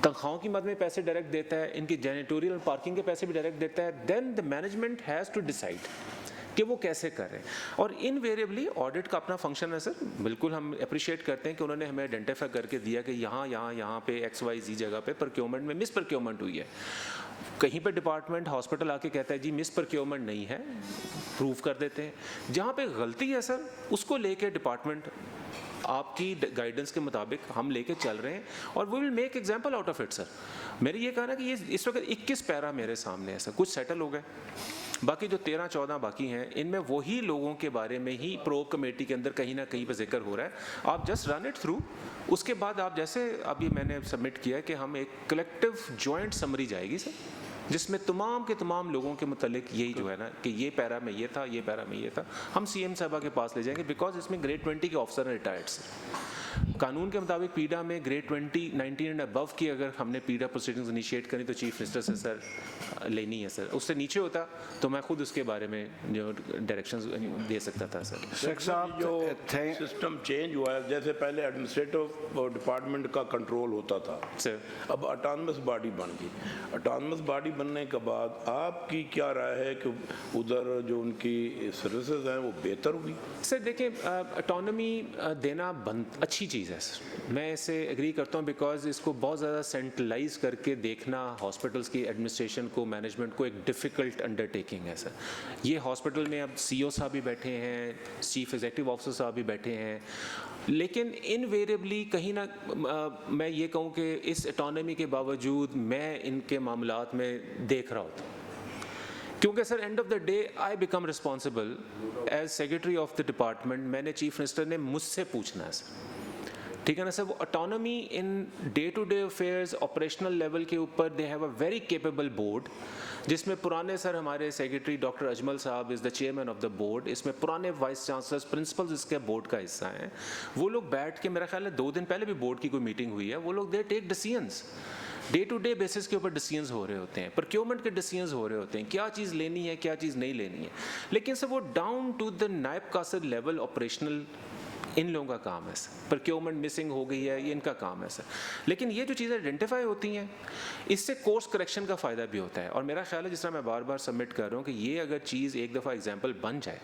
तनख्वाहों की मद में पैसे डायरेक्ट देता है, इनकी जेनेटोरियल पार्किंग के पैसे भी डायरेक्ट देता है। Then the management has to decide कि वो कैसे कर रहे हैं। और इनवेरिएबली ऑडिट का अपना फंक्शन है सर, बिल्कुल हम अप्रिशिएट करते हैं कि उन्होंने हमें आइडेंटिफाई करके दिया कि यहाँ पे XYZ जगह पे प्रोक्योरमेंट में मिस प्रोक्योरमेंट हुई है। कहीं पे डिपार्टमेंट हॉस्पिटल आके कहता है जी मिस प्रोक्योरमेंट नहीं है, प्रूव कर देते हैं। जहाँ पे गलती है सर उसको लेके डिपार्टमेंट आपकी गाइडेंस के मुताबिक हम लेके चल रहे हैं और we will make example out of it sir. मेरी ये कहना कि ये इस वक्त 21 पैरा मेरे सामने है सर, कुछ सेटल हो गए, बाकी जो 13-14 बाकी हैं इनमें वही लोगों के बारे में ही प्रोब कमेटी के अंदर कहीं ना कहीं पर जिक्र हो रहा है। आप जस्ट रन इट थ्रू, उसके बाद आप जैसे अभी मैंने सबमिट किया है कि हम एक कलेक्टिव जॉइंट समरी जाएगी सर, जिसमें तमाम के तमाम लोगों के मुतालिक यही जो है ना कि ये पैरा में ये था, ये पैरा में ये था, हम सीएम साहबा के पास ले जाएंगे बिकॉज इसमें ग्रेड 20 के ऑफिसर हैं रिटायर्ड सर। कानून के मुताबिक पीडा में ग्रेड 20 19 एंड अबव की अगर हमने पीडा प्रोसीडिंग्स इनिशिएट करी तो चीफ मिनिस्टर से सर लेनी है सर, उससे नीचे होता तो मैं खुद उसके बारे में जो डायरेक्शंस दे सकता था सर। शेख साहब जो सिस्टम चेंज हुआ है, जैसे पहले एडमिनिस्ट्रेटिव डिपार्टमेंट का कंट्रोल होता था सर, अब ऑटोनमस बॉडी बन गई। ऑटोनमस बॉडी बनने के बाद आपकी क्या राय है कि उधर जो उनकी सर्विसेज हैं वो बेहतर हुई? सर देखिए, ऑटोनमी देना अच्छी चीज़ है सर, मैं इससे एग्री करता हूँ बिकॉज इसको बहुत ज़्यादा सेंट्रलाइज करके देखना हॉस्पिटल्स की एडमिनिस्ट्रेशन को, मैनेजमेंट को एक डिफ़िकल्ट अंडरटेकिंग है सर। ये हॉस्पिटल में अब सीईओ साहब भी बैठे हैं, चीफ एग्जीक्यूटिव ऑफिसर साहब भी बैठे हैं, लेकिन इनवेरिएबली कहीं ना मैं ये कहूँ कि इस ऑटोनमी के बावजूद मैं इनके मामलात में देख रहा होता, क्योंकि sir end of the day I become responsible as secretary of the department. मैंने चीफ मिनिस्टर ने मुझसे पूछना है सर, ठीक है ना सर। वो autonomy in day to day affairs operational level के ऊपर they have a very capable board, जिसमें पुराने सर हमारे सेक्रेटरी डॉक्टर अजमल साहब is the chairman of the board, इसमें पुराने वाइस चांसलर्स प्रिंसिपल्स इसके बोर्ड का हिस्सा हैं। वो लोग बैठ के, मेरा ख्याल है 2 दिन पहले भी बोर्ड की कोई मीटिंग हुई है, वो लोग they take decisions, day to day basis के ऊपर डिसीजंस हो रहे होते हैं, प्रोक्योरमेंट के डिसीजंस हो रहे होते हैं, क्या चीज़ लेनी है क्या चीज़ नहीं लेनी है, लेकिन सर वो डाउन टू द नायब कासर लेवल ऑपरेशनल इन लोगों का काम है सर। प्रोक्योरमेंट मिसिंग हो गई है, ये इनका काम है सर। लेकिन ये जो चीज़ें आइडेंटिफाई होती हैं, इससे कोर्स करेक्शन का फ़ायदा भी होता है। और मेरा ख्याल है, जिस तरह मैं बार बार सबमिट कर रहा हूँ, कि ये अगर चीज़ एक दफ़ा एग्जाम्पल बन जाए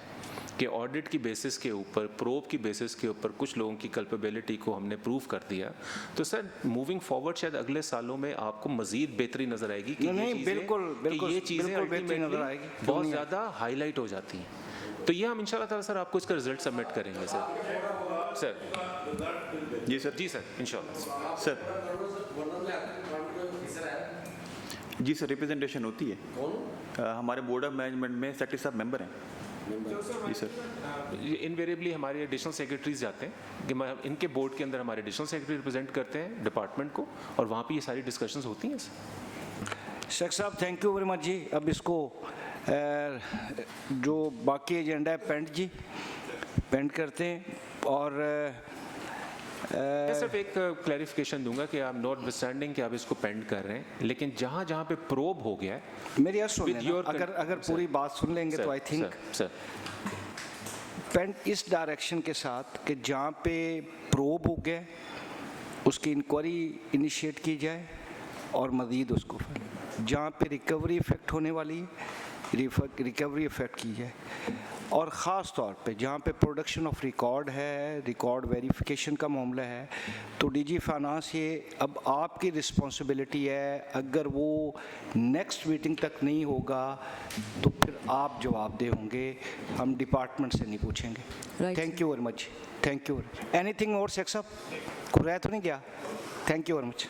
कि ऑडिट की बेसिस के ऊपर, प्रोब की बेसिस के ऊपर कुछ लोगों की कल्पेबिलिटी को हमने प्रूव कर दिया, तो सर मूविंग फॉरवर्ड शायद अगले सालों में आपको मज़ीद बेहतरी नज़र आएगी कि ये चीज़ें अल्टीमेटली बहुत ज़्यादा हाईलाइट हो जाती हैं। तो ये हम इंशाल्लाह ताला सर आपको इसका रिजल्ट सबमिट करेंगे सर। जी सर, जी सर, इंशाल्लाह सर। जी सर, रिप्रेजेंटेशन होती है, हमारे बोर्ड ऑफ मैनेजमेंट में सेक्रेटरी साहब मेंबर हैं। जी सर, इनवेरिएबली हमारे एडिशनल सेक्रेटरीज जाते हैं कि इनके बोर्ड के अंदर हमारे एडिशनल सेक्रेटरी रिप्रेजेंट करते हैं डिपार्टमेंट को, और वहाँ पे ये सारी डिस्कशंस होती हैं सर। शेख साहब थैंक यू वेरी मच जी। अब इसको जो बाकी एजेंडा है पेंड करते हैं। और मैं सिर्फ एक क्लैरिफिकेशन दूंगा कि आप नॉट विस्टैंडिंग कि आप इसको पेंड कर रहे हैं, लेकिन जहाँ जहाँ पे प्रोब हो गया है, मेरी बात सुन लेना, अगर पूरी बात सुन लेंगे तो आई थिंक सर पेंड इस डायरेक्शन के साथ कि जहाँ पे प्रोब हो गया उसकी इंक्वायरी इनिशिएट की जाए, और मज़ीद उसको जहाँ पे रिकवरी इफ़ेक्ट होने वाली है रिकवरी इफ़ेक्ट की जाए, और ख़ास तौर पे जहाँ पे प्रोडक्शन ऑफ रिकॉर्ड है, रिकॉर्ड वेरिफिकेशन का मामला है, तो डीजी फाइनेंस ये अब आपकी रिस्पॉन्सिबिलिटी है। अगर वो नेक्स्ट मीटिंग तक नहीं होगा तो फिर आप जवाबदेह होंगे, हम डिपार्टमेंट से नहीं पूछेंगे। Thank you very much, thank you. Anything और शेख साहब, कुछ रह तो नहीं गया? Thank you very much.